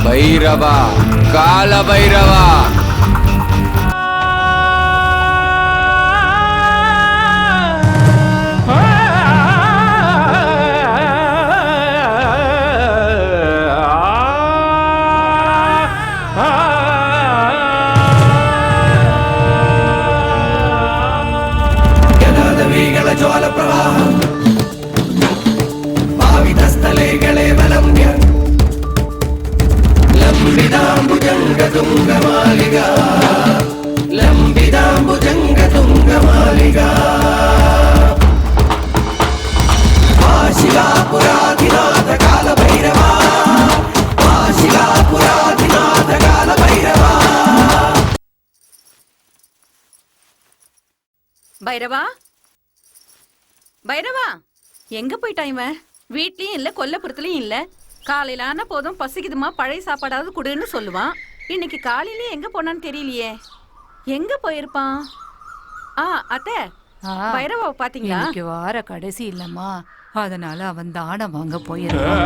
பைரவா, கால பைரவா. ಜ್ವಾಲ ಪ್ರವಾಹ ಭಾವಿತಸ್ಥಲೆಗಳೇ ಬಲಂಬ್ಯ ಲಂಬಿದಾಂಬುಜಂಗತುಂಗಮಾಲಿಗ ಲಂಬಿದಾಂಬುಜಂಗತುಂಗಮಾಲಿಗ ಶಿಲಾಪುರಾಧಿನಾಥ ಕಾಲ ಭೈರವ ಶಿಲಾಪುರಾಧಿನಾಥ ಕಾಲ ಭೈರವ பைரவா பைரவா, எங்க போயிட்டான் இவன்? வீட்லயும் இல்ல, கொல்லப்புறத்துலயும் இல்ல. காலையில ஆன போதும் பசிக்குதுமா, பழைய சாப்பாடாவது குடுன்னு சொல்லுவான். இன்னைக்கு காலையிலயே எங்க போனான்னு தெரியலையே. எங்க போயிருப்பான்? அத்தை, பைரவாவை பாத்தீங்களா? இன்னைக்கு வார கடைசி இல்லம்மா, அதனால அவன் தானம் வாங்க போயிருக்கான்.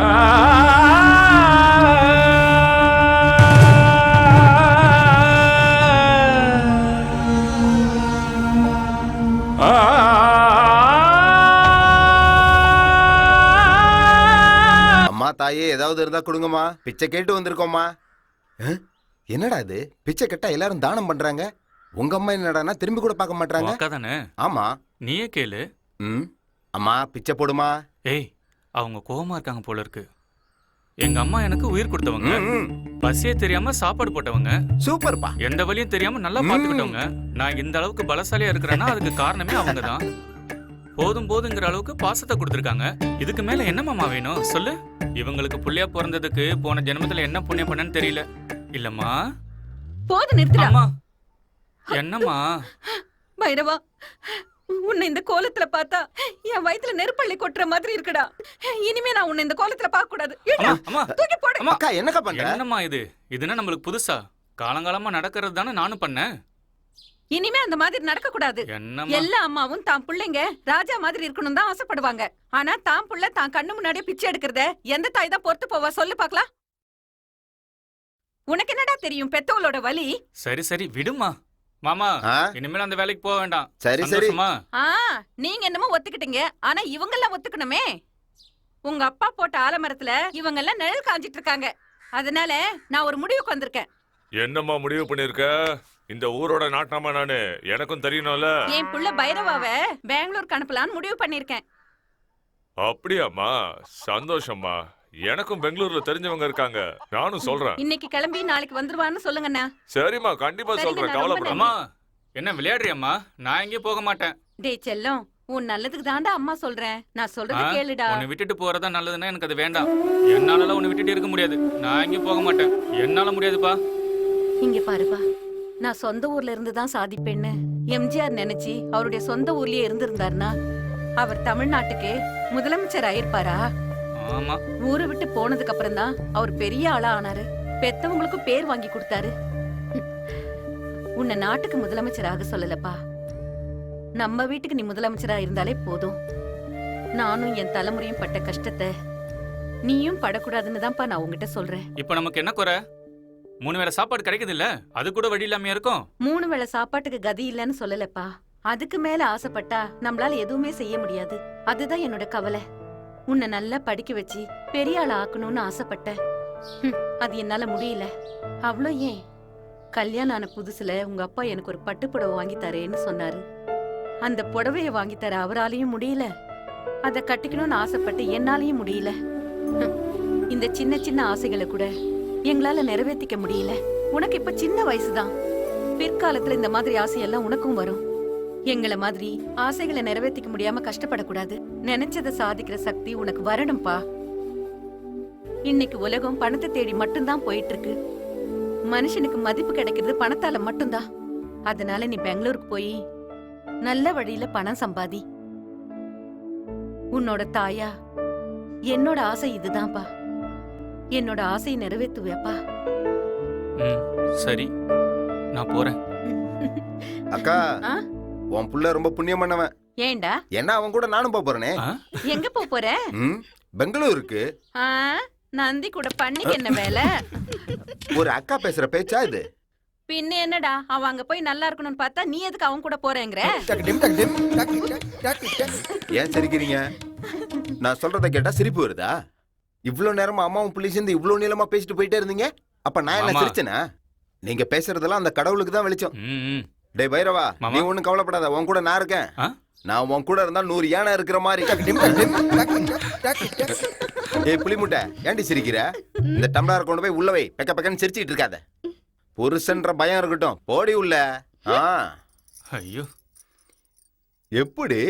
தாயே ஏதாவது இருந்தா கொடுங்கம்மா, பிச்சை கேட்டு வந்திருக்கோம்மா. என்னடா இது, பிச்சை கேட்டா எல்லாரும் தானம் பண்றாங்க, உங்க அம்மா என்னடானா திரும்பி கூட பார்க்க மாட்டாங்க. ஆமா, நீயே கேளு. அம்மா பிச்சை போடுமா. ஏய், அவங்க கோவமா இருக்காங்க போல இருக்கு. எங்க அம்மா எனக்கு உயிர் கொடுத்தவங்க, பசியே தெரியாம சாப்பாடு போட்டவங்க, சூப்பர்ப்பா, எந்த வழியும் தெரியாம நல்லா பாத்துக்கிட்டவங்க. நான் இந்த அளவுக்கு பலசாலியா இருக்கிறேன்னா அதுக்கு காரணமே அவங்க தான். போதும் போதுங்கிற அளவுக்கு பாசத்தை கொடுத்துருக்காங்க. இதுக்கு மேல என்னமாமா வேணும் சொல்லு? இவங்களுக்கு புள்ளையா பிறந்ததுக்கு போன ஜென்மத்துல என்ன புண்ணியம் பண்ணன்னு தெரியல. இல்லம்மா போது நிறுத்துறா. என்னம்மா பைரவா, உன்னை இந்த கோலத்துல பார்த்தா என் வயித்துல நெருப்பள்ளி கொட்டுற மாதிரி இருக்குடா. இனிமே நான் உன்னை இந்த கோலத்துல பார்க்க கூடாது. என்னக்கா பண்ற? என்னம்மா இது? இதுனா நம்மளுக்கு புதுசா? காலங்காலமா நடக்கிறது தானே நானும் பண்ணேன். இனிமே அந்த மாதிரி நடக்க கூடாது. எல்லா அம்மாவும் தான் பிள்ளைங்க ராஜா மாதிரி இருக்கணும் தான் ஆசைப்படுவாங்க. ஆனா தான் புள்ள தான் கண்ணு முன்னாடியே பிச்சை எடுக்கிறத எந்த தாய் தான் பொறுத்து போவா சொல்லு பாக்கலாம்? உனக்கு என்னடா தெரியும் பெத்தோளோட வலி? சரி சரி விடுமா. மாமா, இனிமேல் அந்த வேலைக்கு போக வேண்டாம். சரி சரி. நீங்க என்னமோ ஒத்துக்கிட்டீங்க, ஆனா இவங்க எல்லாம் ஒத்துக்கணுமே. உங்க அப்பா போட்ட ஆலமரத்துல இவங்க எல்லாம் நிழல் காஞ்சிட்டு இருக்காங்க. அதனால நான் ஒரு முடிவுக்கு வந்திருக்கேன். என்னம்மா முடிவு பண்ணிருக்க? இந்த ஊரோட நாட்டாமா நானு, எனக்கும் தெரியணும்ல. என் புள்ள பைரவாவை பெங்களூருக்கு அனுப்பலான்னு முடிவு பண்ணிருக்கேன். அப்படியாம்மா, சந்தோஷம்மா. எனக்கும் பெங்களூர்ல தெரிஞ்சவங்க இருக்காங்க, நானும் சொல்றேன். இன்னைக்கு கிளம்பி நாளைக்கு வந்துருவான்னு சொல்லுங்கண்ணா. சரிம்மா, கண்டிப்பா சொல்றேன், கவலைப்படாம. என்ன விளையாடுறியம்மா? நான் எங்கேயும் போக மாட்டேன். டேய் செல்லம், உன் நல்லதுக்கு தாண்டா அம்மா சொல்றேன். நான் சொல்றது கேளுடா. உன்னை விட்டுட்டு போறதா நல்லதுன்னா எனக்கு அது வேண்டாம். என்னால உன்னை விட்டுட்டு இருக்க முடியாது. நான் எங்கேயும் போக மாட்டேன், என்னால முடியாதுப்பா. இங்க பாருப்பா, நான் சொந்த ஊர்ல இருந்து தான் சாதிப்பேன்னு எம்ஜிஆர் நினைச்சு அவருடைய சொந்த ஊர்லயே இருந்திருந்தாருன்னா அவர் தமிழ்நாட்டுக்கு முதலமைச்சர் ஆயிருப்பாரா? ஆமா, ஊரை விட்டு போனதுக்கு அப்புறம் தான் அவர் பெரிய ஆளா ஆனாரு. பெத்தவங்களுக்கு பேர் வாங்கி கொடுத்தாரு. உன்னை நாட்டுக்கு முதலமைச்சராக சொல்லலப்பா, நம்ம வீட்டுக்கு நீ முதலமைச்சரா இருந்தாலே போதும். நானும் என் தலைமுறையும் பட்ட கஷ்டத்தை நீயும் படக்கூடாதுன்னு தான்ப்பா நான் உங்ககிட்ட சொல்றேன். இப்ப நமக்கு என்ன குறை? 3 வேளை சாப்பாடு கிடைக்குது இல்ல, அது கூட வழி இல்லாம இருக்கும். 3 வேளை சாப்பாட்டுக்கு கதி இல்லன்னு சொல்லலப்பா. அதுக்கு மேல ஆசைப்பட்டா நம்மளால எதுவுமே செய்ய முடியாது. அதுதான் என்னோட கவலை. உன்னை நல்லா படிக்க வச்சு பெரிய ஆள ஆக்கணும்னு ஆசைப்பட்டேன். அது என்னால முடியல. அவ்வளோ ஏன், கல்யாணம் ஆன புதுசுல உங்க அப்பா எனக்கு ஒரு பட்டு புடவை வாங்கி தரேன்னு சொன்னாரு. அந்த புடவைய வாங்கி தர அவராலையும் முடியல. அத கட்டிக்கணும்னு ஆசைப்பட்டு என்னாலையும் முடியல. இந்த சின்ன சின்ன ஆசைகளை கூட எங்களால நிறைவேற்றிக்க முடியல. உனக்கு இப்ப சின்ன வயசுதான், பிற்காலத்துல இந்த மாதிரி ஆசையெல்லாம் உனக்கும் வரும். எங்களை மாதிரி ஆசைகளை நிறைவேற்றிக்க முடியாம கஷ்டப்படக்கூடாது. நினைச்சதை சாதிக்கிற சக்தி உனக்கு வரணும்பா. இன்னைக்கு உலகம் பணத்தை தேடி மட்டும்தான் போயிட்டு இருக்கு. மனுஷனுக்கு மதிப்பு கிடைக்கிறது பணத்தால மட்டும்தான். அதனால நீ பெங்களூருக்கு போய் நல்ல வழியில பணம் சம்பாதி. உன்னோட தாயா என்னோட ஆசை இதுதான்ப்பா. என்னோட ஆசையை நிறைவேற்றுவியாப்பா? சரி. நான் போறேன். அக்கா ஆ? உன் புள்ள ரொம்ப புண்ணியம் பண்ணவன். ஏன்டா என்ன அவன் கூட நானும் போறேனே. ஆ? எங்க போற? பெங்களூருக்கு ஆ, நந்தி கூட பண்ணிக்கு என்ன வேலை? ஒரு அக்கா பேசுற பேச்சா இது? பின்ன என்னடா, அவன் அங்க போய் நல்லா இருக்கணும்னு பார்த்தா நீ எதுக்கு அவன் கூட போறேங்கிற? ஏன் சிரிக்கிறீங்க? நான் சொல்றத கேட்டா சிரிப்பு வருதா? இவ்வளவு நேரமா அம்மாவும் புள்ளி சேர்ந்து இவ்வளவு நீளமா பேசிட்டு போயிட்டே இருந்தீங்க. அப்ப நான் என்ன மாமா. சிரிச்சேனா? நீங்க பேசுறதெல்லாம் அந்த கடவுளுக்கு தான் வெளிச்சம். ம். டேய் பைரவா, மாமா. நீ ஒண்ணும் கவலைப்படாத, உன் கூட நான் இருக்கேன். ஆ? நான் உன் கூட இருந்தா 100 யானை இருக்கிற மாதிரி. ஏய் புலிமுட்டை, ஏன்டி சிரிக்கிற? இந்த டம்ளர் கொண்டு போய் உள்ள வை. பெக்க பெக்கன்னு சிரிச்சிட்டு இருக்காத. புருஷன்ற பயம் இருக்கட்டும், போடி உள்ள. ஆ, ஐயோ, எப்படி?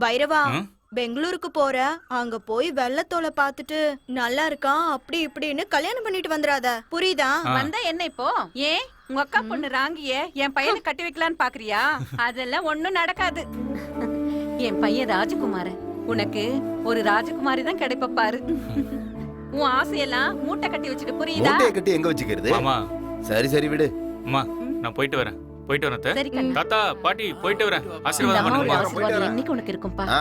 பைரவா, ம்? பெங்களூருக்கு போற, அங்க போய் வெள்ளத்தோலை பாத்துட்டு நல்லா இருக்கான் அப்படி இப்படின்னு கல்யாணம் பண்ணிட்டு வந்துடாத, புரியுதா? ஆ. வந்தா என்ன இப்போ? ஏன் உங்க அக்கா பொண்ணு ராங்கிய என் பையனை கட்டி வைக்கலான்னு பாக்குறியா? அதெல்லாம் ஒண்ணும் நடக்காது. என் பையன் ராஜகுமாரன், உனக்கு ஒரு ராஜகுமாரி தான் கிடைப்ப பாரு. உன் ஆசையெல்லாம் மூட்டை கட்டி வச்சுட்டு, புரியுதா? மூட்டையை கட்டி எங்க வச்சுக்கிறது? மாமா. சரி சரி விடு. அம்மா, நான் போயிட்டு வரேன். அத்தை. சரி கண்ணு. தாத்தா, பாட்டி, போயிட்டு வரேன். இந்த ஆசீர்வாதம் அம்மாவோட பண்ணுங்கம்மா. ஆசீர்வாதம் என்னைக்கு உனக்கு இருக்கும்பா. ஆ,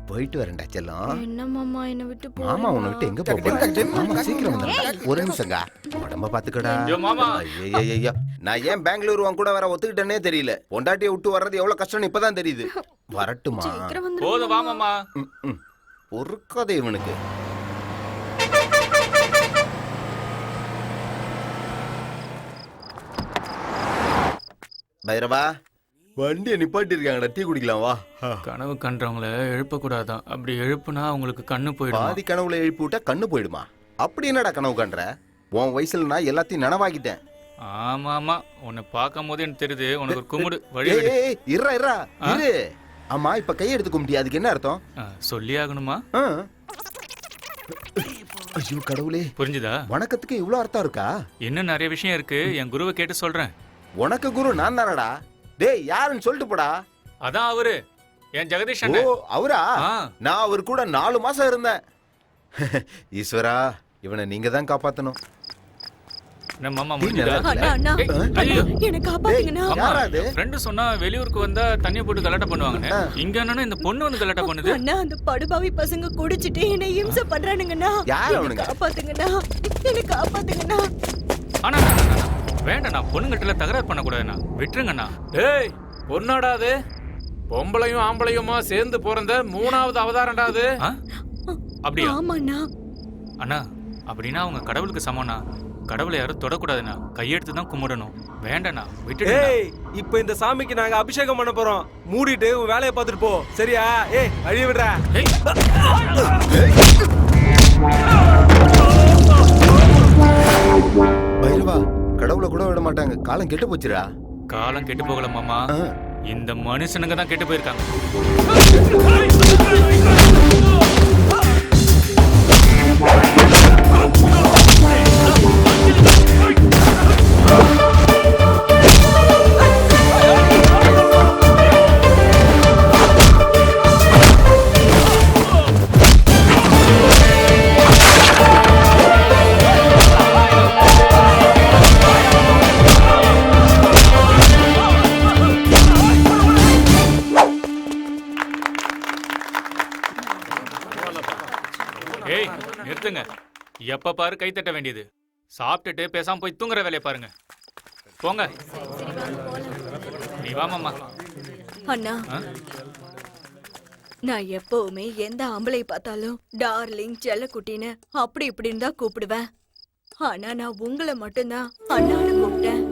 போயிட்டு வரேன்டா செல்லம். என்ன மாமா என்ன விட்டு மாமா உன்னை விட்டு எங்க போற? மாமா சீக்கிரம் வந்துடா. ஒரு நிமிஷங்க. உடம்ப பாத்துக்கடா. ஐயோ, மாமா. ஐயையையையோ. நான் ஏன் பெங்களூர் உன் கூட வர ஒத்துக்கிட்டேனே தெரியல. பொண்டாட்டியை விட்டு வர்றது எவ்வளவு கஷ்டம்னு இப்பதான் தெரியுது. வரட்டுமா? சீக்கிரம் வந்து போதும் வா மாமா. பொறுக்காதே இவனுக்கு. பைரவா, வண்டியை நிப்பாட்டி இருக்காங்கடா, டீ குடிக்கலாம் வா. கனவு கண்டவங்கள எழுப்ப கூடாதான். அப்படி எழுப்புனா அவங்களுக்கு கண்ணு போயிடும். பாதி கனவுல எழுப்பி விட்டா கண்ணு போயிடுமா? அப்படி என்னடா கனவு கண்ற? உன் வயசுல நான் எல்லாத்தையும் நனவாக்கிட்டேன். ஆமா ஆமா, உன்னை பார்க்கும் போது எனக்கு தெரியுது உனக்கு ஒரு கும்பிடு வழி ஏய், விடு. ஏய், இருடா இரு. ஆமா, இப்ப கையை எடுத்துக்க முடியாது, அதுக்கு என்ன அர்த்தம்? சொல்லி ஆகணுமா? ஆ. ஐயோ கடவுளே, புரிஞ்சுதா? வணக்கத்துக்கு இவ்வளவு அர்த்தம் இருக்கா? இன்னும் நிறைய விஷயம் இருக்கு, என் குருவை கேட்டு சொல்றேன். உனக்கு குரு நான் தானடா. டேய் யாருன்னு சொல்லிட்டு போடா. அதான் அவரு, என் ஜெகதீஷ் ஓ அண்ணன். அவரா? ஆ. நான் அவர் கூட 4 மாசம் இருந்தேன். ஈஸ்வரா, இவனை நீங்க தான் காப்பாத்தணும். என்ன மாமா, டீ முடிஞ்சுதா? நல்லா அண்ணா அண்ணா ஏய், ஐயோ. என்ன காப்பாத்தீங்கண்ணா. டேய், யாரா அது? ஃப்ரெண்டு சொன்னா வெளியூருக்கு வந்தா தண்ணிய போட்டு கலாட்டா பண்ணுவாங்கன்னு. இங்க என்னன்னா இந்த பொண்ணு வந்து கலாட்டா பண்ணுது. அண்ணா, அந்த படுபாவி பசங்க குடிச்சிட்டு என்ன இம்சை பண்றானுங்கண்ணா. யார் என்னை அவனுங்க? காப்பாத்துங்கண்ணா, என்ன காப்பாத்துங்கண்ணா. ஆனா வேண்டாம், நான் பொண்ணுங்கிட்ட தகராறு பண்ணக்கூடாதுண்ணா, விட்டுருங்கண்ணா. டேய், பொண்ணாடா அது? பொம்பளையும் ஆம்பளையுமா சேர்ந்து பிறந்த 3வது அவதாரம்டா அது. ஆ? அப்படியா? ஆமாண்ணா. அண்ணா, அப்படின்னா அவங்க கடவுளுக்கு சமம்ண்ணா. கடவுளை யாரும் தொடக்கூடாதுண்ணா, கையெடுத்து தான் கும்பிடணும். வேண்டாண்ணா, விட்டுடுங்க. ஏய், இப்போ இந்த சாமிக்கு நாங்க அபிஷேகம் பண்ண போறோம். மூடிட்டு உன் வேலையை பார்த்துட்டு போ, சரியா? ஏய், அழிய விடுற. பைரவா, கடவுளை கூட விட மாட்டாங்க. காலம் கெட்டு போச்சுடா. காலம் கெட்டு போகல மாமா, இந்த மனுஷனுங்க தான் கெட்டு போயிருக்காங்க. ஏய், நிறுத்துங்க. எப்ப பாரு கை தட்ட வேண்டியது. சாப்பிட்டுட்டு பேசாம போய் தூங்குற வேலையை பாருங்க. போங்க. நீ வா மாமா. அண்ணா, ஆ? நான் எப்பவுமே எந்த ஆம்பளை பார்த்தாலும் டார்லிங், செல்லக்குட்டின்னு அப்படி இப்படின்னு தான் கூப்பிடுவேன். ஆனா நான் உங்களை மட்டும்தான் அண்ணான்னு கூப்பிட்டேன்.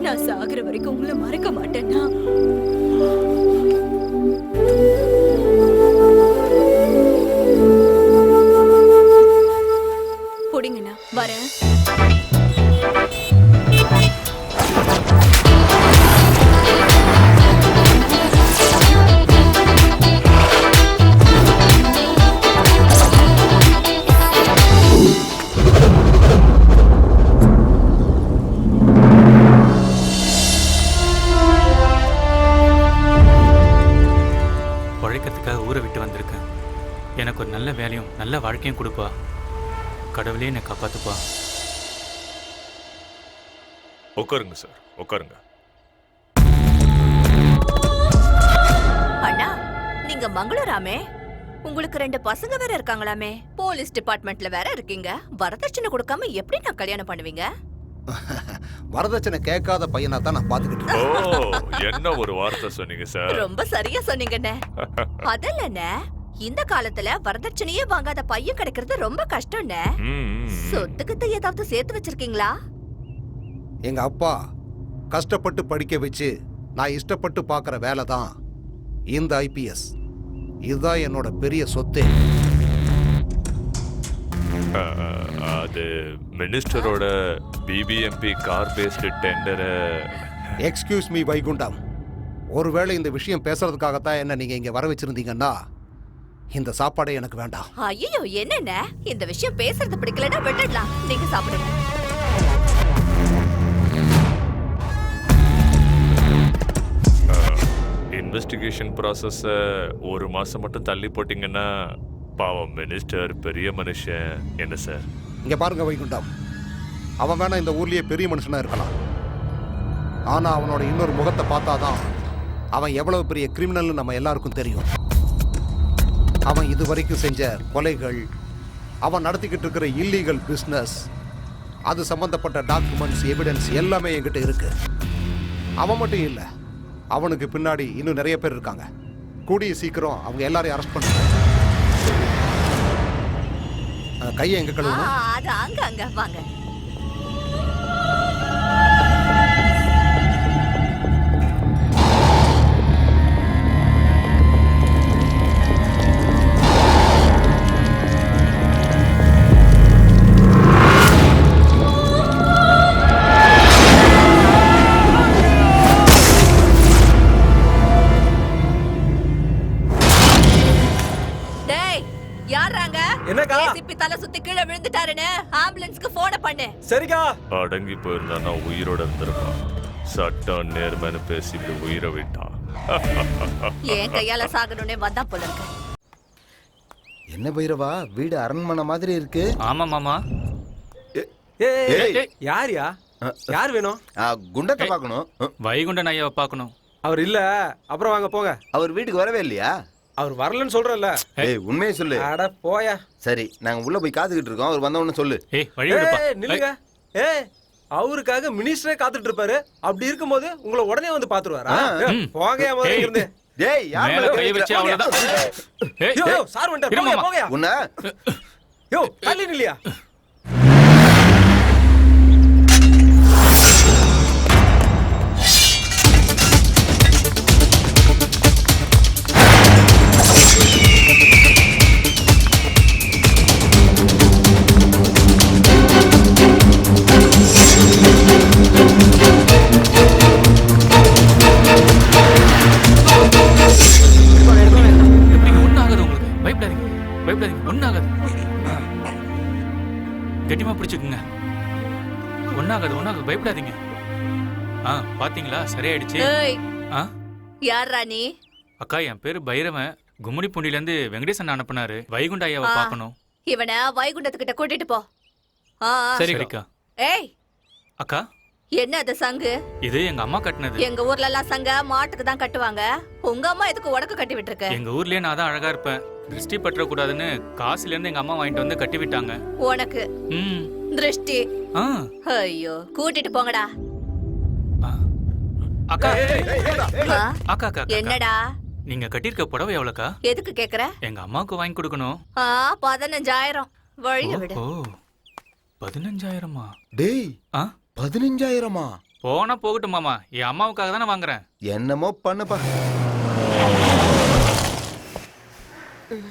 நான் சாகுற வரைக்கும் உங்களை மறக்க மாட்டேன்னா. புடிங்கண்ணா, வரேன். நல்ல வேலையும் நல்ல வாழ்க்கையும் கொடுப்பா. கடவுளே என்னை காப்பாத்துப்பா. உட்காருங்க சார், உட்காருங்க. அண்ணா, நீங்க மங்களூராமே? உங்களுக்கு 2 பசங்க வேற இருக்காங்களாமே? போலீஸ் டிபார்ட்மெண்ட்ல வேற இருக்கீங்க. வரதட்சணை கொடுக்காம எப்படி நான் கல்யாணம் பண்ணுவீங்க? வரதட்சணை கேட்காத பையனா தான் நான் பாத்துக்கிட்டு ஓ, என்ன ஒரு வார்த்தை சொன்னீங்க சார். ரொம்ப சரியா சொன்னீங்கண்ணே. அதல்லண்ணே, இந்த காலத்துல வரதட்சணையே வாங்காத பையன் கிடைக்கிறது ரொம்ப கஷ்டம்ண்ணே. சொத்துக்கிட்ட ஏதாவது சேர்த்து வச்சிருக்கீங்களா? எங்க அப்பா கஷ்டப்பட்டு படிக்க வச்சு நான் இஷ்டப்பட்டு பார்க்குற வேலை தான் இந்த ஐபிஎஸ். இதுதான் என்னோட பெரிய சொத்து. அது மினிஸ்டரோட பிபிஎம்பி கார் பேஸ்டு டெண்டரை. எக்ஸ்கியூஸ் மீ வைகுண்டம், ஒருவேளை இந்த விஷயம் பேசுறதுக்காகத்தான் என்ன நீங்க இங்க வர வச்சிருந்தீங்கன்னா இந்த சாப்பாடே எனக்கு வேண்டாம். ஐயோ, என்னண்ணே, இந்த விஷயம் பேசுறது பிடிக்கலன்னா விட்டுடலாம். நீங்க சாப்பிடுங்க. இன்வெஸ்டிகேஷன் ப்ராசஸ 1 மாசம் மட்டும் தள்ளி போட்டீங்கன்னா பாவம் மினிஸ்டர் பெரிய மனுஷன். என்ன சார்? இங்க பாருங்க வைகுண்டம், அவன் வேணா இந்த ஊர்லயே பெரிய மனுஷனா இருக்கலாம். ஆனா அவனோட இன்னொரு முகத்தை பார்த்தாதான் அவன் எவ்வளவு பெரிய கிரிமினல்னு நம்ம எல்லாருக்கும் தெரியும். அவன் இதுவரைக்கும் செஞ்ச கொலைகள், அவன் நடத்திக்கிட்டு இருக்கிற இல்லீகல் பிஸ்னஸ், அது சம்பந்தப்பட்ட டாக்குமெண்ட்ஸ், எவிடன்ஸ் எல்லாமே என்கிட்ட இருக்கு. அவன் மட்டும் இல்லை, அவனுக்கு பின்னாடி இன்னும் நிறைய பேர் இருக்காங்க. கூடிய சீக்கிரம் அவங்க எல்லாரையும் அரெஸ்ட் பண்ணுங்க. கையை எங்க கழுவணும்? அது அங்க வாங்க. தலை சுத்தி கீழே விழுந்துட்டாருன்னு ஆம்புலன்ஸ்க்கு போன் பண்ணு. சரிக்கா. அடங்கி போயிருந்தா உயிரோட இருந்திருப்பான். சட்டம் நேர்மைன்னு பேசிட்டு உயிரை விட்டான். ஏன் கையால சாகணும்னே வந்தா போல இருக்கு. என்ன பைரவா, வீடு அரண்மனை மாதிரி இருக்கு. ஆமா மாமா. யாரியா? யார் வேணும்? குண்டத்தை பார்க்கணும். வைகுண்டன் ஐயாவை பார்க்கணும். அவர் இல்ல, அப்புறம் வாங்க போங்க. அவர் வீட்டுக்கு வரவே இல்லையா? அவர் வரலன்னு சொல்றல்ல. ஏய், உண்மையை சொல்லு. அட போயா. சரி, நாங்க உள்ள போய் காத்துக்கிட்டு இருக்கோம். அவர் வந்தவொன்னு சொல்லு. ஏய், வழி விடுப்பா. நில்லுங்க. அவருக்காக மினிஸ்டரே காத்துட்டு இருப்பாரு. அப்படி இருக்கும்போது உங்களை உடனே வந்து பாத்துருவாரா? போங்க முதல்ல இருந்து. டேய், யார் மேல கை வச்சு அவ்வளவுதான். ஏய், யோ சார் வந்துட்டாரு. போங்க. உன்ன யோ தள்ளி நில்லையா? கெட்டிமா பிடிச்சுக்குங்க. ஒன்னாகாது, பயப்படாதீங்க. பாத்தீங்களா, சரியாயிடுச்சு. யார் ராணி? அக்கா, என் பேரு பைரவன். கும்மிடிப்பூண்டில இருந்து வெங்கடேசன் அனுப்புனாரு. வைகுண்ட ஐயாவை பார்க்கணும். இவனை வைகுண்டத்துக்கிட்ட கூட்டிட்டு போ. சரிக்கா. ஏய் அக்கா, என்ன அது சங்கு? இது எங்க அம்மா கட்டினது. எங்க ஊர்ல எல்லாம் சங்க மாட்டுக்கு தான் கட்டுவாங்க. உங்க அம்மா எதுக்கு உடக்கு கட்டி விட்டுருக்க? எங்க ஊர்லயே நான் தான் அழகா இருப்பேன். திருஷ்டி பற்ற கூடாதுன்னு காசுல இருந்து எங்க அம்மா வாங்கிட்டு வந்து கட்டி விட்டாங்க. உனக்கு திருஷ்டி? ஐயோ, கூட்டிட்டு போங்கடா. அக்கா அக்கா அக்கா, என்னடா? நீங்க கட்டிருக்க புடவை எவ்வளவுக்கா? எதுக்கு கேக்குற? எங்க அம்மாவுக்கு வாங்கி கொடுக்கணும். 15,000. வழிய விடு. 15,000மா? டேய், 15,000மா? போனா போகட்டும் மாமா, என் அம்மாவுக்காக தானே வாங்குறேன். என்னமோ பண்ணுப்பா.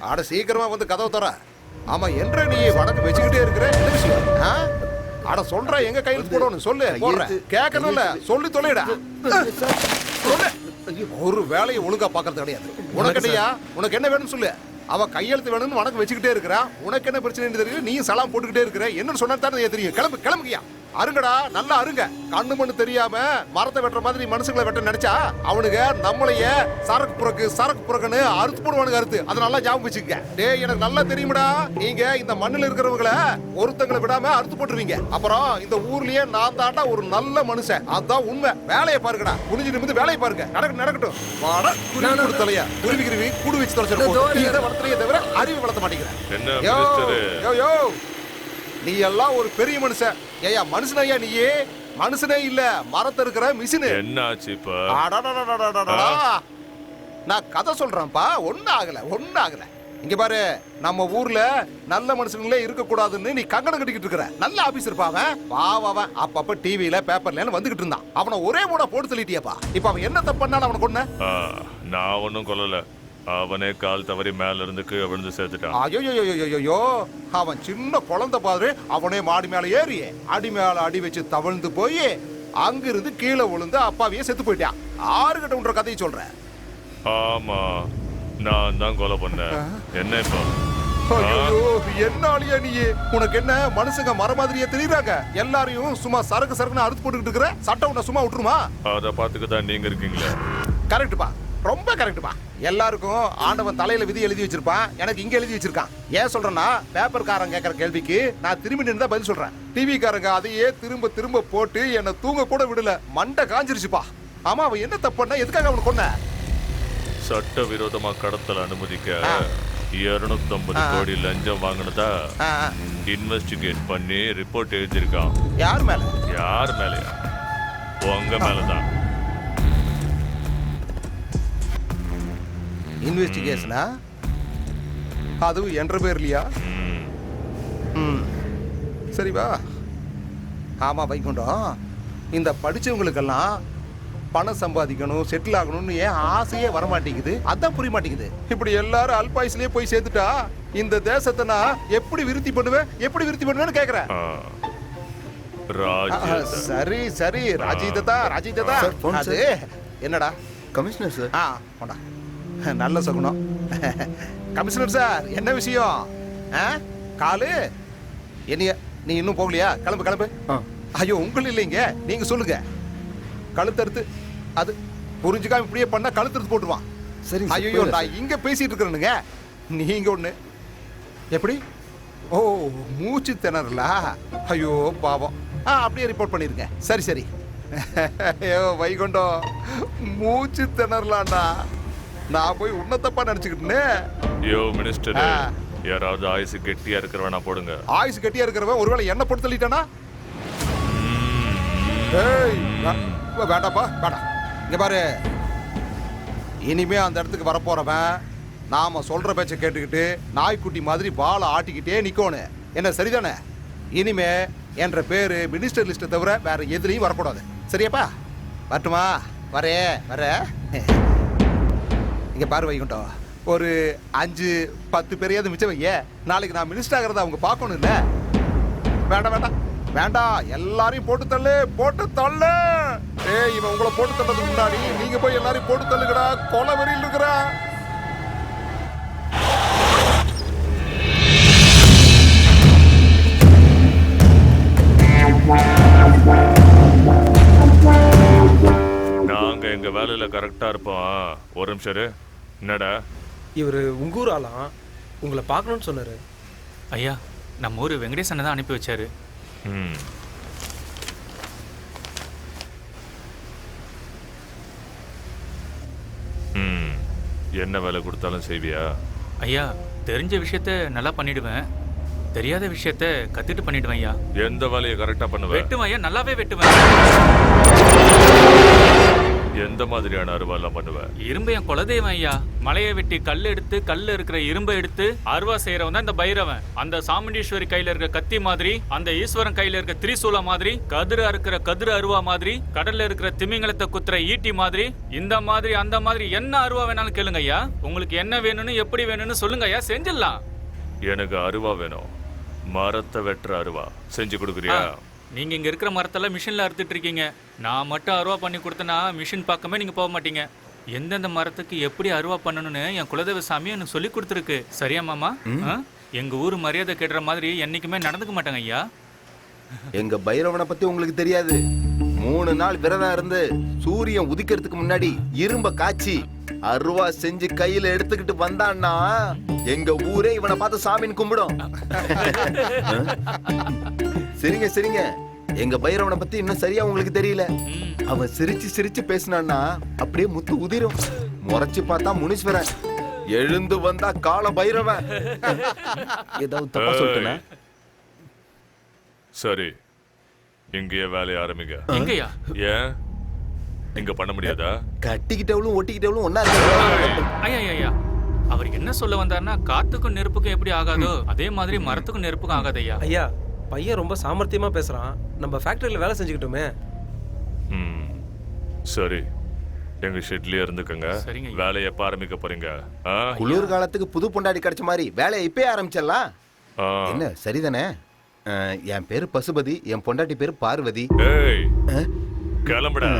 ஆட சீக்கிரமா வந்து கதவு தர. ஆமா, என்ற நீ வடக்கு வச்சுக்கிட்டே இருக்கிற என்ன விஷயம்? ஆட சொல்ற, எங்க கையெழுத்து போடணும் சொல்லு. கேட்கணும்ல, சொல்லி தொலைடா. ஒரு வேலையை ஒழுங்கா பாக்குறது கிடையாது. உனக்கிட்டயா உனக்கு என்ன வேணும்னு சொல்லு. அவ கையெழுத்து வேணும்னு உனக்கு வச்சுக்கிட்டே இருக்கிறா. உனக்கு என்ன பிரச்சனை தெரியல, நீயும் சலாம் போட்டுக்கிட்டே இருக்கிற. என்னன்னு சொன்னா தானே தெரியும். கிளம்புக்கியா? அருங்கடா, நல்லா அருங்க. கண்ணு மண்ணு தெரியாம மரத்தை வெட்டுற மாதிரி மனுஷங்களை வெட்ட நினைச்சா அவனுங்க நம்மளைய சரக்கு புறக்குன்னு அறுத்து போடுவானுங்க. அறுத்து அதை நல்லா ஞாபகம் வச்சுக்க. டேய், எனக்கு நல்லா தெரியுமடா, நீங்க இந்த மண்ணுல இருக்கிறவங்கள ஒருத்தங்களை விடாம அறுத்து போட்டுருவீங்க. அப்புறம் இந்த ஊர்லயே நான் தாண்டா ஒரு நல்ல மனுஷன். அதான் உண்மை. வேலையை பாருங்கடா, குனிஞ்சு நிமிந்து வேலையை பாருங்க. நடக்கட்டும். வாடா, குருவி தலையா, குருவி கூடு வச்சு தொலைச்சிருப்போம். இதை வளர்த்துறையே தவிர அறிவு வளர்த்த மாட்டேங்கிறேன். யோ, நீ எல்லாம் ஒரு பெரிய மனுஷன். ஏயா மனுஷனையா நீயே? மனுஷனே இல்ல, மரத்தை இருக்கிற மிஷினு. என்னாச்சு இப்ப? நான் கதை சொல்றேன்ப்பா. ஒன்னும் ஆகல. இங்க பாரு, நம்ம ஊர்ல நல்ல மனுஷங்களே இருக்க கூடாதுன்னு நீ கங்கணம் கட்டிக்கிட்டு இருக்கிற. நல்ல ஆபீசர் பாவன். பாவன் அப்பப்ப டிவில பேப்பர்ல வந்துகிட்டு இருந்தான். அவனை ஒரே மூட போட்டு தள்ளிட்டியாப்பா. இப்ப அவன் என்ன தப்பு பண்ணாலும் அவனை கொன்ன? நான் ஒன்னும் கொல்லல. அவனே கால் தவறி மேல இருந்து கீழே விழுந்து சேர்த்துட்டான். ஐயோ, அவன் சின்ன குழந்தை பாரு. அவனே மாடி மேல ஏறி அடி மேல அடி வச்சு தவழ்ந்து போய் அங்கிருந்து கீழே விழுந்து அப்பாவையே செத்து போயிட்டான். 6 கட்ட உன்ற கதையை சொல்றேன். ஆமா, நான் தான் கொலை பண்ணேன். என்ன இப்போ? என்ன ஆளியா நீ? உனக்கு என்ன மனுஷங்க மர மாதிரியே தெரியுறாங்க? எல்லாரையும் சும்மா சரக்குன்னு அறுத்து போட்டுக்கிட்டு இருக்கிற. சட்டம் உன்னை சும்மா விட்டுருமா? அதை பார்த்துக்கதான் நீங்க இருக்கீங்களே. கரெக்டுப்பா, ரொம்ப கரெக்டுப்பா. எல்லாருக்கும் ஆண்டவன் தலையில விதி எழுதி வச்சிருப்பான். எனக்கு இங்க எழுதி வச்சிருக்கான். ஏன் சொல்றேன்னா, பேப்பர்காரன் கேட்கற கேள்விக்கு நான் திரும்பி நின்று தான் பதில் சொல்றேன். டிவி காரங்க அதையே திரும்ப போட்டு என்ன தூங்க கூட விடல. மண்டை காஞ்சிருச்சுப்பா. ஆமா, அவன் என்ன தப்புன்னா எதுக்காக அவனை கொன்ன? சட்ட விரோதமா கடத்தல் அனுமதிக்க 250 கோடி லஞ்சம் வாங்கினதா இன்வெஸ்டிகேட் பண்ணி ரிப்போர்ட் எழுதியிருக்கான். யார் மேல? யார் மேலயா? உங்க மேலதான். இன்வெஸ்டிகேஷனா? அதுவும் என்ற பேர்லையா? சரி வா. ஆமா வைகுண்டம், இந்த படிச்சவங்களுக்கெல்லாம் பணம் சம்பாதிக்கணும், செட்டில் ஆகணும்னு ஏன் ஆசையே வரமாட்டேங்குது? அதான் புரிய மாட்டேங்குது. இப்படி எல்லாரும் அல்பாயுஸ்லயே போய் சேர்த்துட்டா இந்த தேசத்தை நான் எப்படி விருத்தி பண்ணுவேன்னு கேக்குறேன். சரி ராஜீதா. அது என்னடா? Commissioner sir. போடா, நல்ல சகுனம். கமிஷனர் சார், என்ன விஷயம்? காலு என்னைய நீ இன்னும் போகலையா? கிளம்பு. ஐயோ, உங்கள் இல்லைங்க, நீங்க சொல்லுங்க. கழுத்தறுத்து அது புரிஞ்சுக்காம இப்படியே பண்ணா கழுத்தறுத்து போட்டுருவான். சரி. ஐயோ, நான் இங்க பேசிட்டு இருக்கிறேனுங்க, நீங்க ஒண்ணு. எப்படி? ஓ, மூச்சு திணறலா? ஐயோ பாவம். அப்படியே ரிப்போர்ட் பண்ணிருங்க. சரி. ஐயோ வைகுண்டம், மூச்சு திணறலாண்டா. நான் போய் உன்ன தப்பா நினைச்சுக்கிட்டேன். யோ மினிஸ்டர், யாராவது ஆயுசு கெட்டியா இருக்கிறவனா போடுங்க. ஆயுசு கெட்டியா இருக்கிறவன் ஒருவேளை என்ன போட்டு தள்ளிட்டானா? வேண்டாப்பா, வேண்டாம். இங்க பாரு, இனிமே அந்த இடத்துக்கு வரப்போறவன் நாம சொல்ற பேச்ச கேட்டுக்கிட்டு நாய்க்குட்டி மாதிரி பாலை ஆட்டிக்கிட்டே நிக்கணும். என்ன சரிதானே? இனிமே என்ற பேரு மினிஸ்டர் லிஸ்ட்டை தவிர வேற எதுலையும் வரக்கூடாது. சரியாப்பா? வரட்டுமா? வர இங்க பாரு வைகுண்டம், ஒரு 5-10 பேரையாவது மிச்சம் வைய. நாளைக்கு நான் மினிஸ்டர் ஆகிறத அவங்க பார்க்கணும். இல்ல வேண்டாம், எல்லாரையும் போட்டு தள்ளு. ஏய், இவன் உங்களை போட்டு தள்ளதுக்கு முன்னாடி நீங்க போய் எல்லாரையும் போட்டு தள்ளுங்கடா. கொலை வெறியில் இருக்கிறா. நாங்க எங்க வேலையில கரெக்டா இருப்போம். ஒரு நிமிஷம். என்னடா? இவரு உங்கூர் ஆளாம், உங்களை பார்க்கணும்னு சொன்னாரு. ஐயா, நம்ம ஊர் வெங்கடேசனை தான் அனுப்பி வச்சாரு. என்ன வேலை கொடுத்தாலும் செய்வியா? ஐயா, தெரிஞ்ச விஷயத்த நல்லா பண்ணிடுவேன், தெரியாத விஷயத்த கத்துட்டு பண்ணிடுவேன் ஐயா. எந்த வேலையை கரெக்டா பண்ணுவேன்? வெட்டுவேன் ஐயா, நல்லாவே வெட்டுவேன். எந்த மாதிரியான அருவாலாம் பண்ணுவேன்? இரும்பு என் குலதெய்வம் ஐயா. மலையை வெட்டி கல் எடுத்து, கல்ல இருக்கிற இரும்பை எடுத்து அருவா செய்யறவன் தான் இந்த பைரவன். அந்த சாமுண்டீஸ்வரி கையில இருக்க கத்தி மாதிரி, அந்த ஈஸ்வரன் கையில இருக்க திரிசூலம் மாதிரி, கதிர இருக்கிற கதிர அருவா மாதிரி, கடல்ல இருக்கிற திமிங்கலத்தை குத்துற ஈட்டி மாதிரி, இந்த மாதிரி அந்த மாதிரி என்ன அருவா வேணாலும் கேளுங்க ஐயா. உங்களுக்கு என்ன வேணும்னு எப்படி வேணும்னு சொல்லுங்க ஐயா, செஞ்சிடலாம். எனக்கு அருவா வேணும், மரத்தை வெட்டுற அருவா. செஞ்சு கொடுக்குறியா? நீங்க இங்க இருக்கிற மரத்தெல்லாம் மிஷின்ல அறுத்துட்டு இருக்கீங்க. நான் மட்டும் அருவா பண்ணி கொடுத்தனா மிஷின் பக்கமே நீங்க போக மாட்டீங்க. எந்தெந்த மரத்துக்கு எப்படி அருவா பண்ணணும்னு என் குலதெய்வ சாமி எனக்கு சொல்லி கொடுத்துருக்கு. சரியா மாமா? எங்க ஊர் மரியாதை கெடுற மாதிரி என்னைக்குமே நடந்துக்க மாட்டாங்க ஐயா. எங்க பைரவனை பத்தி உங்களுக்கு தெரியாது. 3 நாள் விரதம் இருந்து சூரியன் உதிக்கிறதுக்கு முன்னாடி இரும்ப காய்ச்சி அருவா செஞ்சு கையில எடுத்துக்கிட்டு வந்தான்னா எங்க ஊரே இவனை பார்த்து சாமின்னு கும்பிடும். சரிங்க சரிங்க, எங்க பைரவனை பத்தி இன்னும் சரியா உங்களுக்கு தெரியல. அவன் சிரிச்சு சிரிச்சு பேசினான்னா அப்படியே முத்து உதிரும். முறைச்சு பார்த்தா முனீஸ்வரன், எழுந்து வந்தா கால பைரவன். ஏதாவது தப்பா சொல்லிட்டேனா? சரி, இங்கேயே வேலையை ஆரம்பிங்க. எங்கயா? ஏன் இங்க பண்ண முடியாதா? கட்டிக்கிட்டவளும் ஒட்டிக்கிட்டவளும் ஒன்னா இருக்காங்க. ஐயா அவர் என்ன சொல்ல வந்தாருன்னா, காத்துக்கும் நெருப்புக்கும் எப்படி ஆகாதோ அதே மாதிரி மரத்துக்கும் நெருப்புக்கும் ஆகாதையா. ஐயா, பையன் ரொம்ப சாமர்த்தியமா பேசுறான். நம்ம ஃபேக்டரியில வேலை செஞ்சுக்கிட்டோமே. சரி, எங்க ஷெட்லயே இருந்துக்கங்க. சரிங்க. வேலையை எப்ப ஆரம்பிக்க போறீங்க? குளிர் காலத்துக்கு புது பொண்டாடி கிடைச்ச மாதிரி வேலையை இப்பயே ஆரம்பிச்சிடலாம். என்ன சரிதானே? என் பேரு பசுபதி, என் பொண்டாட்டி பேரு பார்வதி. ஏய், கிளம்புடா.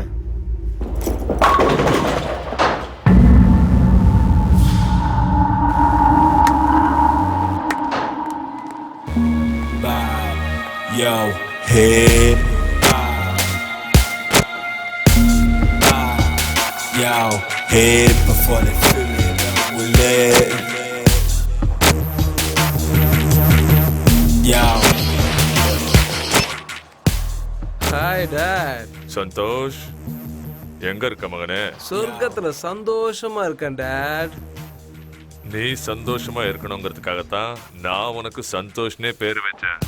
Yo, head. Yo, head before they fill it up with lead. Yo. Hi dad. Santosh, எங்க இருக்க மகனே? சொர்க்கத்துல சந்தோஷமா இருக்கேன் டாட். நீ சந்தோஷமா இருக்கணுங்கிறதுக்காகத்தான் நான் உனக்கு சந்தோஷ்னே பேர் வச்சேன்.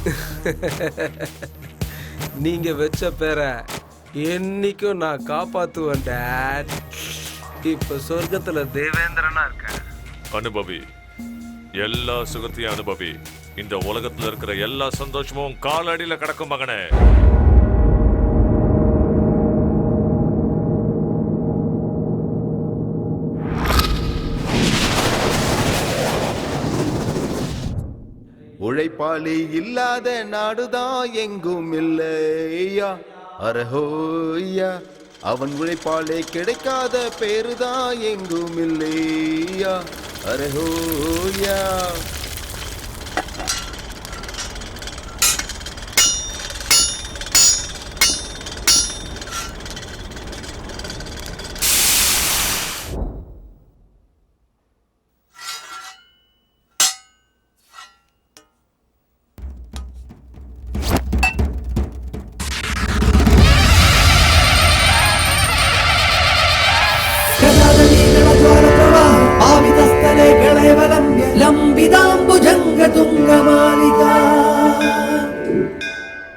நீங்க வச்ச பேரை என்னைக்கும் நான் காப்பாத்துவேன் டாட். இப்ப சொர்க்கத்துல தேவேந்திரனா இருக்கேன். அனுபவி, எல்லா சுகத்தையும் அனுபவி. இந்த உலகத்துல இருக்கிற எல்லா சந்தோஷமும் காலடியில கிடக்கும் மகனே. உழைப்பாளி இல்லாத நாடுதான் எங்கும் இல்லையா, அரஹோயா. அவன் உழைப்பாளே கிடைக்காத பேருதான் எங்கும் இல்லையா, அரஹோயா.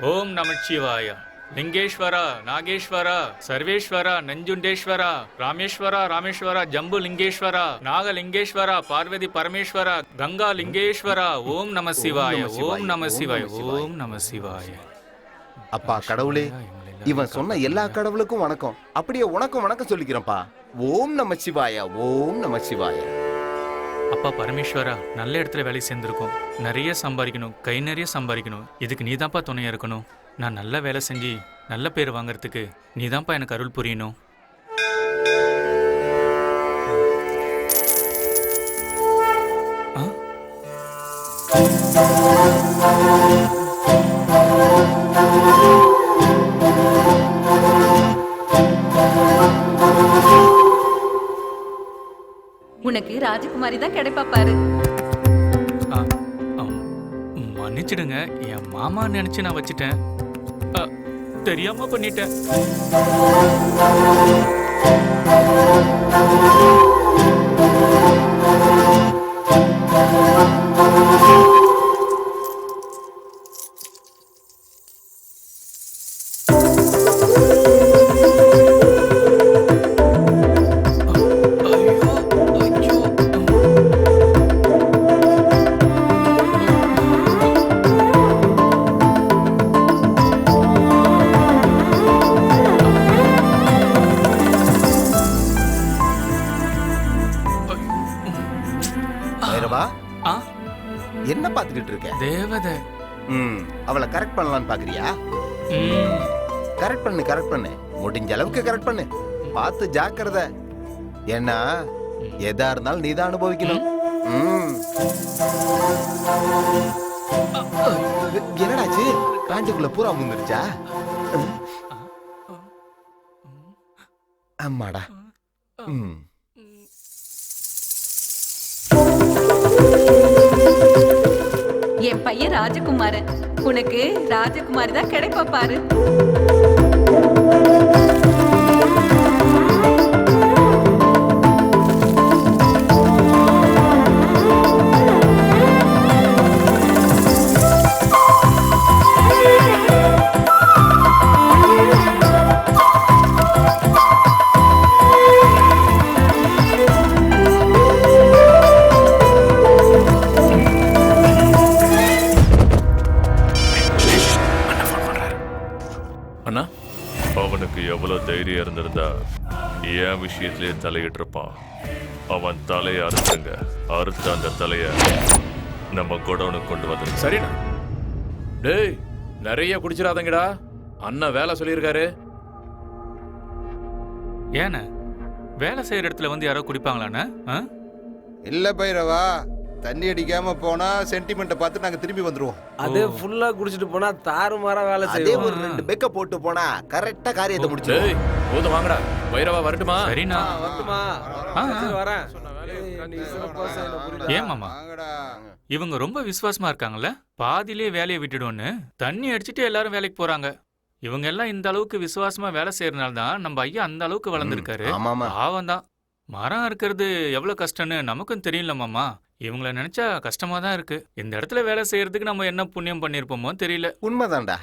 ஓம் நமச்சிவாய. லிங்கேஸ்வரா, நாகேஸ்வரா, சர்வேஸ்வரா, நஞ்சுண்டேஸ்வரா, ராமேஸ்வரா, ராமேஸ்வரா, ஜம்பு லிங்கேஸ்வரா, நாகலிங்கேஸ்வரா, பார்வதி பரமேஸ்வரா, கங்கா லிங்கேஸ்வரா. ஓம் நம சிவாய, ஓம் நம சிவாய, ஓம் நம சிவாய. அப்பா கடவுளே, இவன் சொன்ன எல்லா கடவுளுக்கும் வணக்கம். அப்படியே உனக்கும் வணக்கம் சொல்லிக்கிறேன்ப்பா. ஓம் நம சிவாய, ஓம் நம சிவாய. அப்பா பரமேஸ்வரா, நல்ல இடத்துல வேலை சேர்ந்துருக்கோம். நிறைய சம்பாதிக்கணும், கை நிறைய சம்பாதிக்கணும். இதுக்கு நீதான்ப்பா துணையா இருக்கணும். நான் நல்ல வேலை செஞ்சு நல்ல பேர் வாங்கறதுக்கு நீதான்ப்பா எனக்கு அருள் புரியணும். உனக்கு ராஜகுமாரி தான் கிடைப்பா பாரு. மன்னிச்சிடுங்க, என் மாமா நினைச்சு நான் வச்சுட்டேன். தெரியாம பண்ணிட்டேன். என்ன பாத்துக்கிட்டு இருக்க? தேவதை. அவளை கரெக்ட் பண்ணலாம்னு பாக்குறியா? கரெக்ட் பண்ணு. முடிஞ்ச அளவுக்கு கரெக்ட் பண்ணு. பார்த்து ஜாக்கிரதை. ஏன்னா எதா இருந்தாலும் நீதான் அனுபவிக்கணும். என்னடாச்சு? பேண்ட்டுக்குள்ள பூரா முந்துருச்சா? அம்மாடா. என் பையன் ராஜகுமாரன், உனக்கு ராஜகுமாரி தான் கிடைப்பா பாரு. அவனுக்கு எவ்வளவு தைரியம் இருந்திருந்தா என் விஷயத்திலே தலையிட்டு இருப்பான். அவன் தலையை அறுத்துங்க, அறுத்து அந்த தலைய நம்ம குடோனுக்கு கொண்டு வந்துருங்க. சரிண்ணா. டேய், நிறைய குடிச்சிடாதங்கடா. அண்ணன் வேலை சொல்லியிருக்காரு. ஏண்ணே, வேலை செய்யற இடத்துல வந்து யாரோ குடிப்பாங்களாண்ணே? இல்ல பைரவா, தண்ணி அடிக்காம போனா சென்டிமெண்ட்டை பார்த்து நாங்க திரும்பி வந்துருவோம். அது ஃபுல்லா குடிச்சிட்டு போனா தாறுமாறா வேலை அதே செய்வோம். ஒரு 2 பெக்க போட்டு போனா கரெக்டா காரியத்தை முடிச்சு. டேய், போதும் வாங்கடா. பைரவா வரட்டுமா? சரிண்ணா. வரட்டுமா? சரி, வரேன். ஏன் மாமா, இவங்க ரொம்ப விசுவாசமா இருக்காங்கல்ல? பாதியிலே வேலையை விட்டுடுவோன்னு தண்ணி அடிச்சுட்டு எல்லாரும் வேலைக்கு போறாங்க. இவங்க எல்லாம் இந்த அளவுக்கு விசுவாசமா வேலை செய்யறதுனால தான் நம்ம ஐயா அந்த அளவுக்கு வளர்ந்துருக்காரு. பாவம் தான். மரம் இருக்கிறது எவ்வளவு கஷ்டம்னு நமக்கும் தெரியல மாமா. இவங்கள நினைச்சா கஷ்டமா தான் இருக்கு. இந்த இடத்துல வேலை செய்யறதுக்கு நம்ம என்ன புண்ணியம் பண்ணிருப்போமோ தெரியல. உண்மைதான்டா.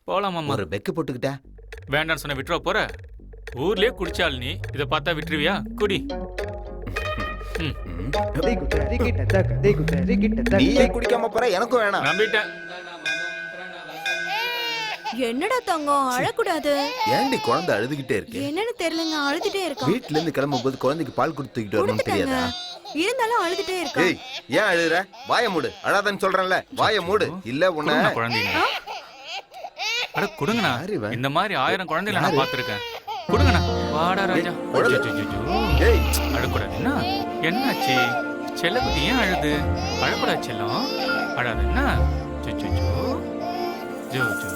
போலாம் மாமா. ஒரு பெக்க போட்டுக்கிட்ட. வேண்டான்னு சொன்ன விட்டுற போற? ஊர்லயே குடிச்சாள் நீ, இத பார்த்தா விட்டுருவியா? குடி. நீயே குடிக்காம போற, எனக்கும் வேணாம். நம்பிட்டேன். என்னடா தங்கம், அழக்கூடாது. ஏண்டி குழந்தை அழுதுகிட்டே இருக்கு? என்னன்னு தெரியலங்க, அழுதுட்டே இருக்கா. வீட்ல இருந்து கிளம்பும்போது குழந்தைக்கு பால் கொடுத்துக்கிட்டு வரணும்னு தெரியாதா? இருந்தாலும் அழுதுட்டே இருக்கா. ஏய், ஏன் அழுகுற? வாயை மூடு. அழாதன்னு சொல்றேன்ல, வாயை மூடு. இல்ல உன்னை குழந்தைங்க. அட கொடுங்கண்ணா, இந்த மாதிரி 1000 குழந்தைகளை நான் பார்த்திருக்கேன். கொடுங்கண்ணா. வாடா ராஜா. ஏய், அழக்கூடாது. என்ன என்னாச்சு? செல்லக்குட்டி ஏன் அழுது? அழக்கூடாது செல்லம். அழாது என்ன? ஜோ ஜோ ஜோ ஜோ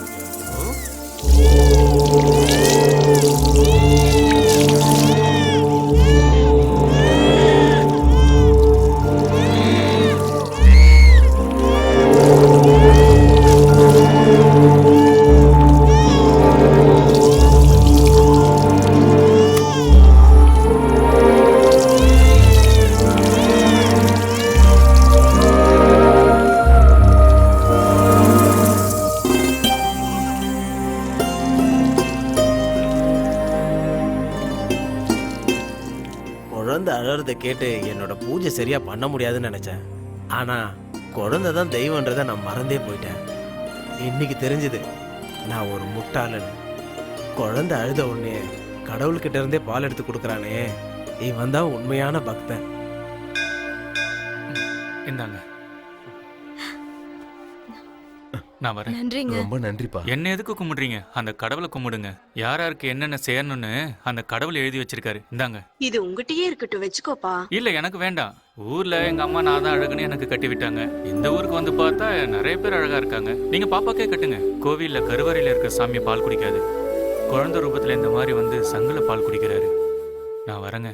கேட்டு என்னோட பூஜை சரியா பண்ண முடியாதுன்னு நினைச்சேன். ஆனா குழந்தை தான் தெய்வன்றதை நான் மறந்தே போயிட்டேன். இன்னைக்கு தெரிஞ்சது நான் ஒரு முட்டாளன். குழந்தை அழுத உடனே கடவுள்கிட்ட இருந்தே பால் எடுத்து கொடுக்கறானே, இவன் தான் உண்மையான பக்தன். இந்தாங்க, நான் வரேன். நன்றிங்க. ரொம்ப நன்றிப்பா. என்ன எதுக்கு கும்பிடுறீங்க? அந்த கடவுளை கும்பிடுங்க. யார் யாருக்கு என்னென்ன செய்யணும்னு அந்த கடவுள் எழுதி வச்சிருக்காரு. இந்தாங்க. இது உங்ககிட்டயே இருக்கட்டும், வச்சுக்கோப்பா. இல்ல, எனக்கு வேண்டாம். ஊர்ல எங்க அம்மா நான் தான் அழகுன்னு எனக்கு கட்டி விட்டாங்க. இந்த ஊருக்கு வந்து பார்த்தா நிறைய பேர் அழகா இருக்காங்க. நீங்க பாப்பாக்கே கட்டுங்க. கோவில்ல கருவறையில இருக்க சாமி பால் குடிக்காது. குழந்தை ரூபத்துல இந்த மாதிரி வந்து சங்குல பால் குடிக்கிறாரு. நான் வரேங்க.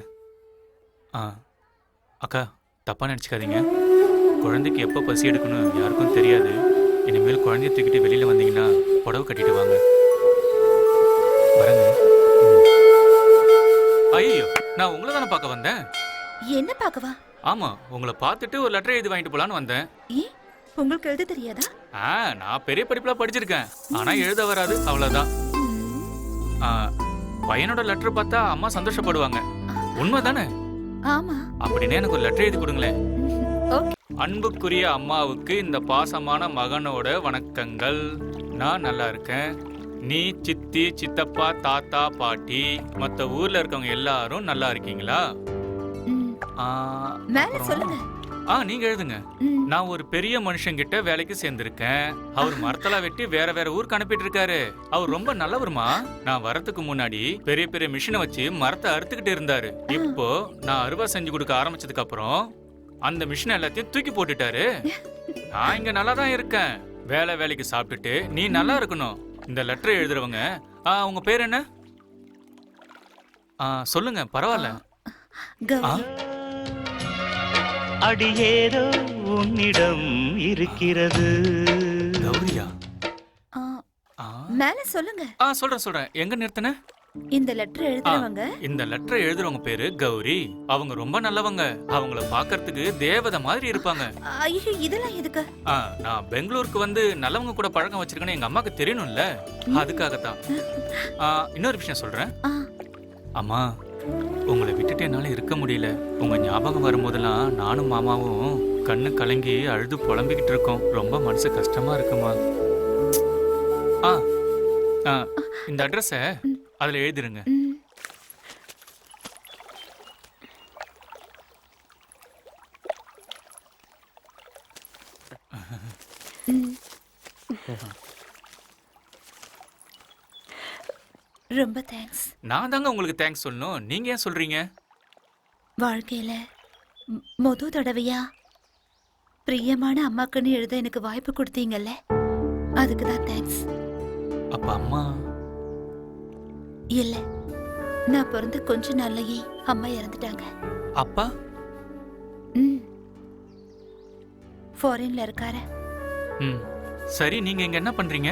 அக்கா, தப்பா நினைச்சுக்காதீங்க. குழந்தைக்கு எப்போ பசி எடுக்கணும் யாருக்கும் தெரியாது. இனிமேல் குழந்தைய தூக்கிட்டு வெளியில வந்தீங்கன்னா புடவை கட்டிட்டு வாங்க. வரேங்க. ஐயோ, நான் உங்களை தானே பார்க்க வந்தேன். என்ன பார்க்கவா? ஆமா, உங்களை பார்த்துட்டு ஒரு லெட்டர் எழுதி வாங்கிட்டு போலான்னு வந்தேன். உங்களுக்கு எழுத தெரியாதா? நான் பெரிய படிப்புல படிச்சிருக்கேன், ஆனா எழுத வராது, அவ்வளவுதான். பையனோட லெட்டர் பார்த்தா அம்மா சந்தோஷப்படுவாங்க. உண்மைதானே? ஆமா. அப்படின்னே எனக்கு ஒரு லெட்டர் எழுதி கொடுங்களேன். அன்புக்குரிய அம்மாவுக்கு இந்த பாசமான மகனோட வணக்கங்கள். நான் நல்லா இருக்கேன். நீ, சித்தி, சித்தப்பா, தாத்தா, பாட்டி, மத்த ஊர்ல இருக்கவங்க எல்லாரும் நல்லா இருக்கீங்களா? சொல்லுங்க. நீங்க எழுதுங்க. நான் ஒரு பெரிய மனுஷங்கிட்ட வேலைக்கு சேர்ந்திருக்கேன். அவர் மரத்தெல்லாம் வெட்டி வேற வேற ஊருக்கு அனுப்பிட்டு இருக்காரு. அவர் ரொம்ப நல்லவருமா. நான் வரதுக்கு முன்னாடி பெரிய பெரிய மிஷினை வச்சு மரத்தை அறுத்துக்கிட்டு இருந்தாரு. இப்போ நான் அறுவடை செஞ்சு கொடுக்க ஆரம்பிச்சதுக்கு அப்புறம் அந்த மிஷினை எல்லாத்தையும் தூக்கி போட்டுட்டாரு. நான் இங்க நல்லா தான் இருக்கேன். வேலைக்கு சாப்பிட்டுட்டு நீ நல்லா இருக்கணும். இந்த லெட்டர் எழுதுறவங்க உங்க பேர் என்ன? சொல்லுங்க, பரவாயில்ல. அடியேதோ உன்னிடம் இருக்கிறது. கௌரியா? மேல சொல்லுங்க. சொல்றேன். எங்க நிறுத்தின? இந்த லெட்டர் எழுதுறவங்க. இந்த லெட்டர் எழுதுறவங்க பேரு கௌரி. அவங்க ரொம்ப நல்லவங்க. அவங்கள பாக்குறதுக்கு தேவதை மாதிரி இருப்பாங்க. ஐயோ, இதெல்லாம் எதுக்கு? நான் பெங்களூருக்கு வந்து நல்லவங்க கூட பழக்கம் வச்சிருக்கேன்னு எங்க அம்மாக்கு தெரியணும்ல, அதுக்காகத்தான். இன்னொரு விஷயம் சொல்றேன். அம்மா, உங்களை விட்டுட்டு என்னால இருக்க முடியல. உங்க ஞாபகம் வரும்போதெல்லாம் நானும் மாமாவும் கண்ணு கலங்கி அழுது புலம்பிக்கிட்டு இருக்கோம். ரொம்ப மனசு கஷ்டமா இருக்குமா. இந்த அட்ரஸ அதுல எழுதிருங்க. ரொம்ப தேங்க்ஸ். நான் தாங்க உங்களுக்கு தேங்க்ஸ் சொல்லணும். நீங்க ஏன் சொல்றீங்க? வாழ்க்கையில முத தடவையா பிரியமான அம்மாக்குன்னு எழுத எனக்கு வாய்ப்பு கொடுத்தீங்கல்ல, அதுக்கு தான் தேங்க்ஸ். அப்ப அம்மா? இல்ல, நான் பிறந்த கொஞ்ச நாள்லயே அம்மா இறந்துட்டாங்க. அப்பா? ஃபாரின்ல இருக்காரு. சரி, நீங்க இங்க என்ன பண்றீங்க?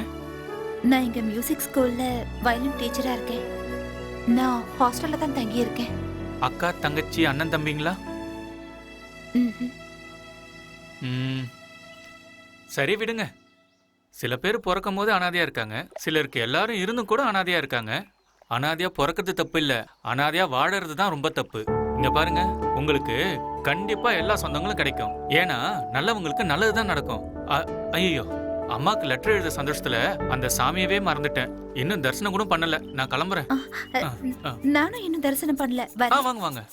நான் இங்க மியூசிக் ஸ்கூல்ல வயலின் டீச்சரா இருக்கேன். நான் ஹாஸ்டல்ல தான் தங்கி இருக்கேன். அக்கா, தங்கச்சி, அண்ணன், தம்பிங்களா? சரி, விடுங்க. சில பேர் பிறக்கும் போது அனாதையா இருக்காங்க. சிலருக்கு எல்லாரும் இருந்தும் கூட அனாதையா இருக்காங்க. அனாதையா பிறக்கிறது தப்பு இல்ல, அனாதையா வாழறது தான் ரொம்ப தப்பு. இங்க பாருங்க, உங்களுக்கு கண்டிப்பா எல்லா சொந்தங்களும் கிடைக்கும். ஏன்னா நல்லவங்களுக்கு நல்லதுதான் நடக்கும். ஐயோ, அம்மாக்கு லெட்டர் எழுத சந்தோஷத்துல அந்த சாமியவே மறந்துட்டேன். இன்னும் தரிசனம் கூட பண்ணல. நான் கிளம்புறேன். நானும் இன்னும் தரிசனம் பண்ணல. வாங்க.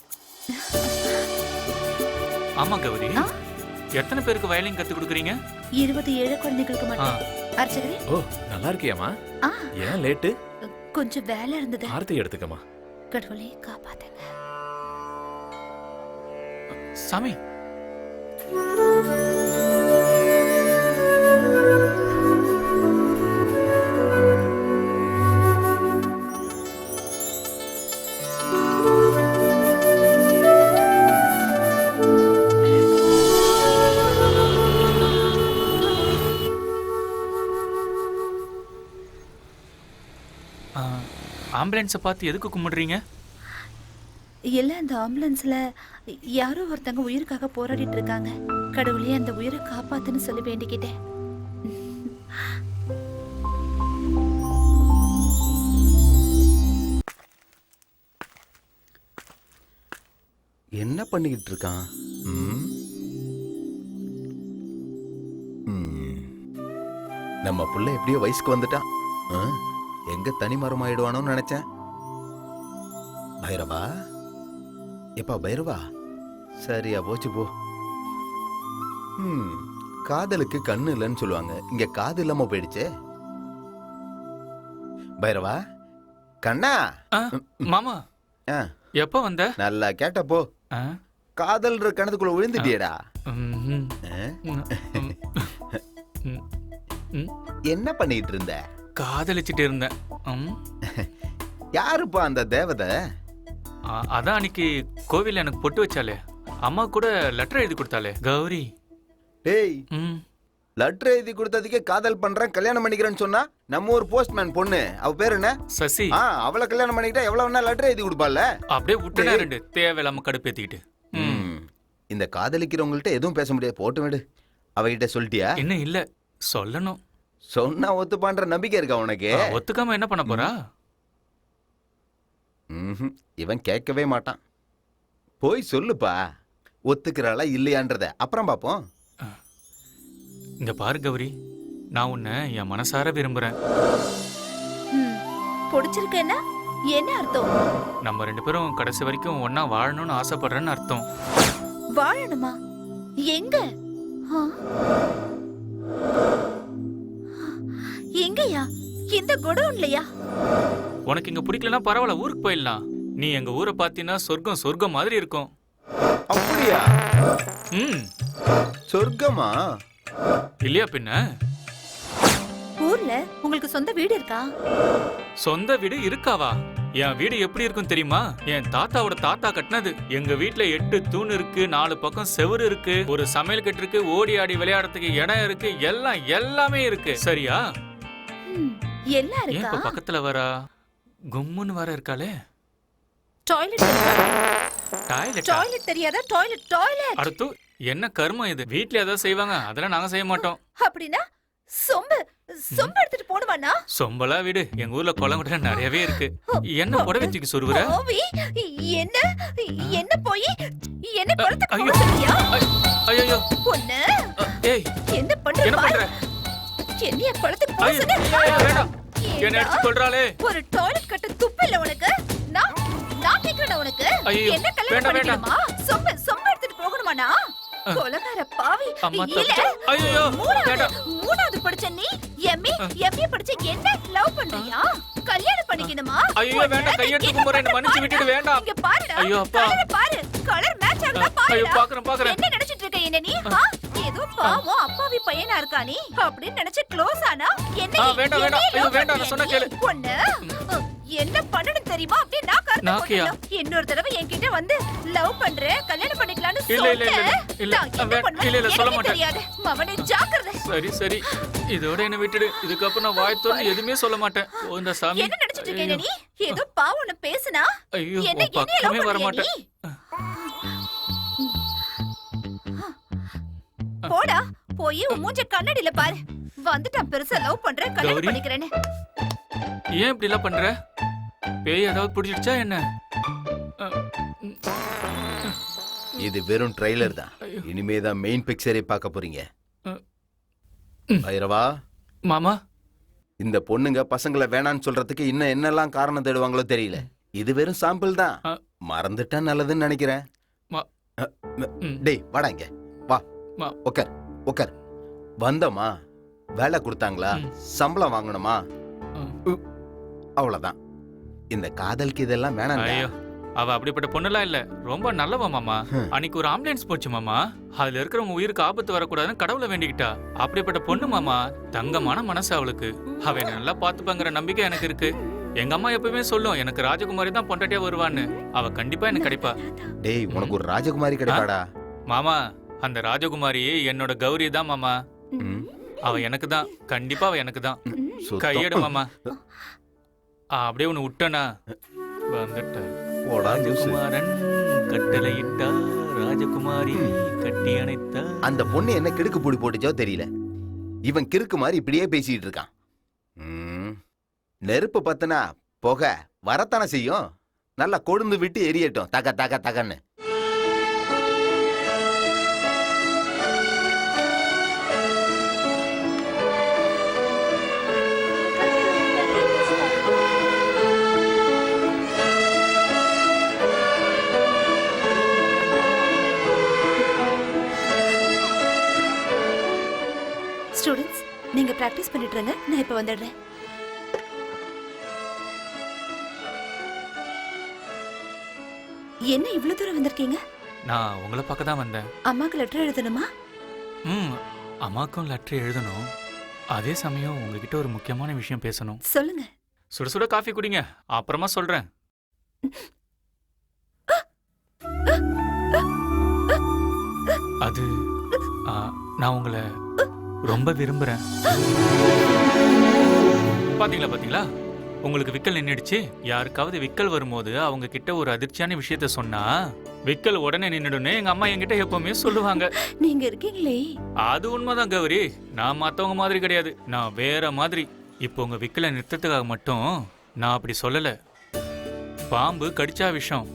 ஆமா கௌரி, எத்தனை பேருக்கு வயலின் கத்து கொடுக்குறீங்க? 27 குழந்தைகளுக்கு மட்டும். அர்ச்சகரே. ஓ, நல்லா இருக்கியாமா? ஏன் லேட்டு? கொஞ்சம் வேலை இருந்தது. ஆர்த்தி எடுத்துக்கமா. கடவுளே காப்பாத்துங்க. சாமி. ஆம்புலன்ஸை பார்த்து எதுக்கு கும்பிடுறீங்க? இல்ல, அந்த ஆம்புலன்ஸ்ல யாரோ ஒருத்தங்க உயிருக்காக போராடிட்டு இருக்காங்க. கடவுளே அந்த உயிரை காப்பாத்துன்னு சொல்லி வேண்டிக்கிட்டேன். என்ன பண்ணிக்கிட்டு இருக்கான்? நம்ம புள்ள எப்படியோ வயசுக்கு வந்துட்டான். எங்க தனி மரம் ஆயிடுவானோன்னு நினைச்சேன். பைரவா, எப்பா பைரவா, சரியா போச்சு போ. காதலுக்கு கண்ணு இல்லைன்னு சொல்லுவாங்க. இங்க காது இல்லாம போயிடுச்சே. பைரவா, கண்ணா. மாமா, எப்ப வந்த? நல்லா கேட்டப்போ. காதல் கணத்துக்குள்ள விழுந்துட்டியடா. என்ன பண்ணிட்டு இருந்த? காதலிச்சிட்டு இருந்தேன். யாருப்பா அந்த தேவதை? அதான் அன்னைக்கு கோவில்ல எனக்கு பொட்டு வச்சாலே, அம்மா கூட லெட்டர் எழுதி கொடுத்தாலே, கௌரி. டேய், லெட்டர் எழுதி கொடுத்ததுக்கே காதல் பண்றேன் கல்யாணம் பண்ணிக்கிறேன்னு சொன்னா நம்ம ஒரு போஸ்ட்மேன் பொண்ணு, அவ பேர் என்ன? சசி. அவளை கல்யாணம் பண்ணிக்கிட்டா எவ்வளவு வேணா லெட்டர் எழுதி கொடுப்பால. அப்படியே விட்டுனா ரெண்டு தேவையில்லாம கடுப்பேத்திக்கிட்டு. இந்த காதலிக்கிறவங்கள்ட்ட எதுவும் பேச முடியாது, போட்டு விடு. அவகிட்ட சொல்லிட்டியா? இன்னும் இல்ல, சொல்லணும். சொன்னா ஒத்துப்பான்ற நம்பிக்கை இருக்கா உனக்கு? ஒத்துக்காம என்ன பண்ண போறா? இவன் கேட்கவே மாட்டான். போய் சொல்லுப்பா, ஒத்துக்கிறாளா இல்லையான்றத அப்புறம் பாப்போம். இந்த பாரு கௌரி, நான் உன்னை என் மனசார விரும்புறேன். பிடிச்சிருக்கேன்னா என்ன அர்த்தம்? நம்ம ரெண்டு பேரும் கடைசி வரைக்கும் ஒன்னா வாழணும்னு ஆசைப்படுறேன்னு அர்த்தம். வாழணுமா? எங்க? எங்கயா? இந்த குடோன்லயா? உனக்கு இங்க பிடிக்கலன்னா பரவாயில்ல, ஊருக்கு போயிடலாம். நீ எங்க ஊரை பாத்தீங்கன்னா சொர்க்கம் சொர்க்கம் மாதிரி இருக்கும். அப்படியா? சொர்க்கமா? இல்லையா பின்ன? ஊர்ல உங்களுக்கு சொந்த வீடு இருக்கா? சொந்த வீடு இருக்காவா? என் வீடு எப்படி இருக்கும் தெரியுமா? என் தாத்தாவோட தாத்தா கட்டினது. எங்க வீட்ல 8 தூண் இருக்கு, 4 பக்கம் செவுரு இருக்கு, ஒரு சமையல் கட்டு இருக்கு, ஓடி ஆடி விளையாடுறதுக்கு இடம் இருக்கு, எல்லாமே இருக்கு. சரியா? எல்லாம் ஏன் இருக்கா? இப்ப பக்கத்துல வரா? கும்முன்னு வர இருக்காளே. டாய்லெட் டாய்லெட் டாய்லெட் தெரியாதா? டாய்லெட் அடுத்து என்ன கர்மம் இது? வீட்ல ஏதாவது செய்வாங்க, அதெல்லாம் நாங்க செய்ய மாட்டோம். அப்படின்னா சொம்பு எடுத்துட்டு போடுவானா? சொம்பலா வீடு எங்க ஊர்ல குளங்குட்ட நிறையவே இருக்கு. என்ன புடவைக்கு சொருவுற? என்ன போய் என்ன குளத்துக்கு ஐயோ. போக சொல்றியா? ஐயோ பொண்ணு ஏய் என்ன பண்ற? என்ன பண்ற? என்னைய குளத்துக்கு போக ஐயோ, சொன்ன? வேண்டாம். என்ன அடிச்சு கொல்றாளே. ஒரு டாய்லெட் கட்ட துப்பு இல்ல உனக்கு? நான் கேக்குறேன் உனக்கு. ஐயோ, என்ன கல்யாணம் வேண்டாம், பண்ணிக்கணுமா? சொம்பு எடுத்துட்டு போகணுமானா? கொலகார பாவி. அம்மா இல்ல. ஐயோ வேண்டாம். மூணாவது படிச்ச நீ எம்ஏ படிச்ச என்ன லவ் பண்றியா? கல்யாணம் பண்ணிக்கணுமா? ஐயோ வேண்டாம், கையெடுத்து கும்பறேன், என்ன மன்னிச்சு விட்டுடு. வேண்டாம். இங்க பாருடா. ஐயோ அப்பா. பாரு கலர் மேட்ச் ஆகுதா பாரு. ஐயோ பாக்குறேன். என்ன நினைச்சிட்டு இருக்க என்ன நீ? ஏதோ பாவம் அப்பாவி பையனா இருக்கா நீ அப்படின்னு நினைச்சு க்ளோஸ் ஆனா என்ன? வேண்டாம். ஐயோ வேண்டாம், நான் சொன்ன கேளு. பொண்ணு என்ன பண்ணணும் தெரியுமா? அப்படியே நான் நாக்கியா? இன்னொரு தடவை என்கிட்ட வந்து லவ் பண்றேன், கல்யாணம் பண்ணிக்கலாம்னு இல்ல சொல்ல மாட்டேன். தெரியாது மவனே, ஜாக்கிரதை. சரி இதோட என்ன விட்டுடு. இதுக்கப்புறம் நான் வாய் திறந்து எதுவுமே சொல்ல மாட்டேன். ஓ இந்த சாமி. என்ன நினைச்சிட்டு இருக்க நீ? ஏதோ பாவம்னு பேசுனா ஐயோ என்ன பக்கமே வர மாட்டேன். போடா, போய் உன் மூஞ்ச கண்ணாடியில பாரு. வந்துட்டான் பெருசா லவ் பண்றேன், கல்யாணம் கௌரி. பண்ணிக்கிறேன்னு. ஏன் இப்படி எல்லாம் பண்ற? பேய் ஏதாவது பிடிச்சிடுச்சா என்ன? இது வெறும் ட்ரைலர் தான். இனிமேதான் மெயின் பிக்சரை பார்க்க போறீங்க. பைரவா மாமா, இந்த பொண்ணுங்க பசங்களை வேணான்னு சொல்றதுக்கு இன்னும் என்னெல்லாம் காரணம் தேடுவாங்களோ தெரியல. இது வெறும் சாம்பிள் தான். மறந்துட்டா நல்லதுன்னு நினைக்கிறேன். டேய் வாடா இங்க வா. உக்கார். வந்தமா, வேலை கொடுத்தாங்களா, சம்பளம் வாங்கணுமா, அவ்வளவுதான். இந்த காதலுக்கு இதெல்லாம் வேணாம். ஐயோ அவ அப்படிப்பட்ட பொண்ணுலாம் இல்ல, ரொம்ப நல்லவ மாமா. அன்னைக்கு ஒரு ஆம்புலன்ஸ் போச்சு மாமா, அதுல இருக்கிறவங்க உயிருக்கு ஆபத்து வரக்கூடாதுன்னு கடவுளை வேண்டிக்கிட்டா. அப்படிப்பட்ட பொண்ணு மாமா, தங்கமான மனசு அவளுக்கு. அவ என்ன நல்லா பாத்துப்பாங்கிற நம்பிக்கை எனக்கு இருக்கு. எங்க அம்மா எப்பவுமே சொல்லும், எனக்கு ராஜகுமாரி தான் பொண்டாட்டியா வருவான்னு. அவ கண்டிப்பா எனக்கு கிடைப்பா. டேய் உனக்கு ஒரு ராஜகுமாரி கிடைப்பாடா மாமா. அந்த ராஜகுமாரி என்னோட கௌரி தான் மாமா. அவ எனக்கு தான், கண்டிப்பா அவ எனக்கு தான். கையெடு மாமா. அப்படியே ஒண்ணு விட்டனா வந்துட்ட. ராஜகுமாரன் கட்டளையிட்டா, ராஜகுமாரி கட்டி அணைத்தா. அந்த பொண்ணு என்ன கிறுக்கு பூடி போட்டுச்சோ தெரியல. இவன் கிறுக்கு மாதிரி இப்படியே பேசிட்டு இருக்கான். நெருப்பு பத்தினா புகை வரத்தானே செய்யும். நல்லா கொழுந்து விட்டு எரியட்டும், தகன்னு. ஸ்டூடண்ட்ஸ், நீங்க பிராக்டிஸ் பண்ணிட்டு இருங்க, நான் இப்ப வந்துடுறேன். என்ன இவ்வளவு தூரம் வந்திருக்கீங்க? நான் உங்களை பார்க்க தான் வந்தேன். அம்மாக்கு லெட்டர் எழுதணுமா? அம்மாக்கும் லெட்டர் எழுதணும். அதே சமயம் உங்ககிட்ட ஒரு முக்கியமான விஷயம் பேசணும். சொல்லுங்க. சுட சுட காஃபி குடிங்க, அப்புறமா சொல்றேன். அது நான் உங்களை ரொம்ப விரும்புறேன். பாத்தீங்களா, உங்களுக்கு விக்கல் நின்னுடுச்சு. யாருக்காவது விக்கல் வரும்போது அவங்க கிட்ட ஒரு அதிர்ச்சியான விஷயத்த சொன்னா விக்கல் உடனே நின்னுடுன்னு எங்க அம்மா என்கிட்ட எப்பவுமே சொல்லுவாங்க. நீங்க இருக்கீங்களே, அது உண்மைதான் கௌரி. நான் மத்தவங்க மாதிரி கிடையாது, நான் வேற மாதிரி. இப்போ உங்க விக்கலை நிறுத்தத்துக்காக மட்டும் நான் அப்படி சொல்லல. பாம்பு கடிச்சா விஷம்,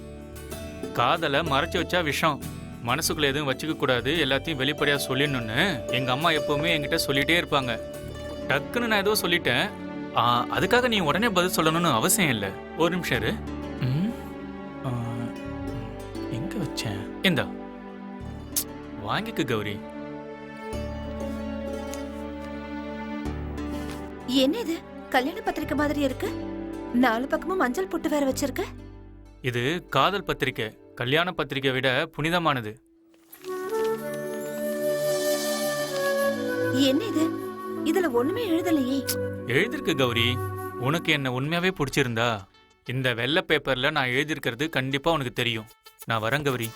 காதலை மறைச்சு வச்சா விஷம், மனசுக்குள்ள எதுவும் வச்சுக்க கூடாது, எல்லாத்தையும் வெளிப்படையா சொல்லிடணும்னு எங்க அம்மா எப்பவுமே என்கிட்ட சொல்லிட்டே இருப்பாங்க. டக்குன்னு நான் ஏதோ சொல்லிட்டேன், அதுக்காக நீ உடனே பதில் சொல்லணும்னு அவசியம் இல்லை. ஒரு நிமிஷம் இரு. எங்க வச்சேன்? இந்தா வாங்கிக்கு கௌரி. என்ன இது? கல்யாண பத்திரிக்கை மாதிரி இருக்கு. 4 பக்கமும் மஞ்சள் போட்டு வேற வச்சிருக்க. இது காதல் பத்திரிக்கை, கல்யாண பத்திரிக்கை விட புனிதமானது. என்ன இது? இதுல ஒண்ணுமே எழுதலையே. எழுதிருக்கு கௌரி. உனக்கு என்ன உண்மையாவே பிடிச்சிருந்தா இந்த வெள்ளை பேப்பர்ல நான் எழுதியிருக்கிறது கண்டிப்பா உனக்கு தெரியும். நான் வரேன் கௌரி.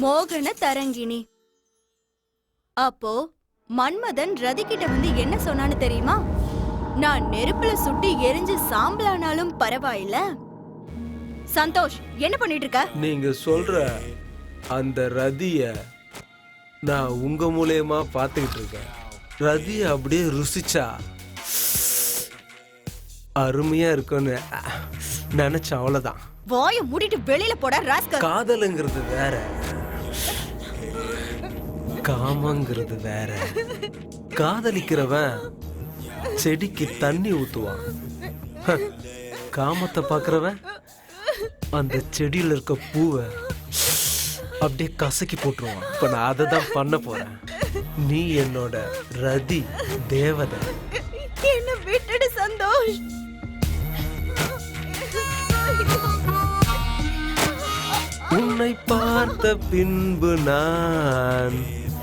மோகன தரங்கிணி. அப்போ மன்மதன் ரதி கிட்ட வந்து என்ன சொன்னான்னு தெரியுமா? நான் நெருப்புல சுட்டி எரிஞ்சு சாம்பலானாலும் பரவாயில்ல. சந்தோஷ், என்ன பண்ணிட்டு இருக்க? நீங்க சொல்ற அந்த ரதிய நான் உங்க மூலியமா பார்த்துக்கிட்டு இருக்கேன். ரதிய அப்படியே ருசிச்சா அருமையா இருக்கும்னு நினைச்சேன், அவ்வளவுதான். வாயை மூடிட்டு வெளியில போட ராஸ்கல். காதலுங்கிறது வேற, காமங்கிறது வேற. காதலிக்கிறவன் செடிக்கு தண்ணி ஊத்துவான். காமத்தை பாக்குறவன் அந்த செடியில இருக்க பூவை அப்படியே கசக்கி போட்டுருவான். இப்ப நான் அதை தான் பண்ண போறேன். நீ என்னோட ரதி தேவதை. என்ன விட்டுடு சந்தோஷ். உன்னை பார்த்த பின்பு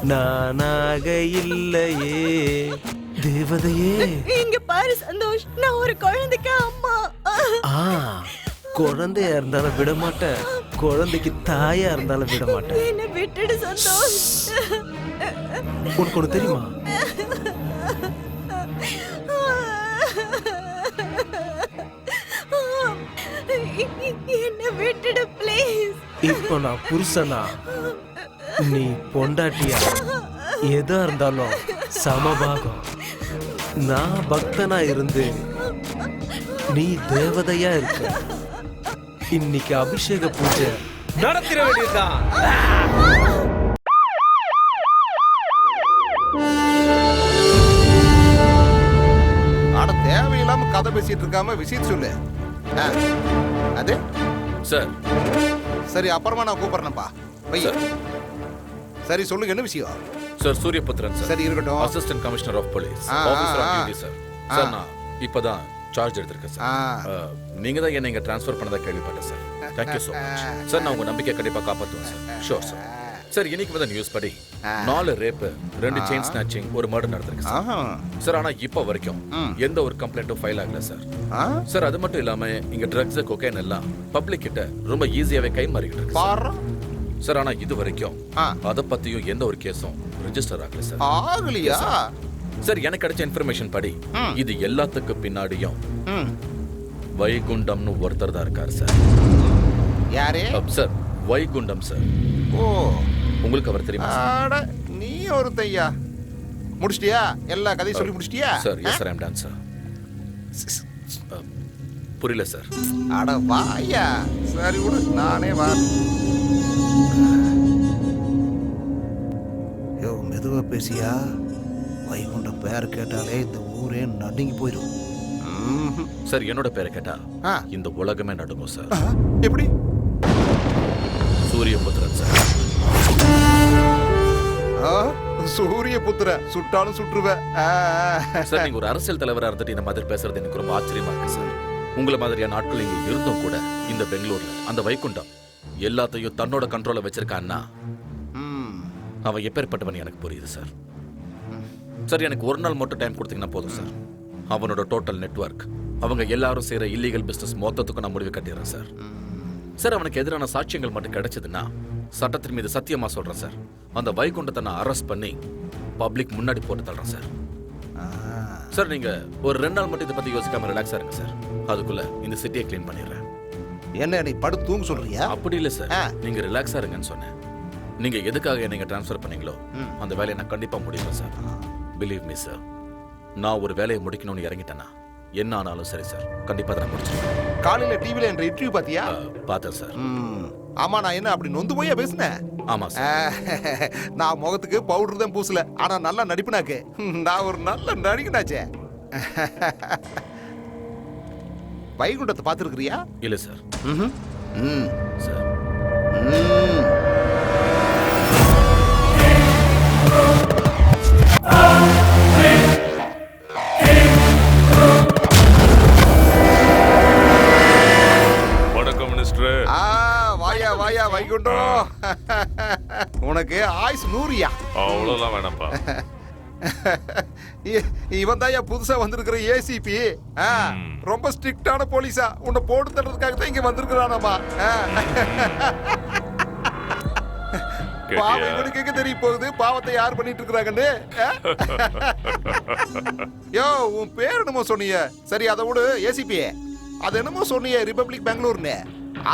நானாக இல்லையே தேவதையே. இங்க பாரு சந்தோஷ், நான் ஒரு குழந்தைக்கு அம்மா. குழந்தையா இருந்தாலும் விட மாட்டேன், குழந்தைக்கு தாயா இருந்தாலும் விட மாட்டேன். என்ன விட்டுடு சந்தோஷ். உனக்கு ஒண்ணு தெரியுமா? என்ன விட்டுடு ப்ளீஸ். இப்போ நான் புருஷனா, நீ பொண்டாட்டியா, எதா இருந்தாலும் சமபாகம். நான் பக்தனா இருந்து நீ தேவதையா இருக்க. இன்னைக்கு அபிஷேக பூஜை நடத்திட வேண்டியதுதான். ஆனா தேவையில்லாம கதை பேசிட்டு இருக்காம விஷயம் சொல்லு. அது சார். சரி, அப்புறமா நான் கூப்பிடுறேன்ப்பா. சரி சொல்லுங்க, என்ன விஷயம்? Sir, Suryaputhiran sir. சரி இருக்கட்டும். Assistant commissioner of police, officer of duty sir. Sir, நான் இப்பதான் சார்ஜ் எடுத்திருக்கேன் சார். நீங்க தான் என்ன இங்க ட்ரான்ஸ்ஃபர் பண்ணதா கேள்விப்பட்டேன் sir. Thank you so much sir. நான் உங்க நம்பிக்கை கண்டிப்பா காப்பாற்றுவேன் சார். Sure sir. சார், இன்னைக்கு வந்த நியூஸ் படி 4 ரேப்பு, 2 செயின் ஸ்நாச்சிங், ஒரு மர்டர் நடந்திருக்கு சார். சார், ஆனா இப்போ வரைக்கும் எந்த ஒரு கம்ப்ளைண்ட்டும் ஃபைல் ஆகல சார். சார், அது மட்டும் இல்லாம இங்க ட்ரக்ஸ், கொக்கைன் எல்லாம் பப்ளிக் கிட்ட ரொம்ப ஈஸியாவே கை மாறிக்கிட்டு இருக்கு சார். ஆனா இது வரைக்கும் அத பத்தியும் எந்த ஒரு கேஸும் ரெஜிஸ்டர் ஆகல சார். ஆகலையா சார்? எனக்கு கிடைச்ச இன்ஃபர்மேஷன் படி இது எல்லாத்துக்கு பின்னாடியும் வைகுண்டம்னு ஒருத்தர் தான் இருக்காரு சார். யாரே சார்? வைகுண்டம் சார். ஓ, உங்களுக்கு அவர் தெரியுமா? நீ ஒரு தையா முடிச்சிட்டியா? எல்லா கதையும் சொல்லி முடிச்சிட்டியா? Sir, yes sir, I am done sir. புரியல சார். அட வாயா. சரி விடு, நானே வா. யோ, மெதுவா பேசியா. வைகுண்ட பேர் கேட்டாலே இந்த ஊரே நடுங்கி போயிடும். சார், என்னோட பேரை கேட்டா இந்த உலகமே நடுங்கும் சார். எப்படி? சூரியபுத்திரன் சார். சூரியபுத்திர சுட்டாலும் சுற்றுவ சார். நீங்க ஒரு அரசியல் தலைவரா இருந்துட்டு இந்த மாதிரி பேசுறது எனக்கு ரொம்ப ஆச்சரியமா இருக்கு சார். உங்களை மாதிரியான நாட்கள் இங்க இருந்தும் கூட இந்த பெங்களூர்ல அந்த வைகுண்டம் எல்லாத்தையும் தன்னோட கண்ட்ரோல வச்சிருக்கான்னா அவன் எப்பேற்பட்டவன் எனக்கு புரியுது சார். சார், எனக்கு ஒரு நாள் மட்டும் டைம் கொடுத்தீங்கன்னா போதும் சார். அவனோட டோட்டல் நெட்வொர்க், அவங்க எல்லாரும் செய்யற இல்லீகல் பிசினஸ் மொத்தத்துக்கும் நான் முடிவு கட்டிடுறேன் சார். சார், அவனுக்கு எதிரான சாட்சியங்கள் மட்டும் கிடைச்சதுன்னா சட்டத்தின் மீது சத்தியமா சொல்றேன் சார், அந்த வைகுண்டத்தை நான் அரெஸ்ட் பண்ணி பப்ளிக் முன்னாடி போட்டு தள்ளுறேன் சார். சார், நீங்க ஒரு 2 நாள் மட்டும் இதை பத்தி யோசிக்காம ரிலாக்ஸா இருங்க சார். அதுக்குள்ள இந்த சிட்டியை கிளீன் பண்ணிடுறேன். என்ன நீ படுத்து தூங்க சொல்றியா? அப்படி இல்ல சார், நீங்க ரிலாக்ஸா இருங்கன்னு சொன்னேன். நீங்க எதுக்காக நீங்க ட்ரான்ஸ்ஃபர் பண்ணீங்களோ அந்த வேலையை நான் கண்டிப்பா முடிப்பேன் சார். பிலீவ் மீ சார், நான் ஒரு வேலையை முடிக்கணும்னு இறங்கிட்டேன்னா என்ன ஆனாலும் சரி சார், கண்டிப்பா அதை நான் முடிச்சிடுவேன். காலையில டிவில என்ற இன்டர்வியூ பாத்தியா? பார்த்தேன் சார். ஆமா, நான் என்ன அப்படி நொந்து போயா பேசுனேன்? ஆமா சார். நான் முகத்துக்கு பவுடர் தான் பூசல, ஆனா நல்லா நடிப்புனாக்கு. நான் ஒரு நல்ல நடிகனாச்சே. வைகுண்டத்தை பார்த்துருக்கிறியா? இல்ல சார். ம் சார் ம் வணக்கம் மினிஸ்டர். வாயா வாயா வைகுண்டம். உனக்கு ஆயுஸ் 100யா. அவ்வளோலாம் வேணாம்ப்பா. இவன் தான் புதுசா வந்திருக்கிற ஏசிபி. ரொம்ப ஸ்ட்ரிக்டான போலீஸா. உன்னை போட்டு தள்ளுறதுக்காக தான் இங்க வந்திருக்கிறானாமா. பாவம் இவனுக்கு எங்க தெரிய போகுது பாவத்தை யார் பண்ணிட்டு இருக்கிறாங்கன்னு. யோ உன் பேர் என்னமோ சொன்னீங்க. சரி அதை விடு ஏசிபி. அது என்னமோ சொன்னீங்க ரிபப்ளிக் பெங்களூர்னு.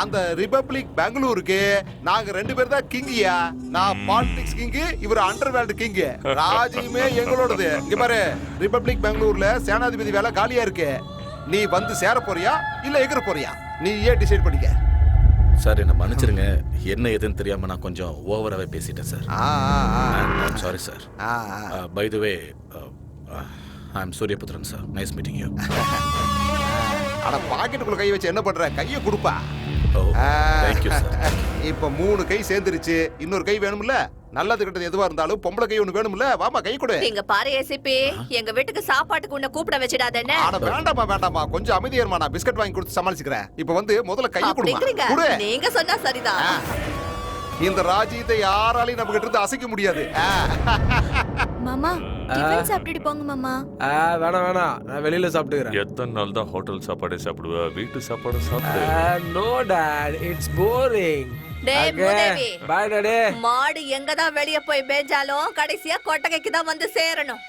அந்த ரிபப்ளிக் பெங்களூருக்கு நாங்க 2 பேர் தான் கிங்கியா. நான் பாலிடிக்ஸ் கிங்கு, இவர் அண்டர்வேல்டு கிங்கு. ராஜ்யமே எங்களோடது. இங்க பாரு, ரிபப்ளிக் பெங்களூர்ல சேனாதிபதி வேலை காலியா இருக்கு. நீ வந்து சேர போறியா இல்ல எகிற போறியா? நீ ஏன் டிசைட் பண்ணிக்க. சார் என்ன மன்னிச்சிருங்க, என்ன எதுன்னு தெரியாம நான் கொஞ்சம் ஓவராகவே பேசிட்டேன் sir. Sorry sir. By the way I am Suryaputhiran sir. Nice meeting you. அட பாக்கெட்டுக்குள்ள கை வச்சு என்ன பண்ற? கையை கொடுப்பா. Thank you sir. இப்ப 3 கை சேர்ந்துருச்சு. இன்னொரு கை வேணும்ல? நல்லது கிட்டது எதுவா இருந்தாலும் பொம்பளை கை ஒண்ணு வேணும்ல? வாமா கை கொடு. நீங்க பாரு ஏசிபி, எங்க வீட்டுக்கு சாப்பாட்டுக்கு உன்னை கூப்பிட வச்சிடாதேன்னு. அட வேண்டாமா வேண்டாமா, கொஞ்சம் அமைதியர்மா. நான் பிஸ்கட் வாங்கி கொடுத்து சமாளிச்சுக்கிறேன். இப்ப வந்து முதல்ல கையை அப்படிங்கறீங்க. கொடு. நீங்க சொன்னா சரிதான். இந்த ராஜ்யத்தை யாராலையும் நம்ம கிட்ட இருந்து அசைக்க முடியாது. மாமா டிஃபன் சாப்பிட்டுட்டு போங்க மாமா. வேணாம் வேணாம், நான் வெளியில சாப்பிட்டுக்கிறேன். எத்தனை நாள் தான் ஹோட்டல் சாப்பாடே சாப்பிடுவ? வீட்டு சாப்பாடு சாப்பிடு. No dad, it's boring. டேய் மூதேவி, பை டாடி. மாடு எங்க தான் வெளிய போய் மேஞ்சாலும் கடைசியா கொட்டகைக்கு தான் வந்து சேரணும்.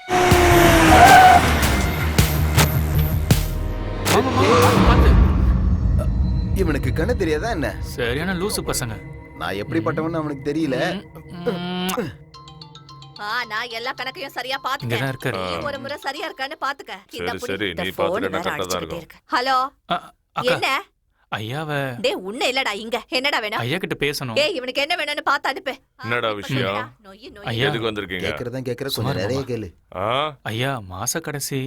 இவனுக்கு கண்ணு தெரியாதா என்ன? சரியான லூசு பசங்க. நான் எப்படிப்பட்டவன்னு அவனுக்கு தெரியல. நான் எல்லா கணக்கையும் சரியா இங்கதான் பாத்துட்டேன். இருக்காரு. நீ ஒரு முறை சரியா இருக்கான்னு பாத்துக்க. சரி சரி, நீ பாத்துட்டா கரெக்டா தான் இருக்கும். ஹலோ, அக்கா, என்ன? ஐயாவ டேய் உன்ன இல்லடா இங்க. என்னடா வேணும்? ஐயா கிட்ட பேசணும். ஏய் இவனுக்கு என்ன வேணும்னு பார்த்து அனுப்பு. என்னடா விஷயம்? ஐயா எதுக்கு வந்திருக்கீங்க? கேக்குறதா கேக்குற, கொஞ்சம் நிறைய கேளு. ஐயா மாச கடைசி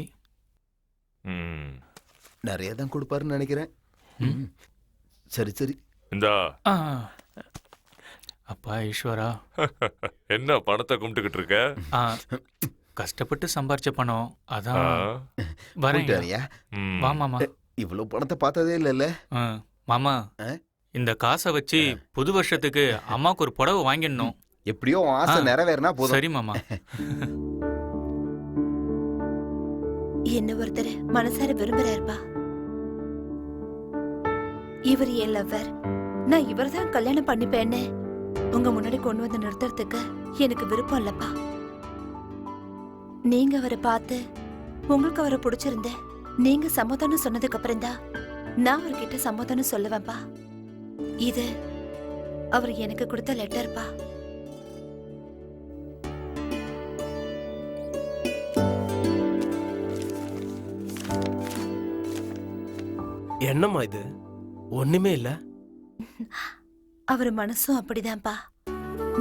நிறைய தான் கொடுப்பாருன்னு நினைக்கிறேன். சரி சரி இந்தா. அப்பா ஈஸ்வரா. என்ன பணத்தை கும்பிட்டுக்கிட்டு இருக்க? கஷ்டப்பட்டு சம்பாரிச்ச பணம் அதான் வரேன். வா மாமா. இவ்வளவு பணத்தை பார்த்ததே இல்லைல்ல மாமா. இந்த காசை வச்சு புது வருஷத்துக்கு அம்மாவுக்கு ஒரு புடவை வாங்கிடணும். எப்படியோ ஆசை நிறைவேறினா போதும். சரி மாமா. என்ன ஒருத்தர் மனசார விரும்புறாருப்பா. இவர் என் லவ்வர். நான் இவர் தான் கல்யாணம் பண்ணிப்பேன்னு உங்க முன்னாடி கொண்டு வந்து நிறுத்துறதுக்கு எனக்கு விருப்பம் இல்லப்பா. நீங்க அவரை பார்த்து உங்களுக்கு அவரை பிடிச்சிருந்த நீங்க சமாதானம் சொன்னதுக்கு அப்புறம் தான் நான் அவர்கிட்ட சமாதானம் சொல்லுவேன்ப்பா. இது அவர் எனக்கு கொடுத்த லெட்டர்ப்பா. என்னம்மா இது? ஒண்ணுமே இல்ல. அவர் மனசும் அப்படிதான்ப்பா.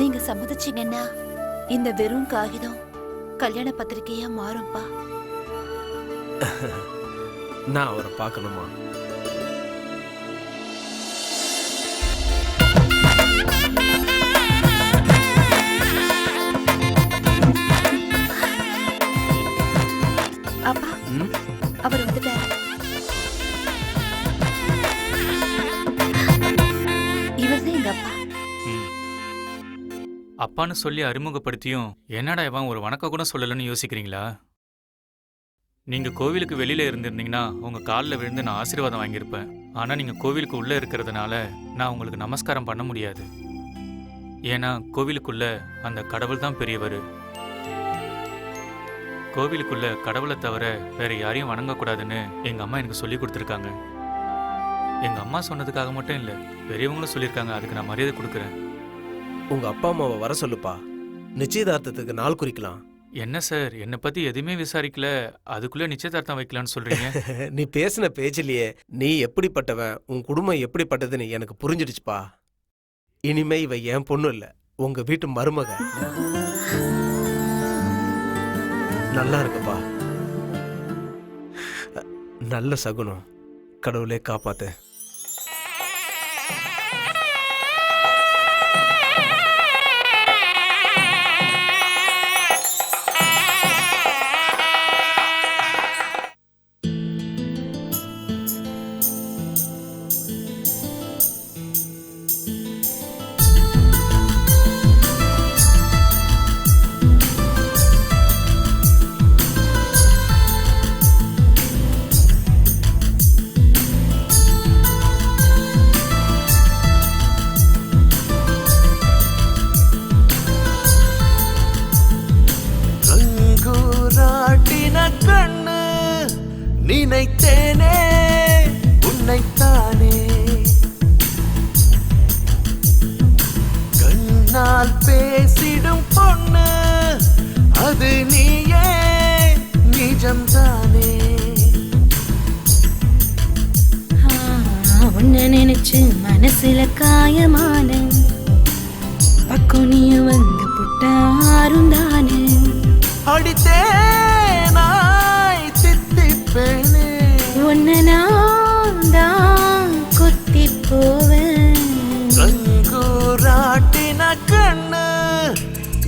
நீங்க சம்மதிச்சீங்கன்னா இந்த வெறும் காகிதம் கல்யாண பத்திரிகையா மாறும்பா. நான் அவரை பார்க்கணுமா? அப்பா அவர் வந்துட்டாரு. இவர்தான் எங்க அப்பா. அப்பான்னு சொல்லி அறிமுகப்படுத்தியும் என்னடா இவன் ஒரு வணக்கம் கூட சொல்லலன்னு யோசிக்கிறீங்களா? நீங்க கோவிலுக்கு வெளியில இருந்திருந்தீங்கன்னா உங்க காலில் விழுந்து நான் ஆசீர்வாதம் வாங்கியிருப்பேன். ஆனா நீங்க கோவிலுக்கு உள்ள இருக்கிறதுனால நான் உங்களுக்கு நமஸ்காரம் பண்ண முடியாது. ஏன்னா கோவிலுக்குள்ள அந்த கடவுள் தான் பெரியவர். கோவிலுக்குள்ள கடவுளை தவிர வேற யாரையும் வணங்கக்கூடாதுன்னு எங்க அம்மா எனக்கு சொல்லி கொடுத்துருக்காங்க. எங்க அம்மா சொன்னதுக்காக மட்டும் இல்ல, பெரியவங்களும் சொல்லியிருக்காங்க. அதுக்கு நான் மரியாதை கொடுக்குறேன். உங்க அப்பா அம்மாவை வர சொல்லுப்பா. நிச்சயதார்த்தத்துக்கு நாள் குறிக்கலாம். என்ன சார், என்னை பத்தி எதுவுமே விசாரிக்கல, அதுக்குள்ள நிச்சயதார்த்தம் வைக்கலான்னு சொல்றீங்க? நீ பேசின பேச்சிலேயே நீ எப்படிப்பட்டவன், உன் குடும்பம் எப்படிப்பட்டதுன்னு எனக்கு புரிஞ்சிடுச்சுப்பா. இனிமே இவ என் பொண்ணு இல்ல, உங்க வீட்டு மருமக. நல்லா இருக்குப்பா. நல்ல சகுனம். கடவுளே காப்பாத்து. பேசிடும் பொண்ணு அது நீயே நிஜம்தானே உன்னை நினைச்சு மனசுல காயமான பக்கம் நீ வந்து புட்டாரும் தானே அடித்தேனாய் தித்திப்பேனே உன்னை நான் தான் கொத்தி போவேன் ரங்கூராட்டின கண்ணு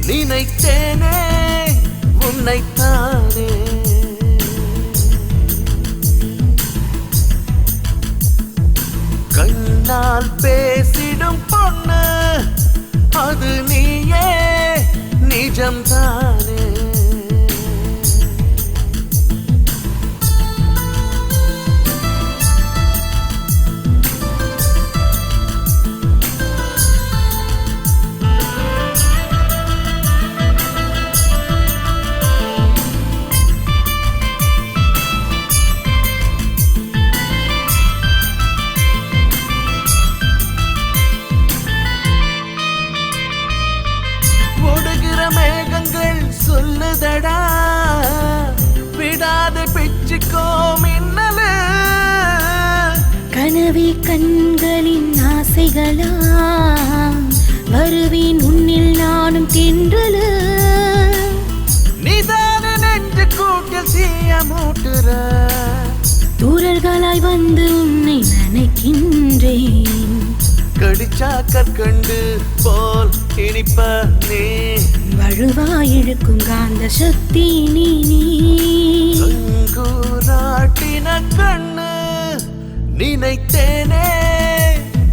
நினைத்தேனே உன்னைத்தானே கண்ணால் பேசிடும் பொண்ணு அது நீயே நிஜம்தானே மேகங்கள் சொல்லுதடா விடாது பிச்சுக்கோ மின்னலு கனவி கண்களின் ஆசைகளா வருவேன் உன்னில் நானும் தென்றலு நீதான நெஞ்சு கூட்டில் தீய மூட்டுற தூரல்களாய் வந்து உன்னை நினைக்கின்றேன் கடிச்சா கற்கண்டு போல் இனிப்ப நீ வழுவாய் இழுக்கும் காந்த சக்தி நீ கூராட்டின கண்ணு நினைத்தேனே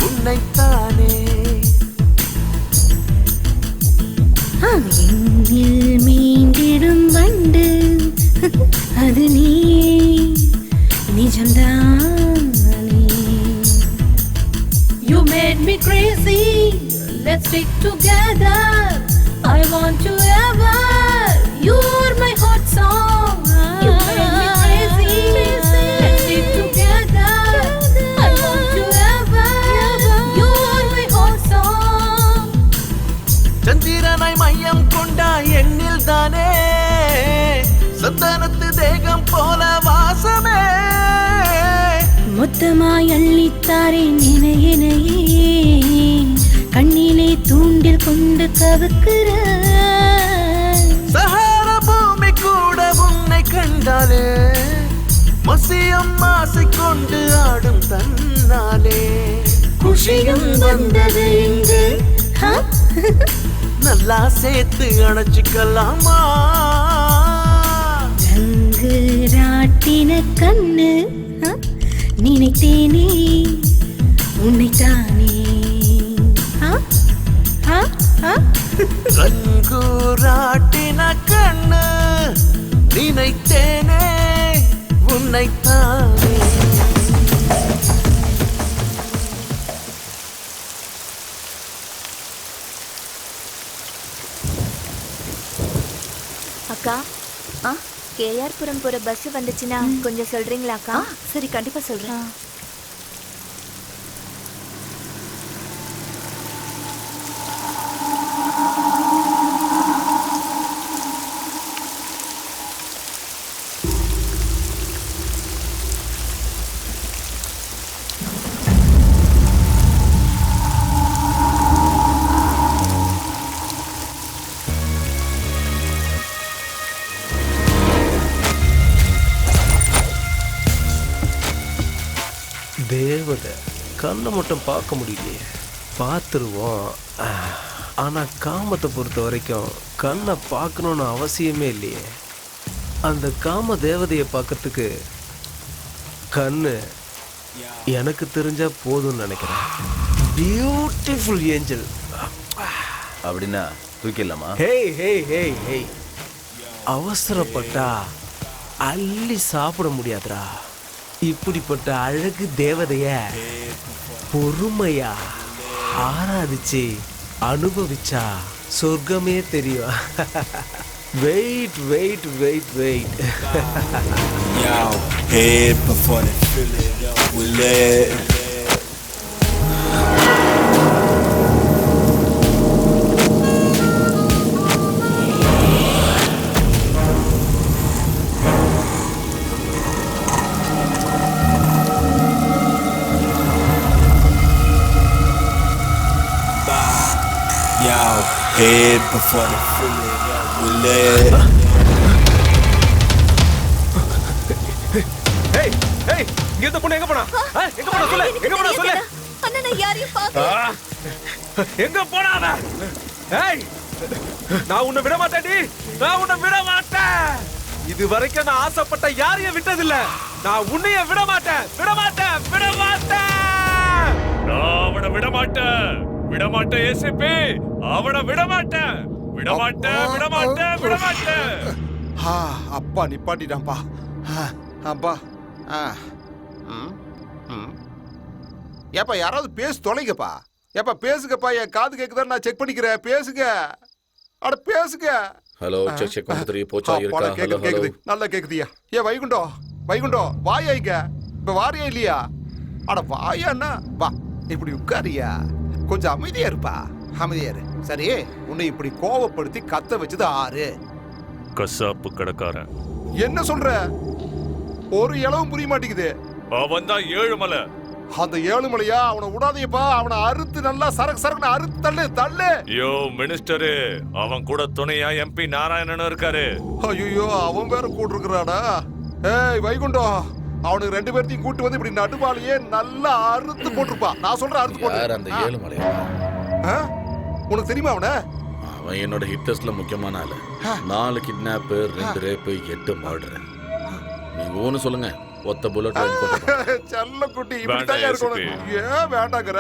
உன்னைத்தானே என்னில் மீண்டிடும் வண்டு அது நீ நிஜம்தானே You made me crazy, let's stick together. I want you ever, you're my hot song. You made me crazy, let's stick together. I want you ever, you're my hot song. சந்திரனாய் மையம் கொண்டா எண்ணில் தானே சந்தனத்து தேகம் போல வாசமே மொத்தமாய் அள்ளித்தாரே நினையினையே கண்ணிலே தூண்டில் கொண்டு கவுக்குற சஹார பூமி கூட உன்னை கண்டாலே மசியம் ஆசை கொண்டு ஆடும் தன்னாலே குஷியும் வந்தது இங்கு நல்லா சேர்த்து அணைச்சிக்கலாமா ரங்கு ராட்டின கண்ணு நினைத்தேனே உன்னைத்தானே ரங்கூராட்டின கண்ணு நினைத்தேனே உன்னைத்தானே அக்கா கேஆர் புரம் போற பஸ் வந்துச்சுன்னா கொஞ்சம் சொல்றீங்களா அக்கா? சரி, கண்டிப்பா சொல்றேன். தேவதை கண்ணை மட்டும் பார்க்க முடியலையே. பார்த்துருவோம். ஆனால் காமத்தை பொறுத்த வரைக்கும் கண்ணை பார்க்கணுன்னு அவசியமே இல்லையே. அந்த காம தேவதையை பார்க்கறதுக்கு கண்ணு எனக்கு தெரிஞ்சா போதும்னு நினைக்கிறேன். Beautiful angel. அப்படின்னா தூக்கிடலாமா? ஹேய் ஹேய் ஹேய் ஹேய், அவசரப்பட்டா அள்ளி சாப்பிட முடியாதுடா. இப்படிப்பட்ட அழகு தேவதைய பொறுமையா ஆராதிச்சு அனுபவிச்சா சொர்க்கமே தெரியும். Wait wait wait wait. Head before they fill it up with lead. Y'all head before the feeling will let. ஏய் ஏய் இங்க இந்த பொண்ணு எங்க போனா எங்க போனா சொல்லு எங்க போனா சொல்லு அண்ணா நான் யாரையும் பார்க்கல. எங்க போனா அவ ஏய் நான் உன்னை விட மாட்டேன்டி நான் உன்னை விட மாட்டேன் இது வரைக்கும் நான் ஆசைப்பட்ட யாரையும் விட்டதில்ல நான் உன்னைய விட மாட்டேன் விட மாட்டேன் விட மாட்டேன் நான் அவனை விட மாட்டேன் விட மாட்டேன் ஏசிபி அவனை விட மாட்டேன் விட மாட்டேன் விட மாட்டேன் விட மாட்டேன் அப்பா நிப்பாட்டிட்டான்ப்பா அப்பா ஏப்பா யாராவது பேசு தொலைங்கப்பா ஏப்பா பேசுங்கப்பா என் காது கேக்குதா நான் செக் பண்ணிக்கிறேன் பேசுங்க அட பேசுங்க ஹலோ செக் செக் 1 3 போச்சா இருக்கா ஹலோ கேக்குது நல்லா கேக்குதியா ஏ வைகுண்டம் வாயா இங்க இப்ப வாரியா இல்லையா அட வாயாண்ணா வா இப்படி உட்காரியா கொஞ்சம் அமைதியா இருப்பா அமைதியா இரு சரி உன்னை இப்படி கோவப்படுத்தி கத்த வச்சது ஆறு கசாப்பு கடைக்காரன் என்ன சொல்ற ஒரு இளவும் புரிய மாட்டேங்குது அவன் தான் ஏழுமலை அந்த ஏழுமலையா அவனை விடாதீப்பா அவனை அறுத்து நல்லா சரக்கு அறுத்து தள்ளு யோ மினிஸ்டரு அவன் கூட துணையா எம்பி நாராயணனும் இருக்காரு ஐயோ அவன் வேற கூட இருக்கிறாடா ஏய் வைகுண்டம் அவனுக்கு 2 பேர்த்தையும் கூட்டு வந்து இப்படி நடுவாளியே நல்லா அறுத்து போட்டுருப்பா நான் சொல்றேன் அறுத்து போட்டு யார் அந்த ஏழுமலையா உனக்கு தெரியுமா அவன அவன் என்னோட ஹிட்டர்ஸ்ல முக்கியமான ஆளு 4 கிட்னாப் 2 ரேப் 8 மர்டர் நீங்க ஒன்னு சொல்லுங்க ஒத்த புல்லட் செல்ல குட்டி இப்படி தான் இருக்கணும் ஏன் வேண்டாங்கற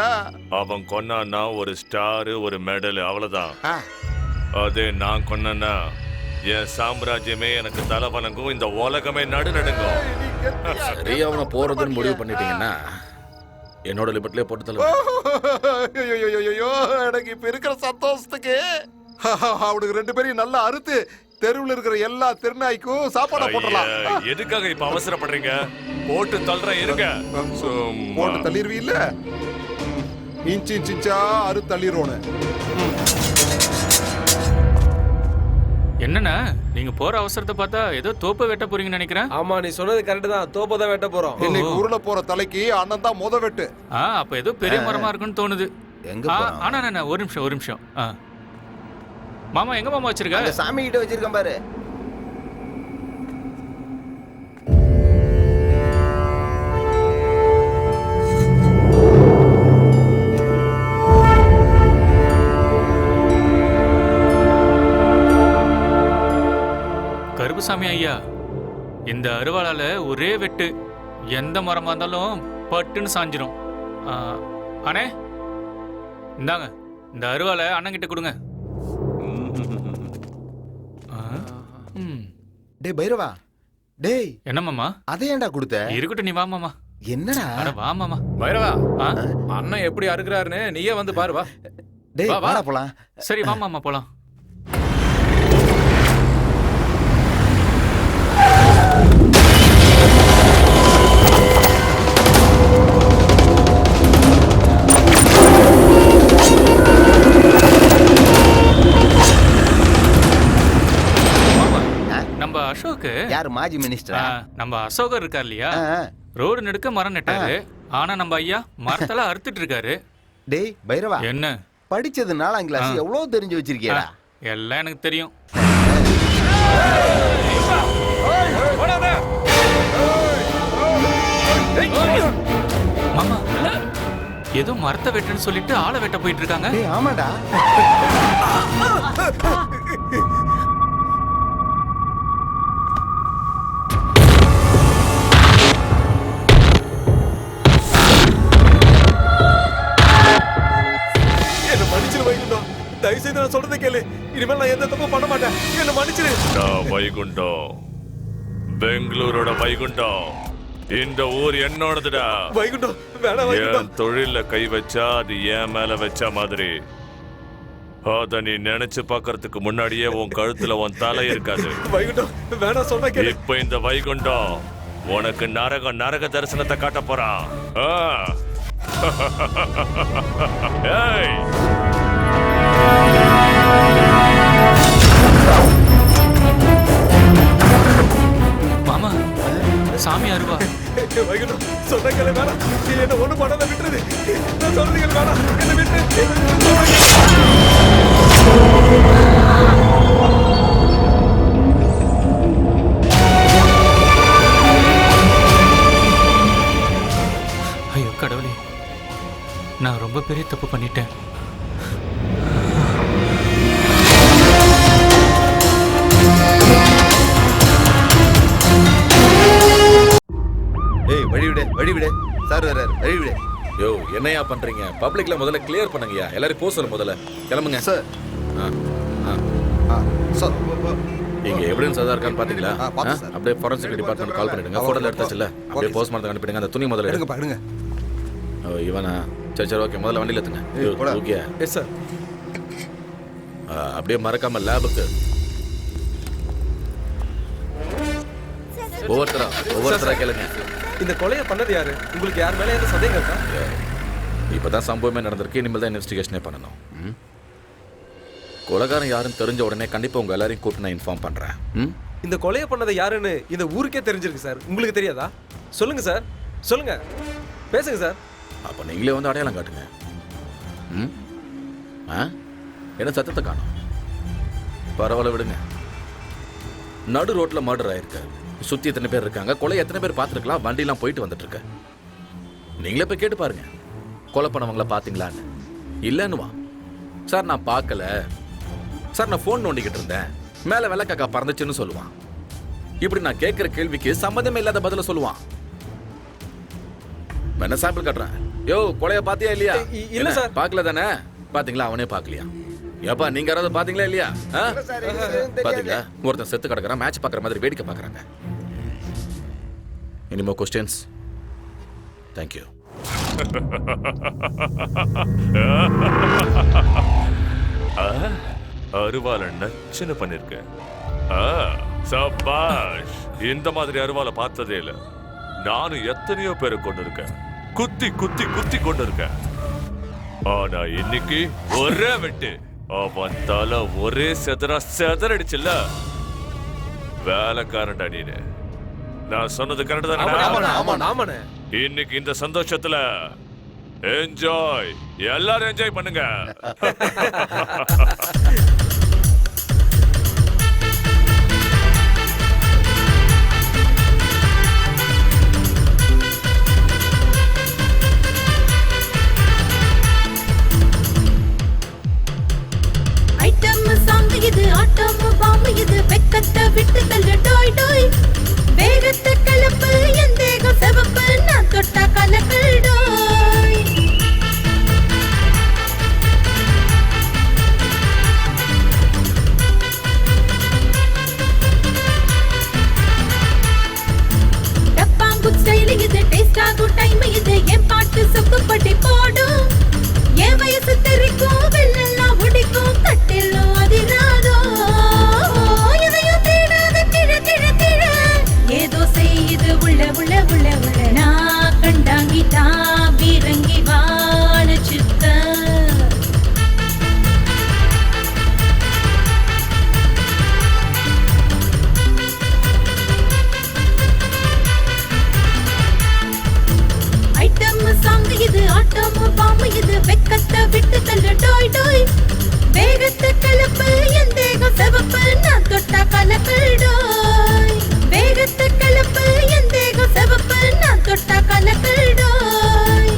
அவன் கொன்னானா ஒரு ஸ்டார் ஒரு மெடல் அவ்வளவுதான் அதே நான் கொன்னனா என் சாம்ராஜ்யமே எனக்கு தலை வணங்கும் இந்த உலகமே நடுநடுங்கும் சரி அவனை போறதுன்னு முடிவு பண்ணிட்டீங்கன்னா என்னோட லிமிட்லயே போட்டு தள்ள ஐயோ எனக்கு இப்ப இருக்கிற சந்தோஷத்துக்கு அவனுக்கு 2 பேரையும் நல்லா அறுத்து தெருவில் இருக்கிற எல்லா திருநாய்க்கும் சாப்பாடு போட்டுடலாம் எதுக்காக இப்ப அவசரப்படுறீங்க போட்டு தள்ளுறேன் இருங்க போட்டு தள்ளிடுவீ இல்ல இன்ச்சா அறு தள்ளிடுவோன்னு என்னண்ணா நீங்க போற அவசரத்தை பார்த்தா ஏதோ தோப்பை வெட்ட போறீங்கன்னு நினைக்கிறேன். ஆமா நீ சொன்னது கரெக்ட் தான் தோப்பை தான் வெட்ட போறோம் இன்னைக்கு உருள போற தலைக்கு அண்ணன் தான் முத வெட்டு அப்ப ஏதோ பெரிய மரமா இருக்குன்னு தோணுது. ஆனா ஒரு நிமிஷம் மாமா எங்க மாமா வச்சிருக்க சாமி கிட்ட வச்சிருக்கேன் பாரு கருப்புசாமி ஐயா இந்த அருவாளால ஒரே வெட்டு எந்த மரமா இருந்தாலும் பட்டுன்னு சாஞ்சிரும். அண்ணே இந்தாங்க இந்த அருவாளை அண்ணன் கிட்ட கொடுங்க. டேய் பைரவா டேய் என்ன மாமா அதை ஏன்டா கொடுத்த இருக்கட்டும் நீ வா மாமா. என்னடா வா மாமா. பைரவா அண்ணன் எப்படி அறுக்குறாருன்னு நீயே வந்து பாரு வா. டேய் வாடா போலாம். சரி வா மாமா போலாம். நம்ம அசோக் யார் மாஜி மினிஸ்டரா நம்ம அசோகர் இருக்கார் இல்லையா ரோடு நெடுக்க மரம் நட்டாரு. ஆனா நம்ம ஐயா மரத்தெல்லாம் அறுத்துட்டு இருக்காரு. டேய் பைரவா என்ன படிச்சது 4ஆம் கிளாஸ் எவ்வளவு தெரிஞ்சு வச்சிருக்கியடா? எல்லாம் எனக்கு தெரியும். மாமா ஏதோ மரத்தை வெட்டுன்னு சொல்லிட்டு ஆளை வெட்ட போயிட்டு இருக்காங்க. ஆமாடா என்ன மன்னிச்சிரு வைகுண்டம் தயவு செய்து நான் சொல்றதை கேளு இனிமேல் நான் எந்த தப்பும் பண்ண மாட்டேன் என்ன மன்னிச்சிரு. வைகுண்டம் பெங்களூரோட வைகுண்டம் இந்த ஊர் என்னோடதுடா. வைகுண்டம் வேணாம் வைகுண்டம். என் தொழில கை வச்சா அது என் மேல வச்ச மாதிரி. அத நீ நினைச்சு பாக்குறதுக்கு முன்னாடியே உன் கழுத்துல உன் தலை இருக்காது. வைகுண்டம் வேணாம் சொன்னா கேளு. இப்ப இந்த வைகுண்டம் உனக்கு நரக தரிசனத்தை காட்ட போறான். ஏய் மாமா சாமி அருவா. வைகுண்டம் சொன்ன கேளு வேணாம் நீ என்ன ஒண்ணு பண்ணாத விட்டுறது. நான் சொல்றது கேளு வேணாம் என்ன விட்டு ஐயோ கடவுளே, நான் ரொம்ப பெரிய தப்பு பண்ணிட்டேன். ஏய் வழி விடு வழி விடு, சார் வர்றாரு, வழி விடு. யோ என்னையா பண்றீங்க? பப்ளிக்ல முதல்ல கிளியர் பண்ணுங்கயா. எல்லாரும் போக சொல்ல முதல்ல. கிளம்புங்க சார். சார் இங்க எவிடன்ஸ் எதா இருக்கான்னு பாத்தீங்களா? பார்த்தேன் சார். அப்படியே ஃபாரன்சிக் டிபார்ட்மெண்ட் கால் பண்ணிடுங்க. போட்டோல எடுத்தாச்சுல, அப்படியே போஸ்ட்மார்ட்டம் அனுப்பிடுங்க. அந்த துணி முதல்ல எடுங்க எடுங்க. ஓ இவனா? சரி சரி ஓகே, முதல்ல வண்டியில ஏத்துங்க. Okay yes sir. அப்படியே மறக்காம லேபுக்கு. ஒவ்வொருத்தரா கேளுங்க. இந்த கொலையை பண்ணது யாரு? உங்களுக்கு யார் மேல எந்த சந்தேகம் இருக்கா? இப்பதான் சம்பவமே நடந்திருக்கு. இனிமேல் தான் இன்வெஸ்டிகேஷனே பண்ணணும். கொலைகாரன் யாருன்னு தெரிஞ்ச உடனே கண்டிப்பா உங்க எல்லாரையும் கூப்பிட்டு நான் இன்ஃபார்ம் பண்றேன். இந்த கொலையை பண்ணது யாருன்னு இந்த ஊருக்கே தெரிஞ்சிருக்கு சார். உங்களுக்கு தெரியாதா? சொல்லுங்க சார், சொல்லுங்க, பேசுங்க சார். அப்ப நீங்களே வந்து அடையாளம் காட்டுங்க. என்ன சத்தத்தை காணும்? பரவாயில்ல விடுங்க. நடு ரோட்ல மர்டர் ஆயிருக்கு. சுத்தி எத்தனை பேர் இருக்காங்க? கொலை எத்தனை பேர் பார்த்துருக்கலாம்? வண்டிலாம் போயிட்டு வந்துட்டு இருக்கு. நீங்களே போய் கேட்டு பாருங்க, கொலை பண்ணவங்கள பாத்தீங்களான்னு. இல்லன்னுவா சார் நான் பார்க்கல சார், நான் ஃபோன் நோண்டிக்கிட்டு இருந்தேன், மேல வெள்ளக்காக்கா பறந்துச்சுன்னு சொல்லுவான். இப்படி நான் கேட்கிற கேள்விக்கு சம்மந்தமே இல்லாத பதில சொல்லுவான். என்ன சாம்பிள் காட்டுறேன். யோ கொலைய பாத்தியா இல்லையா? இல்ல சார். பார்க்கல தானே? பாத்தீங்களா? அவனே பார்க்கலையா? ஏப்பா நீங்க யாராவது பாத்தீங்களா இல்லையா? பாத்தீங்களா? ஒருத்தன் செத்து கிடக்குறான், மேட்ச் பாக்குற மாதிரி வேடிக்கை பாக்குறாங்க. இனிமோ கொஸ்டின்ஸ்? தேங்க்யூ. அருவாலை நச்சுன்னு பண்ணிருக்கேன். சபாஷ். இந்த மாதிரி அருவாலை பார்த்ததே இல்ல. நானும் எத்தனையோ பேரை கொண்டு இருக்கேன், குத்தி குத்தி குத்தி கொண்டு இருக்கேன். ஆனா இன்னைக்கு ஒரே வெட்டு, அவன் தலை ஒரே செதறடிச்சுல்ல. வேலைக்காரன்டா நீனு. நான் சொன்னது கரெக்ட் தானே? இன்னைக்கு இந்த சந்தோஷத்துல என்ஜாய், எல்லாரும் என்ஜாய் பண்ணுங்க. ஐட்டம் சாங் இது, ஆட்டம் பாம்பு இது, வெக்கத்தை விட்டு தள்ளு டோய் டோய். வேகத்தை கலப்பு, என் தேகம் செவப்பு, நான் தொட்டா கலக்கல் டோய். டப்பாங்குட் ஸ்டைல் இது, டேஸ்ட் ஆகும் டைம் இது, என் பாட்டு சொக்குப்பட்டி போடும். என் வயசு தெரிக்கும், வெள்ளெல்லாம் உடிக்கும், கட்டிலும் அதிராதோ. எதையும் தேடாத கிழ கிழ கிழ, ஏதோ செய்யுது உள்ள உள்ள உள்ள உள்ள. நான் கண்டாங்கி தான் பீரங்கி வாழ சித்த. ஐட்டம் சாங் இது, ஆட்டம் பாம்பு இது, வெக்கத்தை விட்டு தள்ளு டோய் டோய். வேகத்தை கலப்பு, என் தேகம் செவப்பு, நான் தொட்டா கலக்கல் டோய். வேகத்தை கலப்பு, என் தேகம் செவப்பு, நான் தொட்டா கலக்கல் டோய்.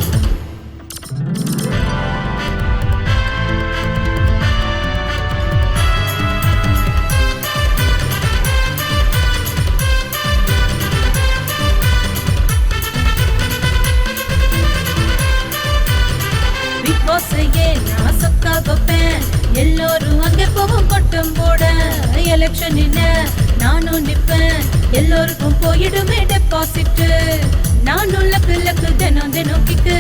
பிக் பாஸ் நான் சொக்கா வைப்பேன், எல்லோரும் அங்கே போகும் கொட்டம் போட. எலெக்ஷன் நானும் நிப்பேன், எல்லோருக்கும் போயிடுமே டெபாசிட். நான் உள்ள பிள்ளைக்கு தினம் தினம் கிக்கு,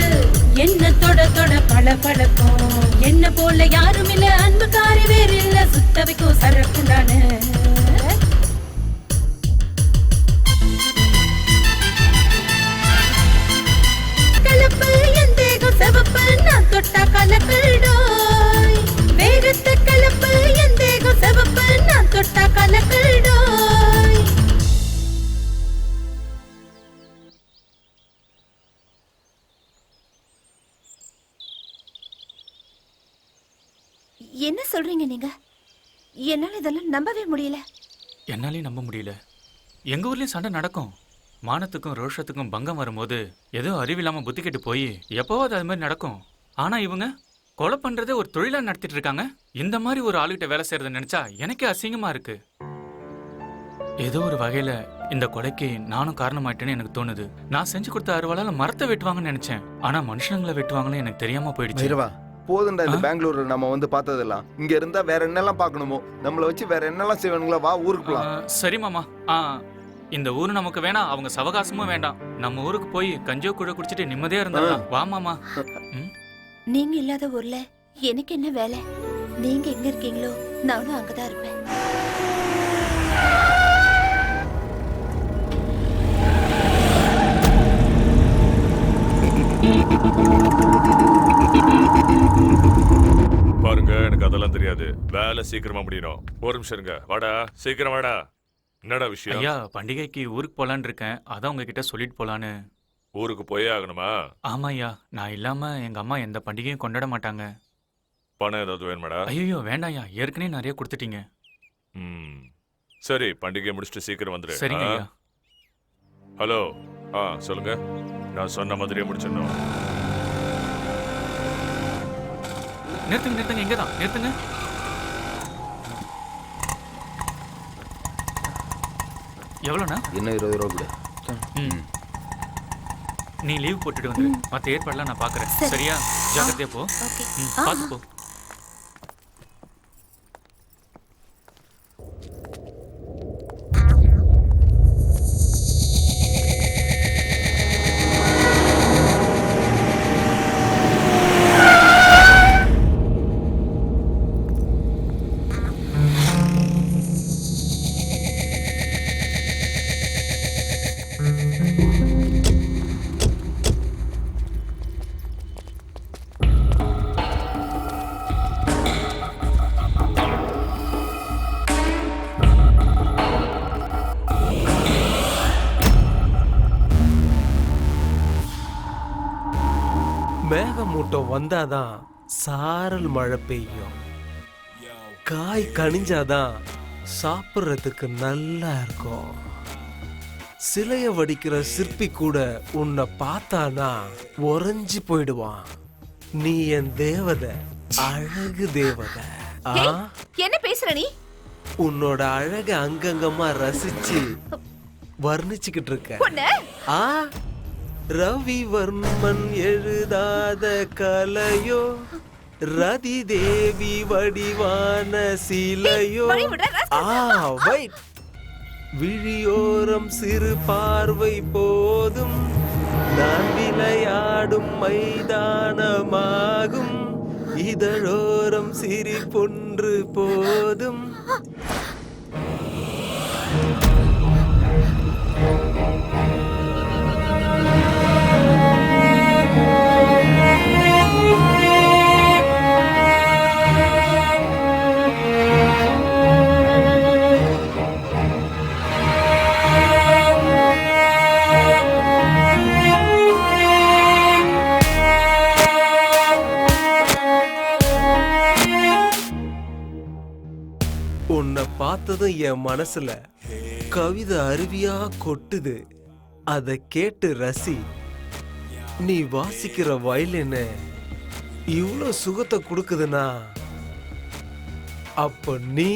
என்ன தொட தொட பல பழக்கம். என்ன போல யாரும் இல்ல, அன்புக்காரி வேறு இல்ல, சுத்த வைக்கும் சரக்குண்டானு. கலப்பு, என் தேகம் செவப்பு, நான் தொட்டா கலக்கல் டோய். வேகத்தை கலப்பு, என் தேகம் செவப்பு, நான் தொட்டா கலக்கல் டோய். என்ன சொல்றீங்க நீங்க? என்னால இதெல்லாம் நம்பவே முடியல. என்னாலையும் நம்ப முடியல. எங்க ஊர்லயும் சண்டை நடக்கும். மானத்துக்கும் ரோஷத்துக்கும் பங்கம் வரும்போது ஏதோ அறிவில்லாம புத்தி கெட்டு போய் எப்போவாது அது மாதிரி நடக்கும். ஆனா இவங்க கொலை பண்றதே ஒரு தொழிலா நடத்திட்டு இருக்காங்க. இந்த மாதிரி ஒரு ஆளுகிட்ட வேலை செய்யறத நினைச்சா எனக்கே அசிங்கமா இருக்கு. ஏதோ ஒரு வகையில இந்த கொலைக்கு நானும் காரணமாயிட்டேன்னு எனக்கு தோணுது. நான் செஞ்சு கொடுத்த அறுவாளால மரத்தை வெட்டுவாங்கன்னு நினைச்சேன். ஆனா மனுஷங்களை வெட்டுவாங்கன்னு எனக்கு தெரியாம போயிடுச்சு. போதுண்டா இந்த பெங்களூர்ல நம்ம வந்து பார்த்ததெல்லாம். இங்க இருந்தா வேற என்னெல்லாம் பார்க்கணுமோ, நம்மள வச்சு வேற என்னெல்லாம் செய்வானுங்களா? வா ஊருக்கு போலாம். சரி மாமா. இந்த ஊரு நமக்கு வேணாம், அவங்க சவகாசமும் வேண்டாம். நம்ம ஊருக்கு போய் கஞ்சோ கூட குடிச்சிட்டு நிம்மதியா இருந்தா வா மாமா. நீங்க இல்லாத ஊர்ல எனக்கு என்ன வேலை? நீங்க எங்க இருக்கீங்களோ நானும் அங்கதான் இருப்பேன். பாருங்க, எனக்கு அதெல்லாம் தெரியாது. வேலை சீக்கிரமா முடியணும். ஒரு நிமிஷம் இருங்க. வாடா, சீக்கிரம் வாடா. என்னடா விஷயம்? ஐயா, பண்டிகைக்கு ஊருக்கு போலான்னு இருக்கேன். அதான் உங்ககிட்ட சொல்லிட்டு போலான்னு. ஊருக்கு போயே ஆகணுமா? ஆமா ஐயா, நான் இல்லாம எங்க அம்மா எந்த பண்டிகையும் கொண்டாட மாட்டாங்க. பணம் ஏதாவது வேணுமாடா? ஐயோ வேண்டாம்யா, ஏற்கனவே நிறைய கொடுத்துட்டீங்க. சரி, பண்டிகை முடிச்சுட்டு சீக்கிரம் வந்துரு. சரிங்க ஐயா. ஹலோ, சொல்லுங்க. நான் சொன்ன மாதிரியே முடிச்சிடணும். நிறுத்துங்க, எங்கதான் நிறுத்துங்க. எவ்வளோண்ணா? இன்னும் 20 ரூபா கொடு. நீ லீவ் போட்டுட்டு வந்து மற்ற ஏற்பாடுலாம் நான் பார்க்குறேன். சரியா? ஜாக்கிரதையா போ. பார்த்து போ. மேகமூட்டம் வந்தாதான் சாரல் மழை பெய்யும். காய் கனிஞ்சாதான் சாப்பிட்றதுக்கு நல்லா இருக்கும். சிலைய வடிக்கிற சிற்பி கூட உன்னை பார்த்தானா உறைஞ்சி போயிடுவான். நீ என் தேவதை, அழகு தேவதை. என்ன பேசுற நீ? உன்னோட அழக அங்கங்கமா ரசிச்சு வர்ணிச்சுக்கிட்டு இருக்க. ரவிவர்மன் எழுதாத கலையோ, ரதி தேவி வடிவான சிலையோ. விழியோரம் சிறு பார்வை போதும், நான் விளையாடும் மைதானமாகும். இதழோரம் சிரிப்பொன்று போதும். உன்னை பார்த்ததும் என் மனசுல கவிதை அருவியா கொட்டுது. அதை கேட்டு ரசி. நீ வாசிக்கிற வயலின் இவ்வளோ சுகத்தை கொடுக்குதுன்னா அப்ப நீ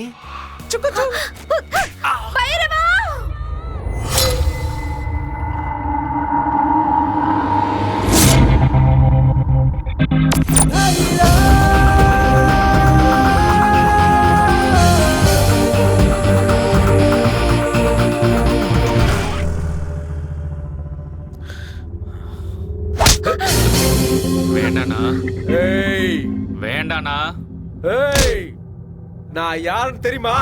வேண்டானா? நான் யாருன்னு தெரியுமா?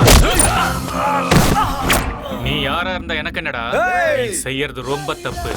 நீ யாரா இருந்தா எனக்கு என்னடா? செய்யறது ரொம்ப தப்பு.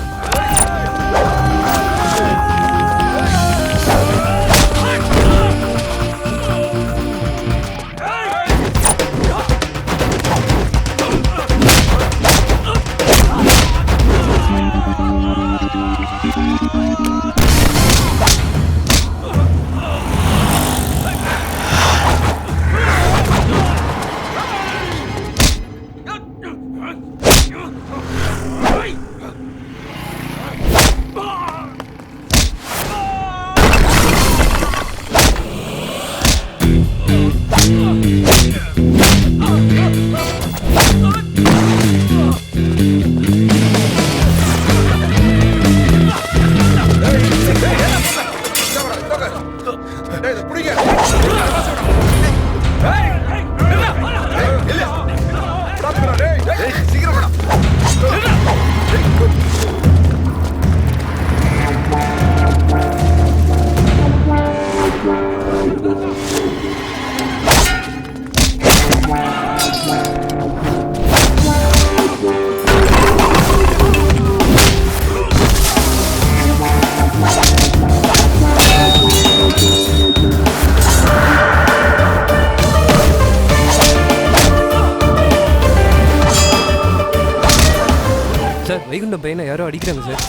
என் பையனை யாரோ அடிக்கிறாங்க சார்.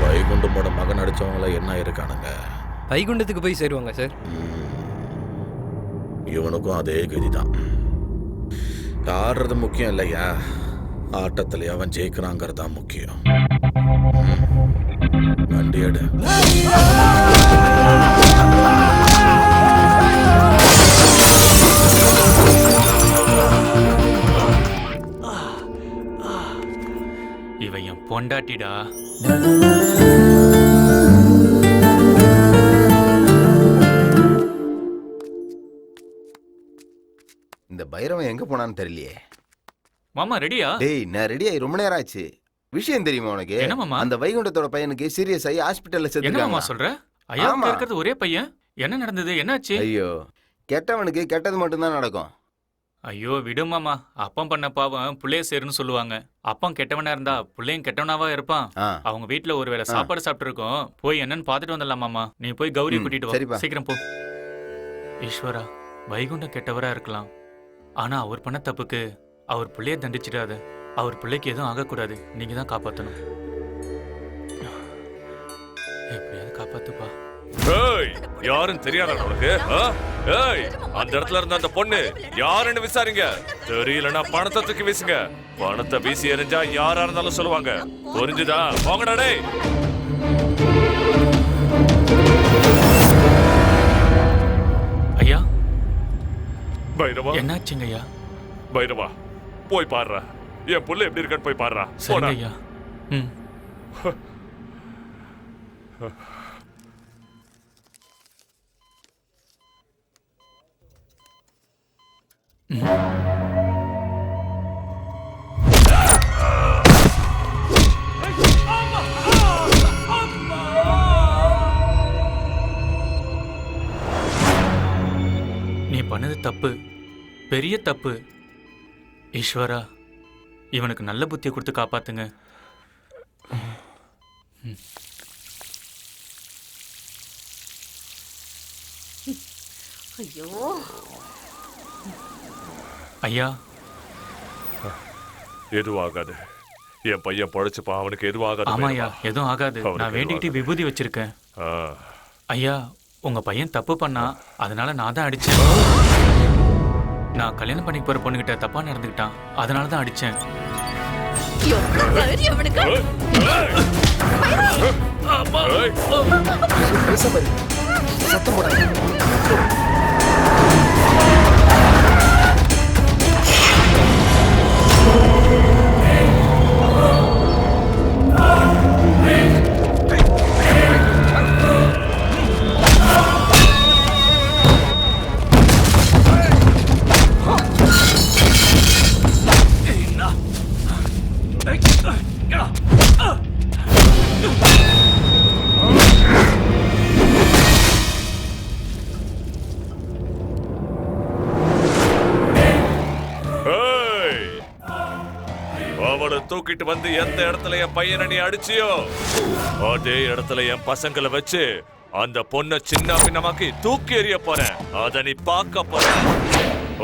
வைகுண்டமோட மகன் அடிச்சவங்கள என்ன இருக்கானுங்க? வைகுண்டத்துக்கு போய் சேருவாங்க சார். இவனுக்கும் அதே கதிதான். ஆடுறது முக்கியம் இல்லையா, ஆட்டத்துல அவன் ஜெயிக்கிறாங்கிறதான் முக்கியம். வண்டி எடு. இவன் என் பொண்டாட்டிடா. இந்த பைரவன் எங்க போனான்னு தெரியலையே. மாமா ரெடியா? டேய் நான் ரெடி ஆகி ரொம்ப நேரம் ஆச்சு. விஷயம் தெரியுமா உனக்கு? என்ன மாமா? அந்த வைகுண்டத்தோட பையனுக்கு சீரியஸ் ஆகி ஹாஸ்பிடல்ல என்ன சேர்த்துட்டாங்க. மாமா சொல்ற? ஐயா இருக்கிறது ஒரே பையன். என்ன நடந்தது? என்னாச்சு? ஐயோ, கெட்டவனுக்கு கெட்டது மட்டும்தான் நடக்கும். ஐயோ விடு மாமா. அப்பம் பண்ண பாவம் புள்ளைய சேருன்னு சொல்லுவாங்க. அப்பம் கெட்டவனா இருந்தா புள்ளையும் கெட்டவனாவா இருப்பான். அவங்க வீட்டுல ஒருவேளை சாப்பாடு சாப்பிட்டு இருக்கோம். போய் என்னன்னு பாத்துட்டு வந்துடலாம் மாமா. நீ போய் கௌரி கூட்டிட்டு வா. சீக்கிரம் போ. ஈஸ்வரா, வைகுண்டம் கெட்டவரா இருக்கலாம், ஆனா அவர் பண்ண தப்புக்கு அவர் பிள்ளைய தண்டிச்சிடாத. அவர் பிள்ளைக்கு எதுவும் ஆகக்கூடாது. நீங்க தான் காப்பாத்தணும். எப்படியாவது காப்பாத்துப்பா. ஏய், யாருன்னு தெரியாதா உனக்கு? ஏய், அந்த இடத்துல இருந்த அந்த பொண்ணு யாருன்னு விசாரிங்க. தெரியலன்னா பணத்தை தூக்கி வீசுங்க. பணத்தை வீசி எறிஞ்சா யாரா இருந்தாலும் சொல்லுவாங்க. புரிஞ்சுதா? போங்கடா டேய். ஐயா, பைரவா என்னாச்சுங்க ஐயா? பைரவா போய் பாருடா. என் புள்ள எப்படி இருக்கான்னு போய் பாருடா. போடா ஐயா. நீ பண்ணது தப்பு, பெரிய தப்பு. ஈஸ்வரா, இவனுக்கு நல்ல புத்தியை கொடுத்து காப்பாத்துங்க. ஐயோ ஐயா, எதுவும் ஆகாது. என் பையன் பழச்சுப்பா. அவனுக்கு எதுவும் ஆகாது. ஆமாய்யா, எதுவும் ஆகாது. நான் வேண்டிக்கிட்டு விபூதி வச்சிருக்கேன். ஐயா, உங்க பையன் தப்பு பண்ணா, அதனால நான் தான் அடிச்சேன். நான் கல்யாணம் பண்ணி போற பொண்ணுகிட்ட தப்பா நடந்துக்கிட்டான், அதனால தான் அடிச்சேன். சத்தம் போடாத. அவனை தூக்கிட்டு வந்து எந்த இடத்துல என் பையனை நீ அடிச்சியோ அதே இடத்துல என் பசங்களை வச்சு அந்த பொண்ணை சின்ன பின்னமாக்கி தூக்கி எறிய போறேன். அத நீ பார்க்க போற.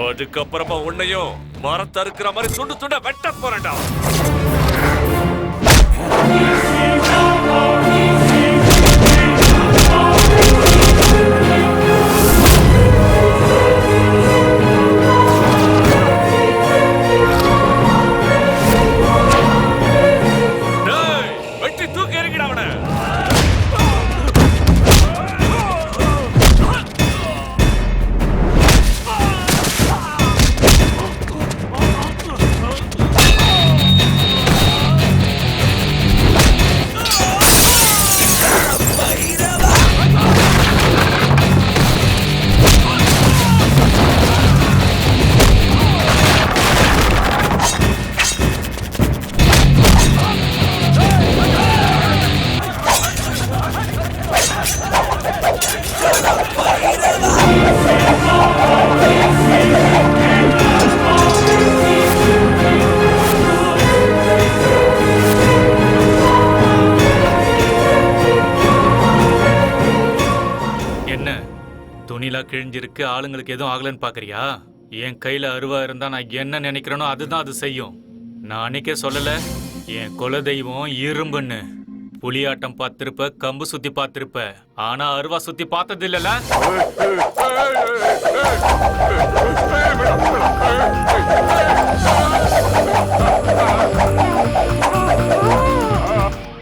அதுக்கப்புறமா உன்னையும் மரத்தை அறுக்கிற மாதிரி துண்டு துண்ட வெட்ட போறேன்டா. வெட்டி தூக்கி எறிங்கடா அவனை. செஞ்சிருக்கு, ஆளுங்களுக்கு எதுவும் ஆகலன்னு பாக்குறியா? என் கையில அருவா இருந்தா நான் என்ன நினைக்கிறேனோ அதுதான் அது செய்யும். நான் அன்னைக்கே சொல்லல, என் குல தெய்வம் இரும்புன்னு. புலியாட்டம் பார்த்திருப்ப, கம்பு சுத்தி பார்த்திருப்ப, ஆனா அருவா சுத்தி பார்த்தது இல்லல.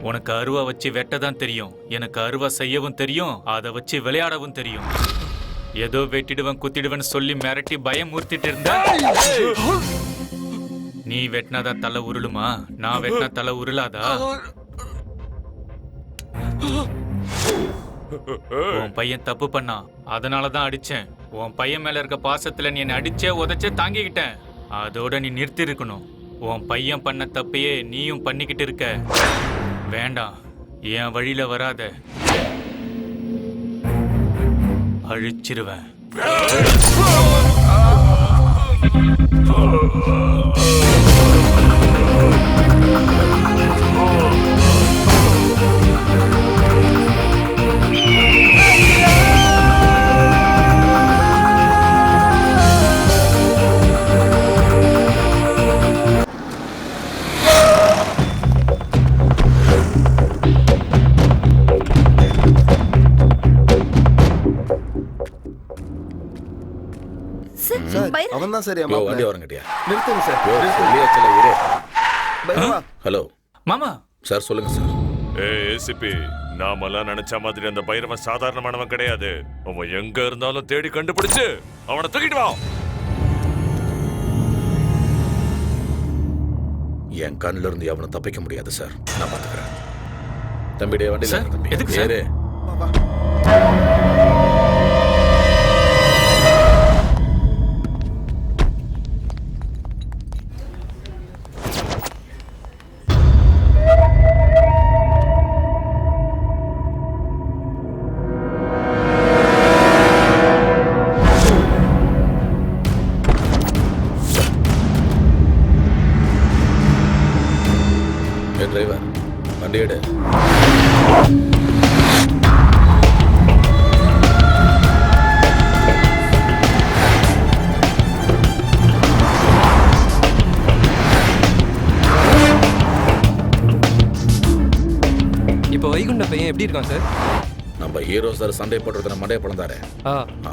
உனக்கு அருவா வச்சு வெட்டதான் தெரியும், எனக்கு அருவா செய்யவும் தெரியும், அதை வச்சு விளையாடவும் தெரியும். ஏதோ வெட்டிடுவன் குத்திடுவன் சொல்லி மிரட்டி பயம் ஊர்த்திட்டு இருந்த. நீ வெட்டினாதான் தலை உருளுமா? நான் வெட்டினா தலை உருளாதா? உன் பையன் தப்பு பண்ணான், அதனாலதான் அடிச்சேன். உன் பையன் மேல இருக்க பாசத்துல நீ என்ன அடிச்சே உதைச்சே தாங்கிக்கிட்டேன். அதோட நீ நிறுத்தி இருக்கணும். உன் பையன் பண்ண தப்பையே நீயும் பண்ணிக்கிட்டு இருக்க. வேண்டாம், என் வழியில வராத, அழிச்சிருவேன். அவன் தான் சரி. வண்டி வரங்கட்டியா? நிறுத்துங்க சார். ஹலோ மாமா. சார் சொல்லுங்க சார். ஏசிபி, நாமெல்லாம் நினைச்ச மாதிரி அந்த பைரவன் சாதாரணமானவன் கிடையாது. அவன் எங்க இருந்தாலும் தேடி கண்டுபிடிச்சு அவனை தூக்கிட்டு வா. என் கண்ணில இருந்து அவனை தப்பிக்க முடியாது சார், நான் பாத்துக்கிறேன். தம்பிடைய வண்டி சார், எதுக்கு சார்? டிரைவர், வண்டி எடு. இப்போ வைகுண்ட பையன் எப்படி இருக்கான் சார்? நம்ம ஹீரோ சார் சண்டை போடுறதுல மண்டைய பழந்தாரு.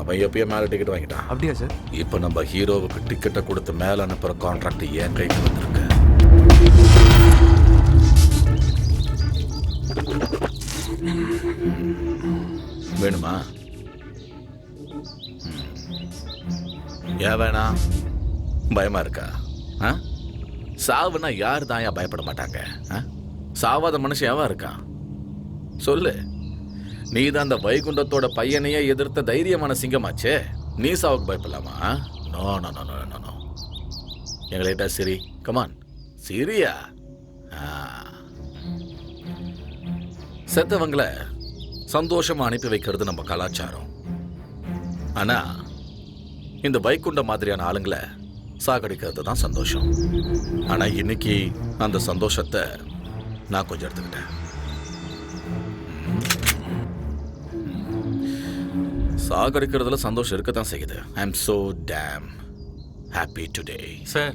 அவன் எப்பயும் மேல டிக்கெட் வாங்கிட்டான். அப்படியா சார்? இப்ப நம்ம ஹீரோவுக்கு டிக்கெட்டை கொடுத்து மேல அனுப்புற கான்ட்ராக்ட் என் கைக்கு வந்திருக்கு. வேணுமா? ஏன் வேணாம்? பயமா இருக்கா? சாவுனா யார் தான் ஏன் பயப்பட மாட்டாங்க? சாவாத மனுஷன் எவன் இருக்கான் சொல்லு. நீ தான் அந்த வைகுண்டத்தோட பையனையே எதிர்த்த தைரியமான சிங்கமாச்சே. நீ சாவுக்கு பயப்படலாமா? No no no no no no. எங்கள்கிட்ட சிரி, கமான் சிரியா. செத்தவங்களை சந்தோஷமா அனுப்பி வைக்கிறது நம்ம கலாச்சாரம். ஆனா இந்த வைகுண்ட மாதிரியான ஆளுங்களை சாகடிக்கிறது தான் சந்தோஷம். ஆனா இன்னைக்கு அந்த சந்தோஷத்தை நான் கொஞ்சம் எடுத்துக்கிட்டேன். சாகடிக்கிறதுல சந்தோஷம் இருக்கத்தான் செய்யுது. I am so damn happy today. Sir,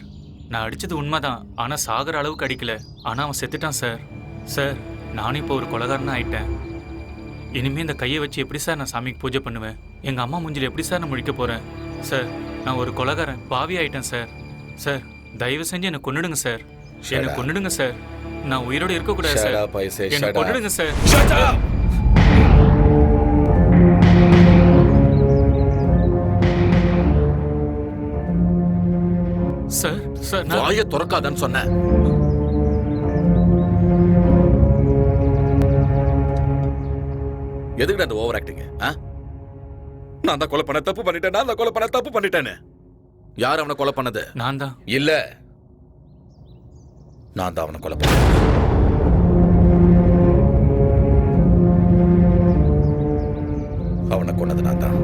நான் அடிச்சது உண்மைதான், ஆனா சாகர அளவுக்கு அடிக்கல. ஆனா அவன் செத்துட்டான் சார். சார், நானும் இப்போ ஒரு கொலைகாரனா ஆயிட்டேன். இனிமே இந்த கையை வச்சு எப்படி சார் நான் சாமிக்கு பூஜை பண்ணுவேன்? எங்க அம்மா மூஞ்சில எப்படி சார் நான் முழிக்க போறேன்? சார், நான் ஒரு கொலைகாரன், பாவி ஆயிட்டேன் சார். சார், தயவு செஞ்சு என்னை கொன்னுடுங்க சார். என்னை கொன்னுடுங்க சார். நான் உயிரோடு இருக்க கூடாது சார். என்னை கொன்னுடுங்க சார். சார், சார், வாயை திறக்காதன்னு சொன்னேன். எதுக்கு அந்த ஓவர் ஆக்டிங்? நான் தான் கொலை பண்ண தப்பு பண்ணிட்டேன், நான் தான் கொலை பண்ண தப்பு பண்ணிட்டேன்னு. யார் அவனை கொலை பண்ணது? நான் தான். இல்ல, நான் தான் அவனை கொலை பண்ணேன். அவனை கொன்னது நான் தான்.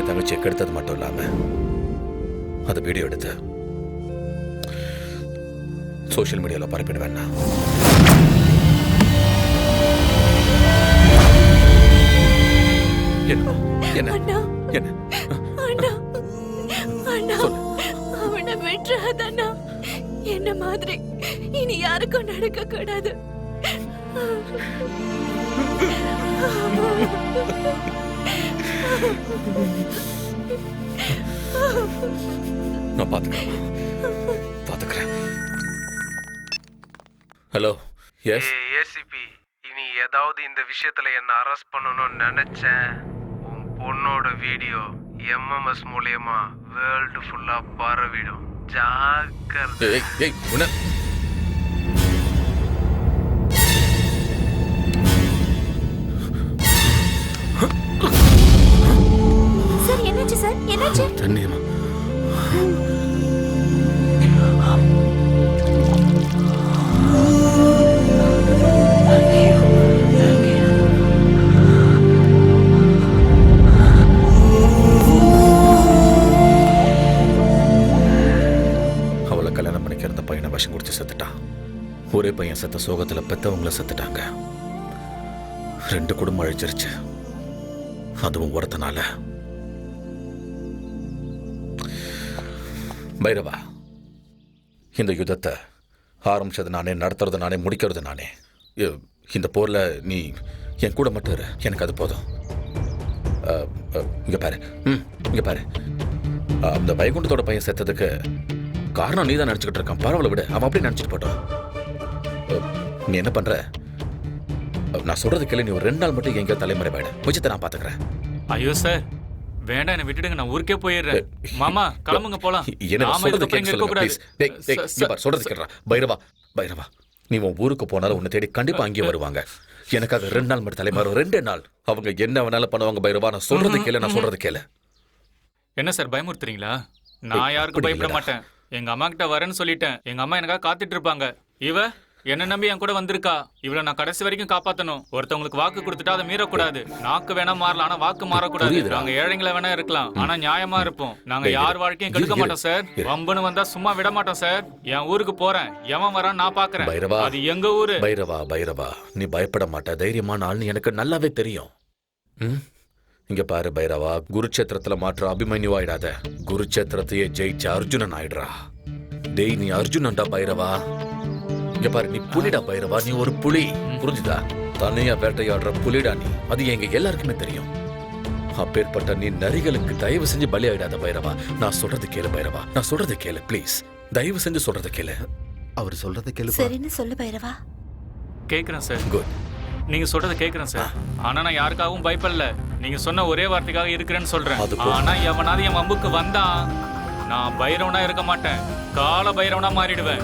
என் தங்கச்சியை கெடுத்தது மட்டும் இல்லாம அதை வீடியோ எடுத்து சோஷியல் மீடியால பரப்பிடுவேன்னா என்ன என்ன என்ன அவனை விட்டுறாதண்ணா. என்ன மாதிரி இனி யாருக்கும் நடக்க கூடாது. நான் பாத்துக்கிறேன். ஹலோ, எஸ் ஏசிபி, இனி ஏதாவது இந்த விஷயத்துல என்ன அரெஸ்ட் பண்ணணும்னு நினைச்சேன், உன் பொண்ணோட வீடியோ எம்எம்எஸ் மூலியமா வேர்ல்டு ஃபுல்லா பரவிடும். ஜாக்கிரதை. சார் என்னாச்சு சார்? என்னாச்சு? தண்ணியம்மா. அவளை கல்யாணம் பண்ணிக்க இருந்த பையனை விஷம் குடிச்சு செத்துட்டான். ஒரே பையன் செத்த சோகத்துல பெத்தவங்கள செத்துட்டாங்க. 2 குடும்பம் அழிச்சிருச்சு. அதுவும் ஒருத்தனால. பைரவா, இந்த யுத்தத்தை ஆரம்பிச்சது நானே, நடத்துறது நானே, முடிக்கிறது நானே. இந்த போர்ல நீ என் கூட மட்டும் இரு, எனக்கு அது போதும். இங்க பாரு, இங்க பாரு. அந்த வைகுண்டத்தோட பையன் செத்ததுக்கு காரணம் நீ தான் நினைச்சுக்கிட்டு இருக்கான். பரவாயில்ல விடு, அவன் அப்படி நினைச்சிட்டு போட்டோம். நீ என்ன பண்ற? நான் சொல்றது கேளு. நீ ஒரு 2 நாள் மட்டும் எங்கேயோ தலைமுறை போயிடு. மிச்சத்தை நான் பாத்துக்கிறேன். ஐயோ சார், வேண்டாம், என்ன விட்டுடுங்க, நான் ஊருக்கே போயிடுறேன். மாமா கிளம்புங்க போலாம். என்ன சொல்றது கேட்க சொல்றது கேட்கறா. பைரவா, பைரவா, நீ உன் ஊருக்கு போனாலும் உன்னை தேடி கண்டிப்பா அங்கேயே வருவாங்க. எனக்காக 2 நாள் மட்டும் தலைமாறும். 2 நாள் அவங்க என்ன வேணாலும் பண்ணுவாங்க. பைரவா, நான் சொல்றது கேளு, நான் சொல்றது கேளு. என்ன சார் பயமுறுத்துறீங்களா? நான் யாருக்கும் பயப்பட மாட்டேன். எங்க அம்மா கிட்ட வரேன்னு சொல்லிட்டேன். எங்க அம்மா எனக்காக காத்துட்டு இருப்பாங்க. இவ என்ன நம்பி என் கூட வந்திருக்கா. இவளை நான் கடைசி வரைக்கும் காப்பாத்தணும். ஒருத்தவங்களுக்கு வாக்கு கொடுத்துட்டா அதை மீறக்கூடாது. நாக்கு வேணா மாறலாம், ஆனா வாக்கு மாறக்கூடாது. நாங்க ஏழைங்களை வேணா இருக்கலாம், ஆனா நியாயமா இருப்போம். நாங்க யார் வாழ்க்கையும் கெடுக்க மாட்டோம் சார். வம்புன்னு வந்தா சும்மா விட மாட்டோம் சார். என் ஊருக்கு போறேன், எவன் வரான் நான் பாக்குறேன். அது எங்க ஊரு. பைரவா, பைரவா, நீ பயப்பட மாட்ட. தைரியமான ஆள்னு எனக்கு நல்லாவே தெரியும். இங்க பாரு பைரவா, குருச்சேத்திரத்துல மாற்ற அபிமன்யு ஆயிடாத. குருச்சேத்திரத்தையே ஜெயிச்ச அர்ஜுனன் ஆயிடுறா. டேய், நீ அர்ஜுனன்டா பைரவா. இங்க பாரு, நீ புலிடா பைரவா. நீ ஒரு புலி, புரிஞ்சுதா? தனியா வேட்டையாடுற புலிடா நீ. அது எங்க எல்லாருக்குமே தெரியும். அப்பேற்பட்ட நீ நரிகளுக்கு தயவு செஞ்சு பலி ஆயிடாத பைரவா. நான் சொல்றது கேளு பைரவா, நான் சொல்றது கேளு ப்ளீஸ். தயவு செஞ்சு சொல்றது கேளு. அவர் சொல்றது கேளு. சரின்னு சொல்லு பைரவா. கேக்குறேன் சார். குட். நீங்க சொல்றத கேக்குறேன் சார். ஆனா நான் யாருக்காகவும் பயப்படல. நீங்க சொன்ன ஒரே வார்த்தைக்காக இருக்கிறேன்னு சொல்றேன். ஆனா எவனாவது என் வம்புக்கு வந்தா நான் பைரவனா இருக்க மாட்டேன், கால பைரவனா மாறிடுவேன்.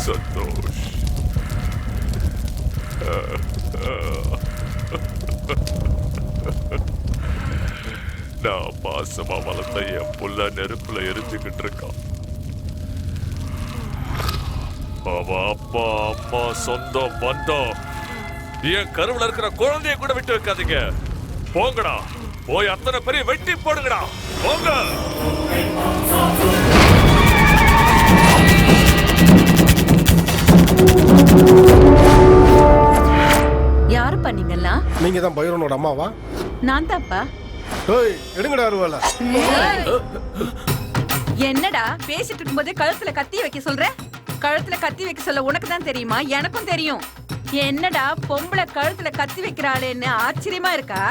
சந்தோஷ், நான் பாசமா வளர்த்த என் புள்ள நெருப்புல எரிஞ்சுக்கிட்டு இருக்கான். அவன் அப்பா, அம்மா, சொந்தம், பந்தம், என் கருவுல இருக்கிற குழந்தைய கூட விட்டு வைக்காதீங்க. போங்கடா, போய் அத்தனை பேரையும் வெட்டி போடுங்கடா. போங்க. யாரு பண்ணீங்களா? நீங்க தான் பைரவனோட அம்மாவா? நான் தான்ப்பா. ஏய், எடுங்கடா அருவாள. என்னடா பேசிட்டு இருக்கும்போதே கழுத்துல கத்தி வைக்க சொல்ற? கழுத்துல கத்தி வைக்க சொல்ல உனக்கு தான் தெரியுமா? எனக்கும் தெரியும். என்னடா பொம்பளை கழுத்துல கத்தி வைக்கிறாளேன்னு ஆச்சரியமா இருக்கா?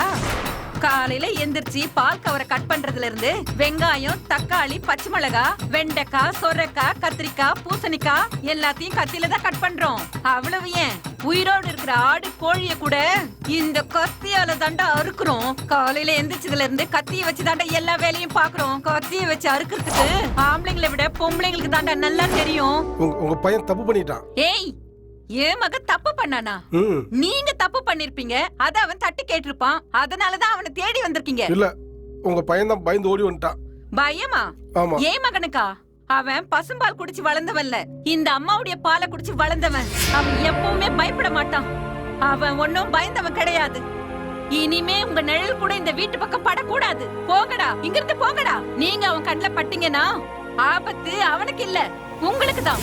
காலையில எந்திரிச்சு பால் கவரை கட் பண்றதுல இருந்து வெங்காயம், தக்காளி, பச்சை மிளகா, வெண்டைக்காய், சொரைக்காய், கத்திரிக்காய், பூசணிக்காய் எல்லாத்தையும் கத்தியில தான் கட் பண்றோம். அவ்வளவு ஏன், உயிரோடு இருக்கிற ஆடு, கோழிய கூட இந்த கத்தியால தாண்டா அறுக்குறோம். காலையில எந்திரிச்சதுல இருந்து கத்திய வச்சு தாண்டா எல்லா வேலையும் பாக்குறோம். கத்திய வச்சு அறுக்கிறதுக்கு ஆம்பளைங்களை விட பொம்பளைங்களுக்கு தாண்டா நல்லா தெரியும். உங்க பையன் தப்பு பண்ணிட்டான். ஏய், ஏன் மக தப்பு பண்ணானா? நீங்க தப்பு பண்ணிருப்பீங்க, அத அவன் தட்டி கேட்டிருப்பான். அதனாலதான் அவனை தேடி வந்திருக்கீங்க. இல்ல, உங்க பையன் தான் பயந்து ஓடி வந்துட்டான். பயமா? ஆமா. ஏன் மகனுக்கா? அவன் பசும்பால் குடிச்சு வளர்ந்தவன்ல, இந்த அம்மாவுடைய பாலை குடிச்சு வளர்ந்தவன். அவன் எப்பவுமே பயப்பட மாட்டான். அவன் ஒன்னும் பயந்தவன் கிடையாது. இனிமே உங்க நிழல் கூட இந்த வீட்டு பக்கம் படக்கூடாது. போங்கடா, இங்க இருந்து போங்கடா. நீங்க அவன் கண்ணுல பட்டீங்கன்னா ஆபத்து அவனுக்கு இல்ல, உங்களுக்கு தான்.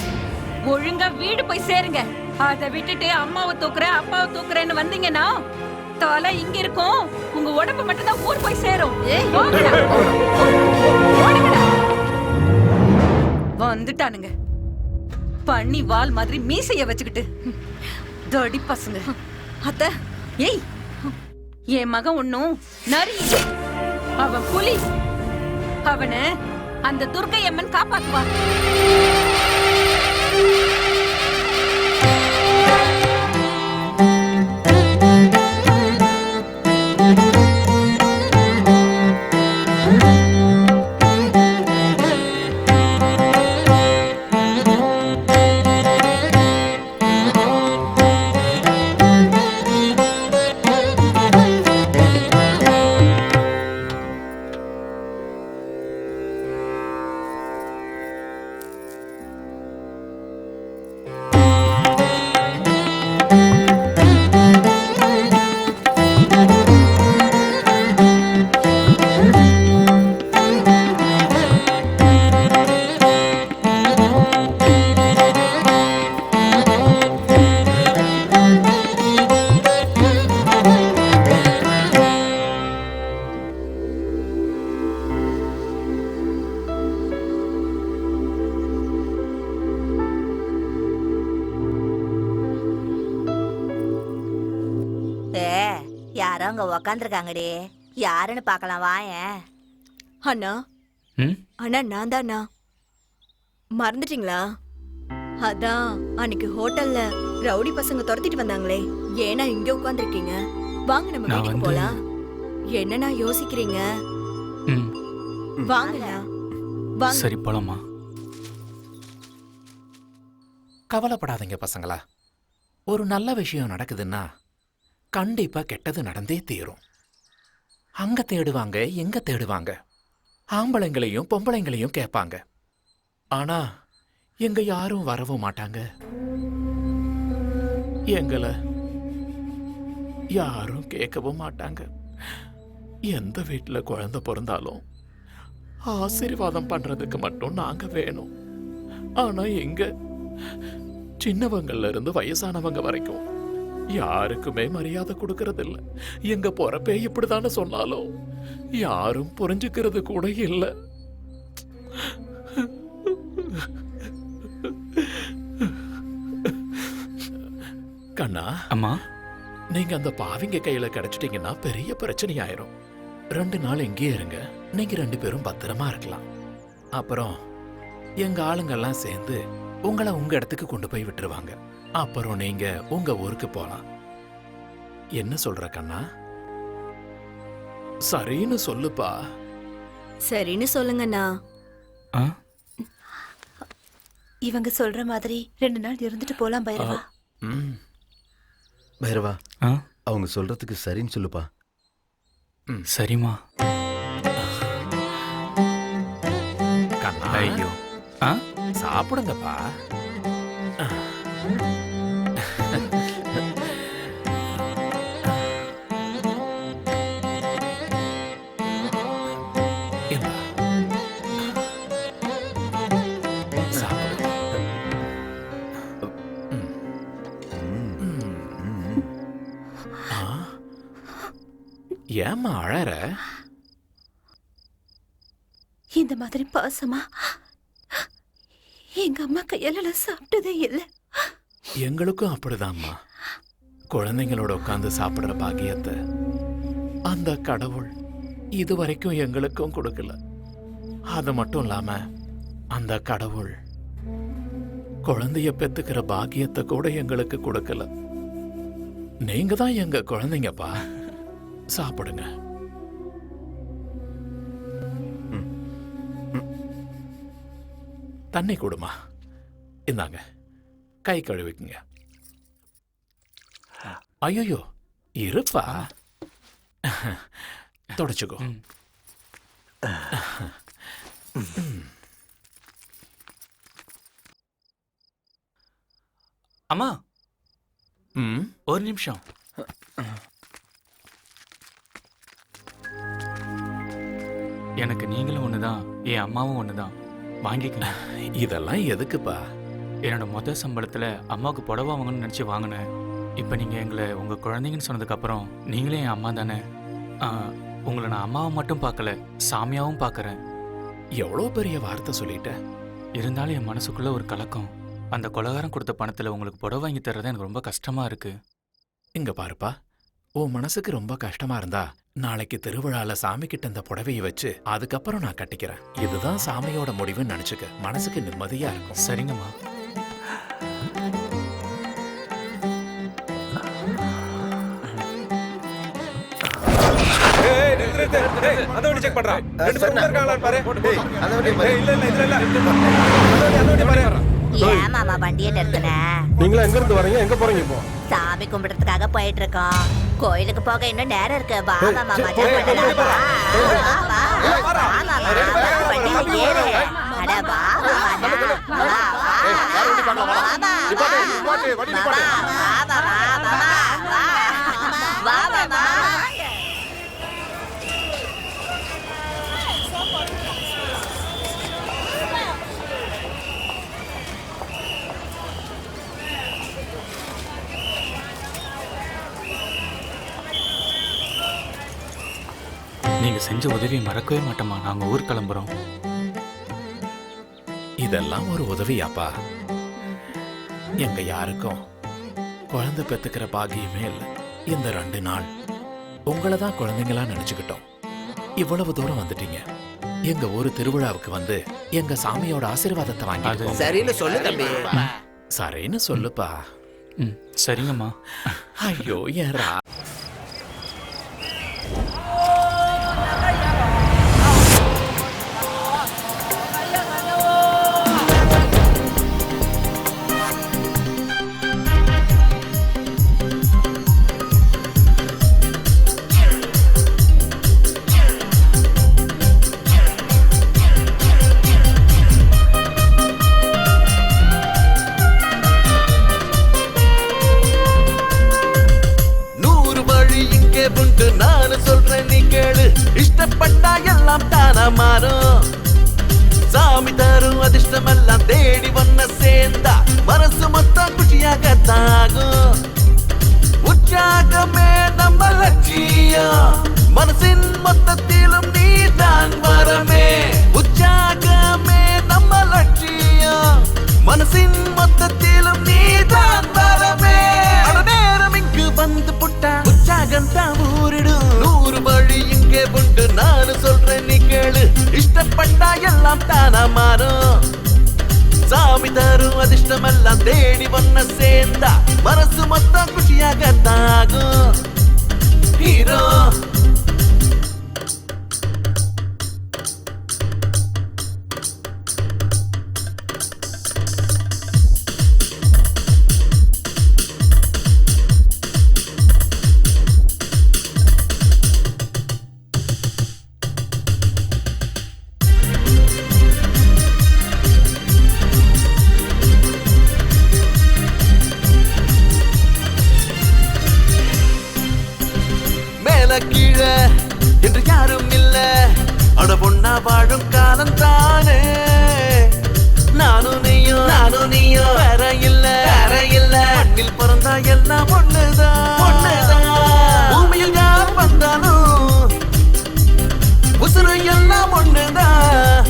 ஒழுங்கா வீடு போய் சேருங்க. அதை விட்டுட்டு அம்மாவை தூக்குறேன் அப்பாவை தூக்குறேன்னு வந்தீங்கன்னா தலை இங்க இருக்கும், உங்க உடம்பு மட்டும் தான் ஊர் போய் சேரும். போங்கடா. ஓடுங்கடா. வந்துட்டானுங்க பண்ணி வால் மாதிரி மீசைய வச்சுக்கிட்டு தடி பசங்க. அத்த, ஏய், என் மகன் ஒண்ணும் நரி இல்ல, அவன் புலி. அவனை அந்த துர்க்கை அம்மன் காப்பாத்துவா. யாரோ அங்க உக்காந்துருக்காங்கடி, யாருன்னு பாக்கலாம் வாயேன். அண்ணா அண்ணா, நான் தானா? மறந்துட்டீங்களா? அதான் அன்னைக்கு ஹோட்டல்ல ரவுடி பசங்க துரத்திட்டு வந்தாங்களே, ஏன்னா இங்க உட்காந்துருக்கீங்க? வாங்க நம்ம வீட்டுக்கு போலாம். என்னண்ணா யோசிக்கிறீங்க? வாங்கண்ணா, வாங்க. சரி போலாமா? கவலைப்படாதீங்க பசங்களா, ஒரு நல்ல விஷயம் நடக்குதுன்னா கண்டிப்பா கெட்டது நடந்தே தீரும். அங்க தேடுவாங்க, எங்க தேடுவாங்க, ஆம்பளைங்களையும் பொம்பளைங்களையும் கேட்பாங்க. ஆனா எங்க யாரும் வரவும் மாட்டாங்க. எங்களை யாரும் கேட்கவும் மாட்டாங்க. எந்த வீட்டுல குழந்தை பிறந்தாலும் ஆசீர்வாதம் பண்றதுக்கு மட்டும் நாங்க வேணும். ஆனா எங்க சின்னவங்கள்ல இருந்து வயசானவங்க வரைக்கும் யாருக்குமே மரியாதை கொடுக்கறது இல்ல. எங்க பொறப்பே இப்படிதானே சொன்னாலும் யாரும் புரிஞ்சுக்கிறது கூட இல்ல. கண்ணா, அம்மா, நீங்க அந்த பாவிங்க கையில கிடைச்சிட்டீங்கன்னா பெரிய பிரச்சனை ஆயிரும். 2 நாள் எங்கேயே இருங்க, நீங்க 2 பேரும் பத்திரமா இருக்கலாம். அப்புறம் எங்க ஆளுங்கெல்லாம் சேர்ந்து உங்களை உங்க இடத்துக்கு கொண்டு போய் விட்டுருவாங்க. அப்புறம் நீங்க உங்க ஊருக்கு போலாம். என்ன சொல்ற கண்ணா? சரின்னு சொல்லுப்பா. சரின்னு சொல்லுங்கண்ணா. இவங்க சொல்ற மாதிரி 2 நாள் இருந்துட்டு போலாம் பைரவா. பைரவா, அவங்க சொல்றதுக்கு சரின்னு சொல்லுப்பா. சரிமா. கண்ணா, ஐயோ, சாப்பிடுங்கப்பா. ஏம்மா அழற? இந்த மாதிரி பாசமா எங்க அம்மா கையால சாப்பிட்டதே இல்லை. எங்களுக்கும் அப்படிதான்மா. குழந்தைங்களோட உட்கார்ந்து சாப்பிடுற பாக்கியத்தை அந்த கடவுள் இதுவரைக்கும் எங்களுக்கும் கொடுக்கல. அது மட்டும் இல்லாம அந்த கடவுள் குழந்தைய பெத்துக்கிற பாக்கியத்தை கூட எங்களுக்கு கொடுக்கல. நீங்க தான் எங்க குழந்தைங்கப்பா. சாப்பிடுங்க. தண்ணி கொடுமா. இந்தாங்க, கை கழுவிக்குங்க. ஐயோ, இருப்பா, தொடச்சுக்கோ. அம்மா, ஒரு நிமிஷம். எனக்கு நீங்களும் ஒண்ணுதான், என் அம்மாவும் ஒண்ணுதான். வாங்கிக்கங்க. இதெல்லாம் எதுக்குப்பா? என்னோட மொதல் சம்பளத்துல அம்மாவுக்கு புடவை வாங்கணும்னு நினைச்சு வாங்கினேன். இப்ப நீங்க எங்களை உங்க குழந்தைங்கன்னு சொன்னதுக்கு அப்புறம் நீங்களே என் அம்மா தானே. உங்களை நான் அம்மாவை மட்டும் பார்க்கல, சாமியாவும் பார்க்கறேன். எவ்வளோ பெரிய வார்த்தை சொல்லிட்ட. இருந்தாலும் என் மனசுக்குள்ள ஒரு கலக்கம். அந்த கொலகாரம் கொடுத்த பணத்துல உங்களுக்கு புடவை வாங்கி தர்றது எனக்கு ரொம்ப கஷ்டமா இருக்கு. இங்க பாருப்பா, உன் மனசுக்கு ரொம்ப கஷ்டமா இருந்தா நாளைக்கு திருவிழால சாமி கிட்ட இந்த புடவையை வச்சு அதுக்கப்புறம் நான் கட்டிக்கிறேன். இதுதான் சாமியோட முடிவுன்னு நினைச்சுக்க, மனசுக்கு நிம்மதியா இருக்கும். சரிங்கம்மா. நீங்களா எங்க இருந்து வரீங்க, எங்க போறீங்க? இப்போ சாமி கும்பிடுறதுக்காக போயிட்டு இருக்கோம். கோயிலுக்கு போக இன்னும் நேரம் இருக்கு. வா மாமா, மஜா நீங்க செஞ்ச உதவியை மறக்கவே மாட்டோமா. நாங்க ஊர் கிளம்புறோம். இதெல்லாம் ஒரு உதவியாப்பா? எங்க யாருக்கும் குழந்தை பெத்துக்கிற பாக்கியமே இல்லை. இந்த 2 நாள் உங்களை தான் குழந்தைங்களா நினைச்சுக்கிட்டோம். இவ்வளவு தூரம் வந்துட்டீங்க. எங்க ஊரு திருவிழாவுக்கு வந்து எங்க சாமியோட ஆசீர்வாதத்தை வாங்கி சரின்னு சொல்லு தம்பி. சரின்னு சொல்லுப்பா. சரிங்கம்மா. ஐயோ ஏறா. இஷ்டப்பட்டா எல்லாம் தானா மாறும். சாமி தரும் அதிர்ஷ்டம் எல்லாம் தேடி வந்த சேர்ந்தா மனசு மொத்தம் குஷியாகத்தாகும். உற்சாகமே நம்ம லட்சியம், மனசின் மொத்தத்திலும் நீ தான் வரமே. உற்சாகமே நம்ம லட்சியம், மனசின் மொத்தத்திலும் நீ தான் வரமே. நேரம் இங்கு வந்து புட்டா உற்சாகம் தான் ஊரிடும். 100 வழி இங்கே உண்டு, நானு சொல்றேன் நீ கேளு. இஷ்டப்பட்டா எல்லாம் தானா மாறும். சாமி தரும் அதிர்ஷ்டம் எல்லாம் தேடி வந்த சேர்ந்தா மனசு மொத்தம் குஷியாகத்தாகும். ஹீரோ கீழே என்று யாரும் இல்ல, அட பொண்ணா வாழும் காலம் தானே. நானும் நீயும் வேற இல்ல. மண்ணில் பிறந்தா எல்லாம் ஒண்ணுதான். பூமியில் யார் வந்தாலும் உசுறு எல்லாம் ஒண்ணுதான்.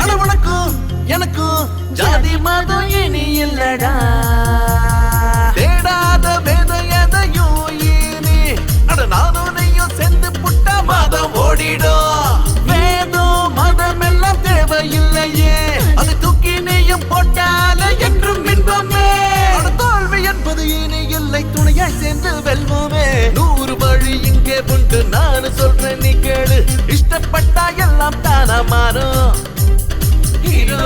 அட உனக்கும் எனக்கும் ஜாதி மதம் இனி இல்லடா. தேடாத வேதம் எதையும் அட நானும் நீயும் சேர்ந்து புட்டா மதம் ஓடிடும். வேதம் மதம் எல்லாம் தேவையில்லையே, அது தூக்கி நீயும் போட்டால என்றும் இன்பமே. தோல்வி என்பது இனி இல்லை, துணையாய் சேர்ந்து வெல்வோமே. 100 வழி இங்கே உண்டு, நானு சொல்றேன் நீ கேளு. இஷ்டப்பட்டா எல்லாம் தானா மாறும். ஹீரோ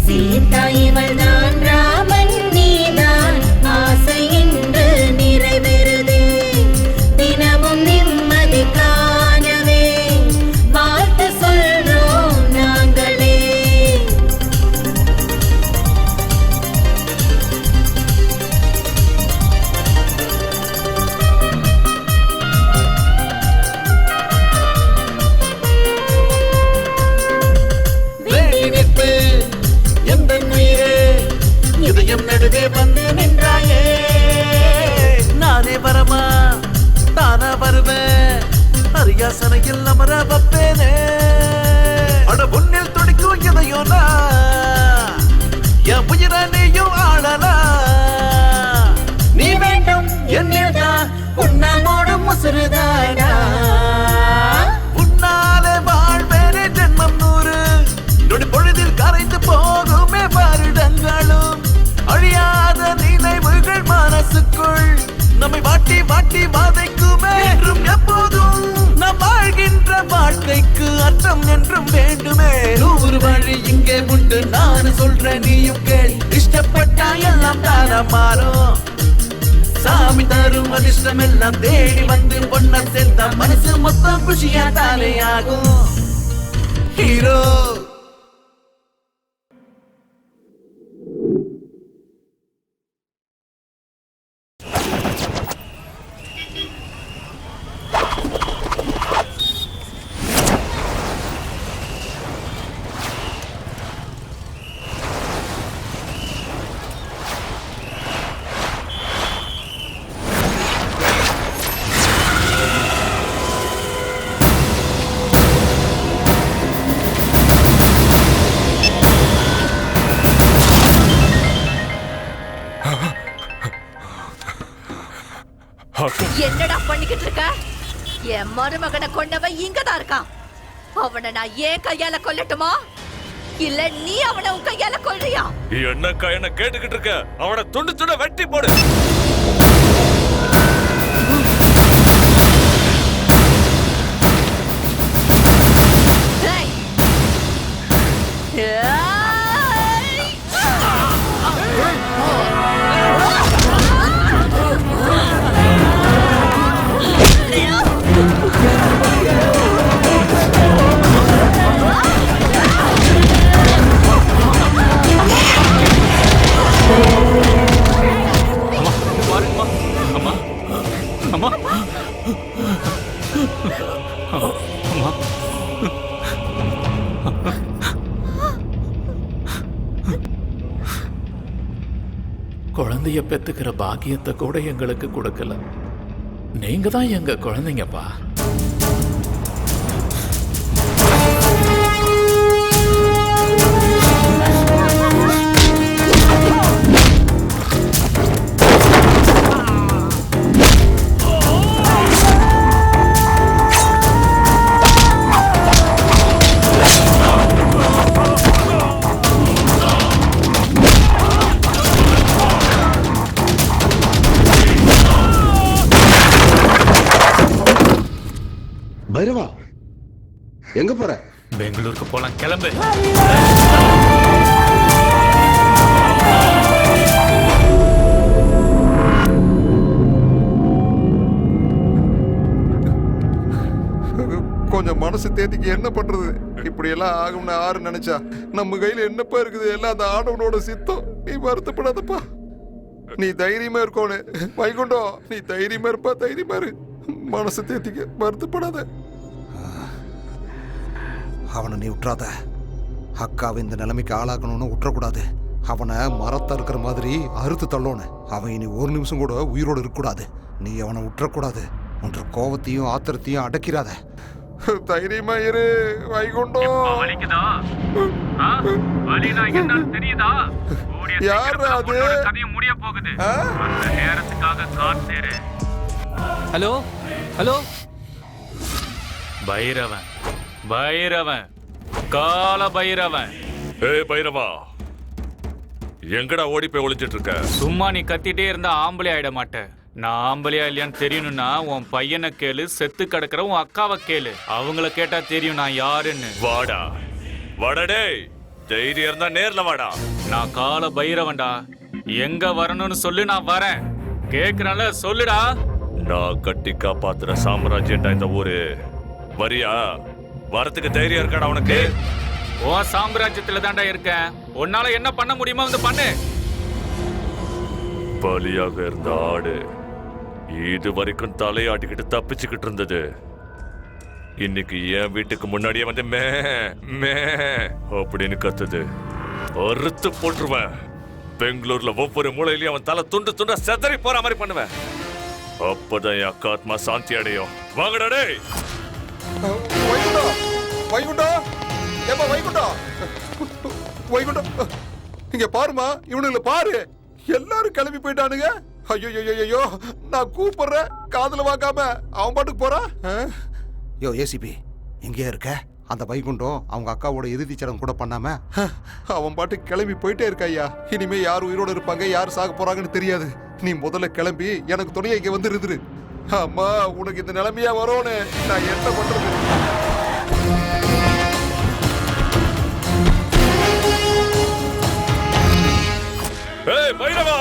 சீதா இவள் தான், ராமன் நீதான், ஆசை இன்று நிறைவேறுதே. தினமும் நிம்மதி காணவே வாழ்த்து சொல்றோம் நாங்களே. சிங்காசனையில் அமர வைப்பேனே. அட உன்னில் துடிக்கும் எதையும் நான் என் உயிரை நீயும் ஆளலாம். நீ வேண்டும் என்னதான் உன்னால் மூடும் முசுறுதானா. உன்னாலே வாழ்வேனே ஜென்மம் 100. நொடி பொழுதில் கரைந்து போகுமே வருடங்களும். அழியாத நினைவுகள் மனசுக்குள் நம்மை வாட்டி வாட்டி வாதைக்குமே. என்றும் எப்போதும் நாம் வாழ்கின்ற வாழ்க்கைக்கு அர்த்தம் என்றும் வேண்டுமே. 100 வழி இங்கே உண்டு நான் சொல்றேன் நீயும் கேள். இஷ்டப்பட்டா எல்லாம் தானா மாறும். சாமி தரும் அதிர்ஷ்டம் எல்லாம் தேடி வந்து பொண்ண சேர்ந்தா மனசு மொத்தம் குஷியா தானே ஆகும். ஹீரோ என்னடா பண்ணிக்கிட்டு இருக்க? என் மருமகனை கொண்டவன் இங்கதான் இருக்கான். அவனை நான் ஏன் கையால கொல்லட்டுமா இல்ல நீ அவனை உன் கையால கொல்றியா? என்னக்கா என்ன கேட்டுக்கிட்டு இருக்க? அவனை துண்டு துண்ட வெட்டி போடு. குழந்தைய பெத்துக்கிற பாக்கியத்தை கூட எங்களுக்கு கொடுக்கல. நீங்க தான் எங்க குழந்தைங்கப்பா. பைரவா எங்க போற? பெங்களூருக்கு போலாம், கிளம்பு. கொஞ்சம் மனசு தேத்திக்கு என்ன பண்றது? இப்படி எல்லாம் ஆகும்னு ஆறு நினைச்சா நம்ம கையில என்னப்பா இருக்குது? எல்லாம் அந்த ஆடவனோட சித்தம். நீ வருத்தப்படாதப்பா, நீ தைரியமா இருக்கோனு. வைகுண்டம், நீ தைரியமா இருப்பா, தைரியமா இரு. மனசு தேத்திக்க, வருத்தப்படாத. அவனை நீ விட்டுறாத. அக்காவை இந்த நிலைமைக்கு ஆளாக்கணும்னு விட்டுறக்கூடாது. அவனை மரத்தை இருக்கிற மாதிரி அறுத்து தள்ளோன்னு. அவன் இனி ஒரு நிமிஷம் கூட உயிரோடு இருக்கக்கூடாது. நீ அவனை விட்டுறக்கூடாது. ஒன்று கோவத்தையும் ஆத்திரத்தையும் அடக்கிறாத. தைரியமா இரு வைகுண்டம். வலிக்குதா? வலினா என்னன்னு தெரியுதா? யார் அது? கதையும் முடிய போகுது. அந்த நேரத்துக்காக காத்திரு. Hello hello. பைரவன், பைரவன், கால பைரவன். ஏய் பைரவா, எங்கடா ஓடி போய் ஒளிஞ்சிட்டு இருக்க? சும்மா நீ கத்திட்டே இருந்தா ஆம்பளை ஆயிட மாட்டேன். நான் ஆம்பளையா இல்லையான்னு தெரியணும்னா உன் பையனை கேளு, செத்து கிடக்குற உன் அக்காவை கேளு. அவங்கள கேட்டா தெரியும் நான் யாருன்னு. வாடா வாடா, தைரியம் இருந்தா நேர்ல வாடா. நான் கால பைரவன்டா. எங்க வரணும்னு சொல்லு, நான் வரேன். கேக்குறேன்ல, சொல்லுடா. நான் கட்டி காப்பாத்துற சாம்ராஜ்யம்டா இந்த ஊரு. வரியா? வரத்துக்கு தைரியம் இருக்காடா உனக்கு? உன் சாம்ராஜ்யத்துல தான்டா இருக்கேன். உன்னால என்ன பண்ண முடியுமோ வந்து பண்ணு. பலியாக இருந்த ஆடு இது வரைக்கும் தலையாட்டிக்கிட்டு தப்பிச்சுக்கிட்டு இருந்தது. இன்னைக்கு என் வீட்டுக்கு முன்னாடியே வந்து மே மே அப்படின்னு கத்துது. அறுத்து போட்டுருவேன். பெங்களூர்ல ஒவ்வொரு மூலையிலயும் அவன் தலை துண்டு துண்டா செதறி போற மாதிரி பண்ணுவேன். அப்பதான் என் அக்கா ஆத்மா சாந்தி அடையும். வாங்கடா டேய். வைகுண்டா வைகுண்டா ஏப்பா வைகுண்டா வைகுண்டா இங்க பாருமா, இவனுங்களை பாரு, எல்லாரும் கிளம்பி போயிட்டானுங்க. ஐயோ நான் கூப்பிடுறேன், காதுல வாங்காம அவன் பாட்டுக்கு போறான். யோ ஏசிபி எங்கேயா இருக்க? அந்த வைகுண்டம் அவங்க அக்காவோட இறுதி சடங்கு கூட பண்ணாம அவன் பாட்டுக்கு கிளம்பி போயிட்டே இருக்க ஐயா. இனிமே யார் உயிரோட இருப்பாங்க, யார் சாக போறாங்கன்னு தெரியாது. நீ முதல்ல கிளம்பி எனக்கு துணையை இங்க வந்து இருந்துரு. அம்மா உனக்கு இந்த நிலைமையா வரும்னு நான் என்ன பண்றது? ஏய் பைரவா,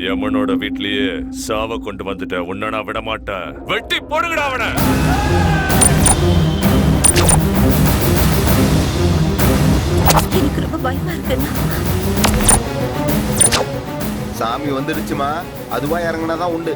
யமனோட வீட்லயே சாவ கொண்டு வந்துட்ட, உன்ன நான் விட மாட்டேன். வெட்டி போடுங்கடா அவனை. எனக்கு ரொம்ப பயமா இருக்குண்ணா. சாமி வந்துடுச்சுமா, அதுவா இறங்கினாதான் உண்டு.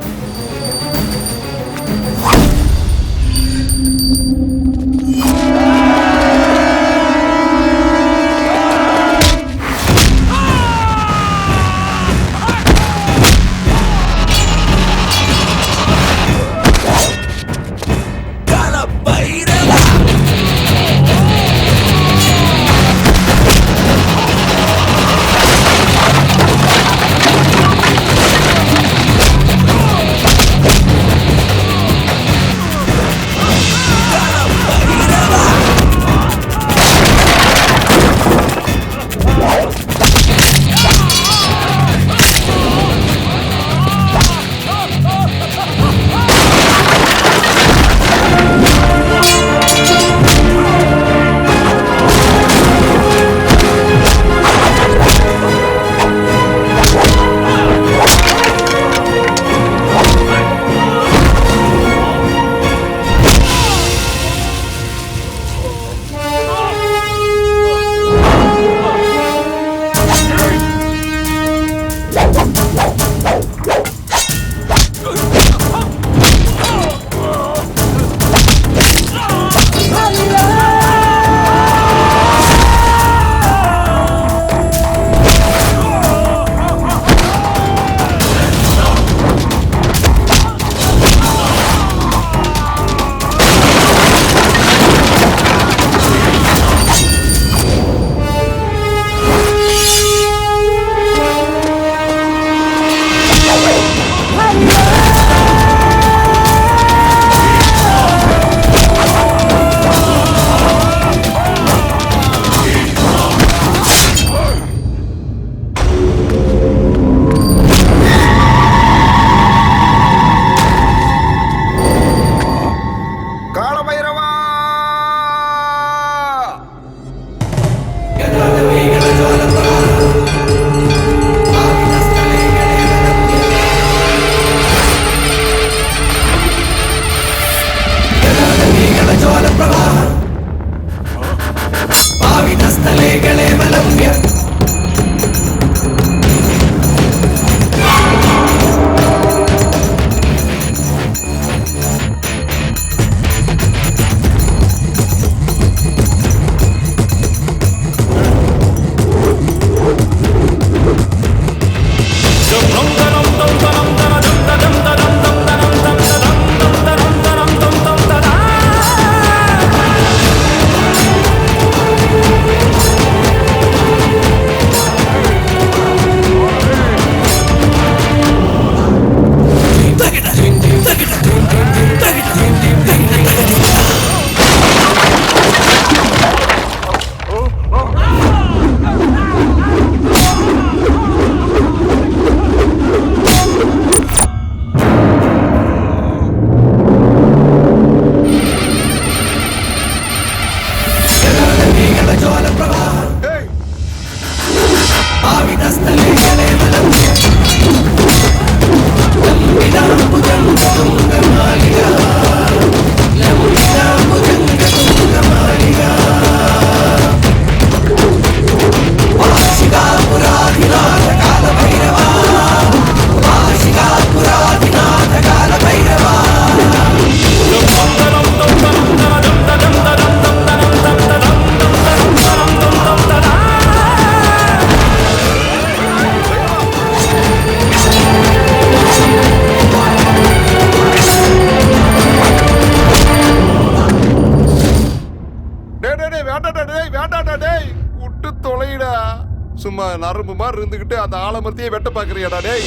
சும்மா நரம்பு மாதிரி இருந்துகிட்டு அந்த ஆலமரத்தையே வெட்ட பாக்குறியாடா டேய்?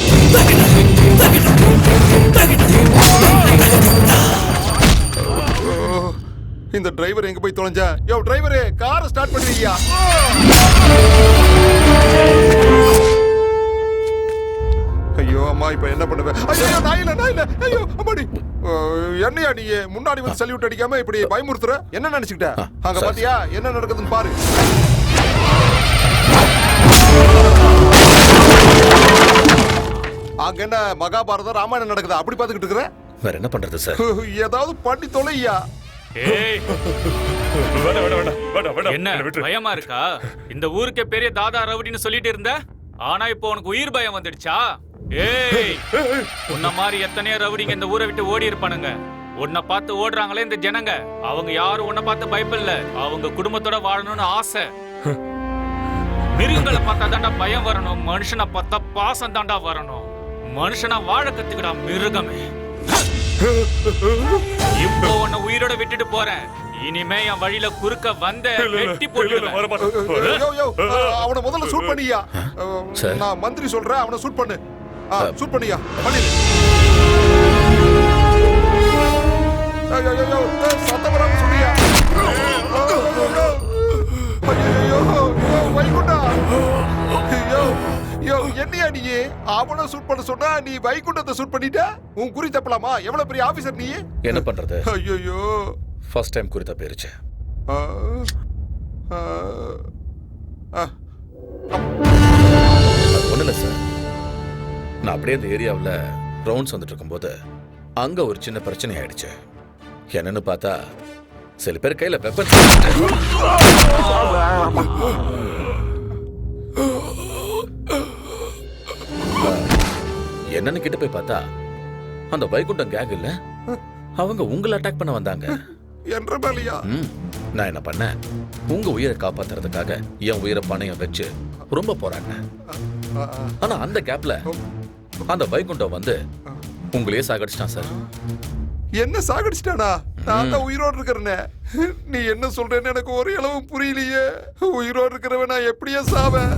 இந்த டிரைவர் எங்க போய் தொலைஞ்சா? யோ டிரைவரே, காரை ஸ்டார்ட் பண்ணுவீயா? ஐயோ அம்மா, இப்ப என்ன பண்ணுவேன்? ஐயோ நாயில ஐயோ அம்மாடி. என்னையா நீ முன்னாடி வந்து சல்யூட் அடிக்காம இப்படி பயமுறுத்துற? என்ன நினைச்சுக்கிட்ட? அங்க பாத்தியா என்ன நடக்குதுன்னு பாரு. அங்க என்ன மகாபாரதம் ராமாயணம் நடக்குதா? அப்படி பாத்துக்கிட்டு இருக்கிற? வேற என்ன பண்றது சார்? ஏதாவது பண்ணி தொலையா. என்ன பயமா இருக்கா? இந்த ஊருக்கே பெரிய தாதா ரவுடின்னு சொல்லிட்டு இருந்த, ஆனா இப்போ உனக்கு உயிர் பயம் வந்துடுச்சா? ஏய், உன்ன மாதிரி எத்தனையோ ரவுடிங்க இந்த ஊரை விட்டு ஓடி இருப்பானுங்க. உன்னை பார்த்து ஓடுறாங்களே இந்த ஜனங்க, அவங்க யாரும் உன்னை பார்த்து பயப்படல. அவங்க குடும்பத்தோட வாழணும்னு ஆசை. மிருகங்களை பார்த்தா தாண்டா பயம் வரணும், மனுஷனை பார்த்தா பாசம் தாண்டா வரணும். மனுஷனா வாழ கத்துக்கடா மிருகமே. இப்போ உன்னை உயிரோட விட்டுட்டு போறேன். இனிமே என் வழியில குறுக்க வந்த வெட்டி போடுவேன். அவனை முதல்ல சூட் பண்ணியா. நான் மந்திரி சொல்றேன், அவனை சூட் பண்ணு. சூட் பண்ணியா, பண்ணிடு. சத்தம் வராம சொல்லியா. வைகுண்டா, என்னையா நீ அவனை சூட் பண்ண சொன்னா நீ வைகுண்டத்தை சூட் பண்ணிட்ட? உன் குறி தப்பலாமா? எவ்வளவு பெரிய ஆபீசர் நீ. என்ன பண்றது? ஐயோ, ஃபர்ஸ்ட் டைம் குறி தப்பிருச்சு. ஒண்ணு இல்ல சார், நான் அப்படியே இந்த ஏரியாவில் ரவுண்ட்ஸ் வந்துட்டு இருக்கும்போது அங்க ஒரு சின்ன பிரச்சனை ஆயிடுச்சு. என்னன்னு பார்த்தா சில பேர் கையில வெப்பன்ஸ். என்னன்னு கிட்ட போய் பார்த்தா அந்த வைகுண்டம் கேங் இல்ல, அவங்க உங்களை அட்டாக் பண்ண வந்தாங்க. நான் என்ன பண்ணேன், உங்க உயிரை காப்பாத்துறதுக்காக என் உயிரை பணையம் வச்சு ரொம்ப போராடினேன். ஆனா அந்த கேப்ல அந்த வைகுண்டம் வந்து உங்களையே சாகடிச்சிட்டான் சார். என்ன சாகடிச்சிட்டானா? நான் தான் உயிரோடு இருக்கிறேன்னு. நீ என்ன சொல்றேன்னு எனக்கு ஒரு அளவு புரியலையே. உயிரோடு இருக்கிறவன் நான் எப்படியே சாவேன்?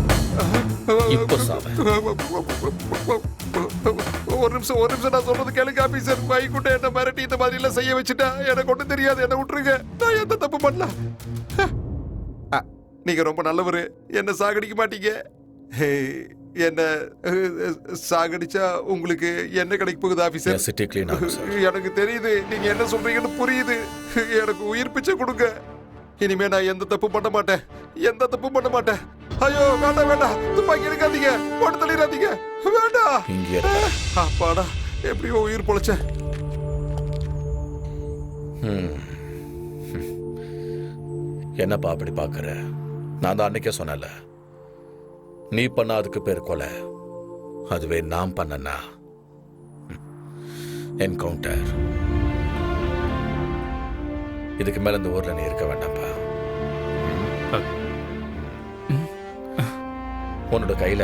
ஒரு நிமிஷம் நான் சொல்றது கேளுங்க ஆபீசர். வைகுண்டம் என்ன மிரட்டி இந்த மாதிரி எல்லாம் செய்ய வச்சுட்டா. எனக்கு ஒண்ணும் தெரியாது, என்ன விட்டுருங்க. நான் எந்த தப்பு பண்ணல. நீங்க ரொம்ப நல்லவரு, என்ன சாகடிக்க மாட்டீங்க. என்ன சாகடிச்சா உங்களுக்கு என்ன கிடைக்க போகுது ஆபீசர்? எனக்கு தெரியுது, நீங்க என்ன சொல்றீங்கன்னு புரியுது. எனக்கு உயிர் பிச்சை கொடுங்க. இனிமே நான் எந்த தப்பு பண்ண மாட்டேன், எந்த தப்பு பண்ண மாட்டேன். ஐயோ வேண்டாம் வேண்டாம், துப்பாக்கி எடுக்காதீங்க, போட்டு தள்ளிடாதீங்க, வேண்டாம். அப்பாடா, எப்படியோ உயிர் பொழைச்சேன். என்னப்பா அப்படி பாக்குற? நான் தான் அன்னைக்கே சொன்னல, நீ பண்ண அதுக்கு பேர் கொலை, அதுவே நான் பண்ணனா என்கவுண்டர். இதுக்கு மேல இந்த ஊர்ல நீ இருக்க வேண்டாம்ப்பா. உன்னோட கையில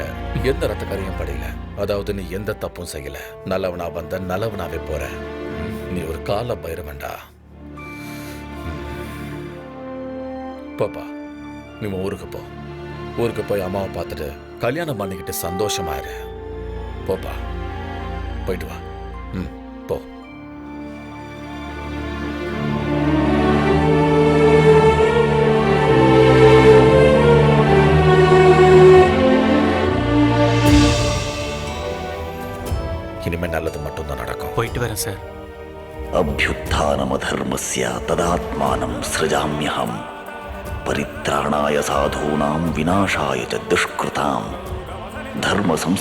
எந்த ரத்த கரையும் படையில, அதாவது நீ எந்த தப்பும் செய்யல. நல்லவனா வந்த நல்லவனாவே போற. நீ ஒரு கால பைரவன்டா. போப்பா, நீ ஊருக்கு போ. ஊருக்கு போய் அம்மாவை பார்த்துட்டு கல்யாணம் பண்ணிக்கிட்டு சந்தோஷமா இரு. போப்பா, போயிட்டு வா. போ. இனிமே நல்லது மட்டும்தான் நடக்கும். போயிட்டு வரேன் சார். அபியுத்தானமதர்மஸ்ய ததாத்மானம் ஸ்ருஜாம்யஹம் பரித்ராணாய சாதூனாம் விநாசாய ச துஷ்கிருதாம் தர்ம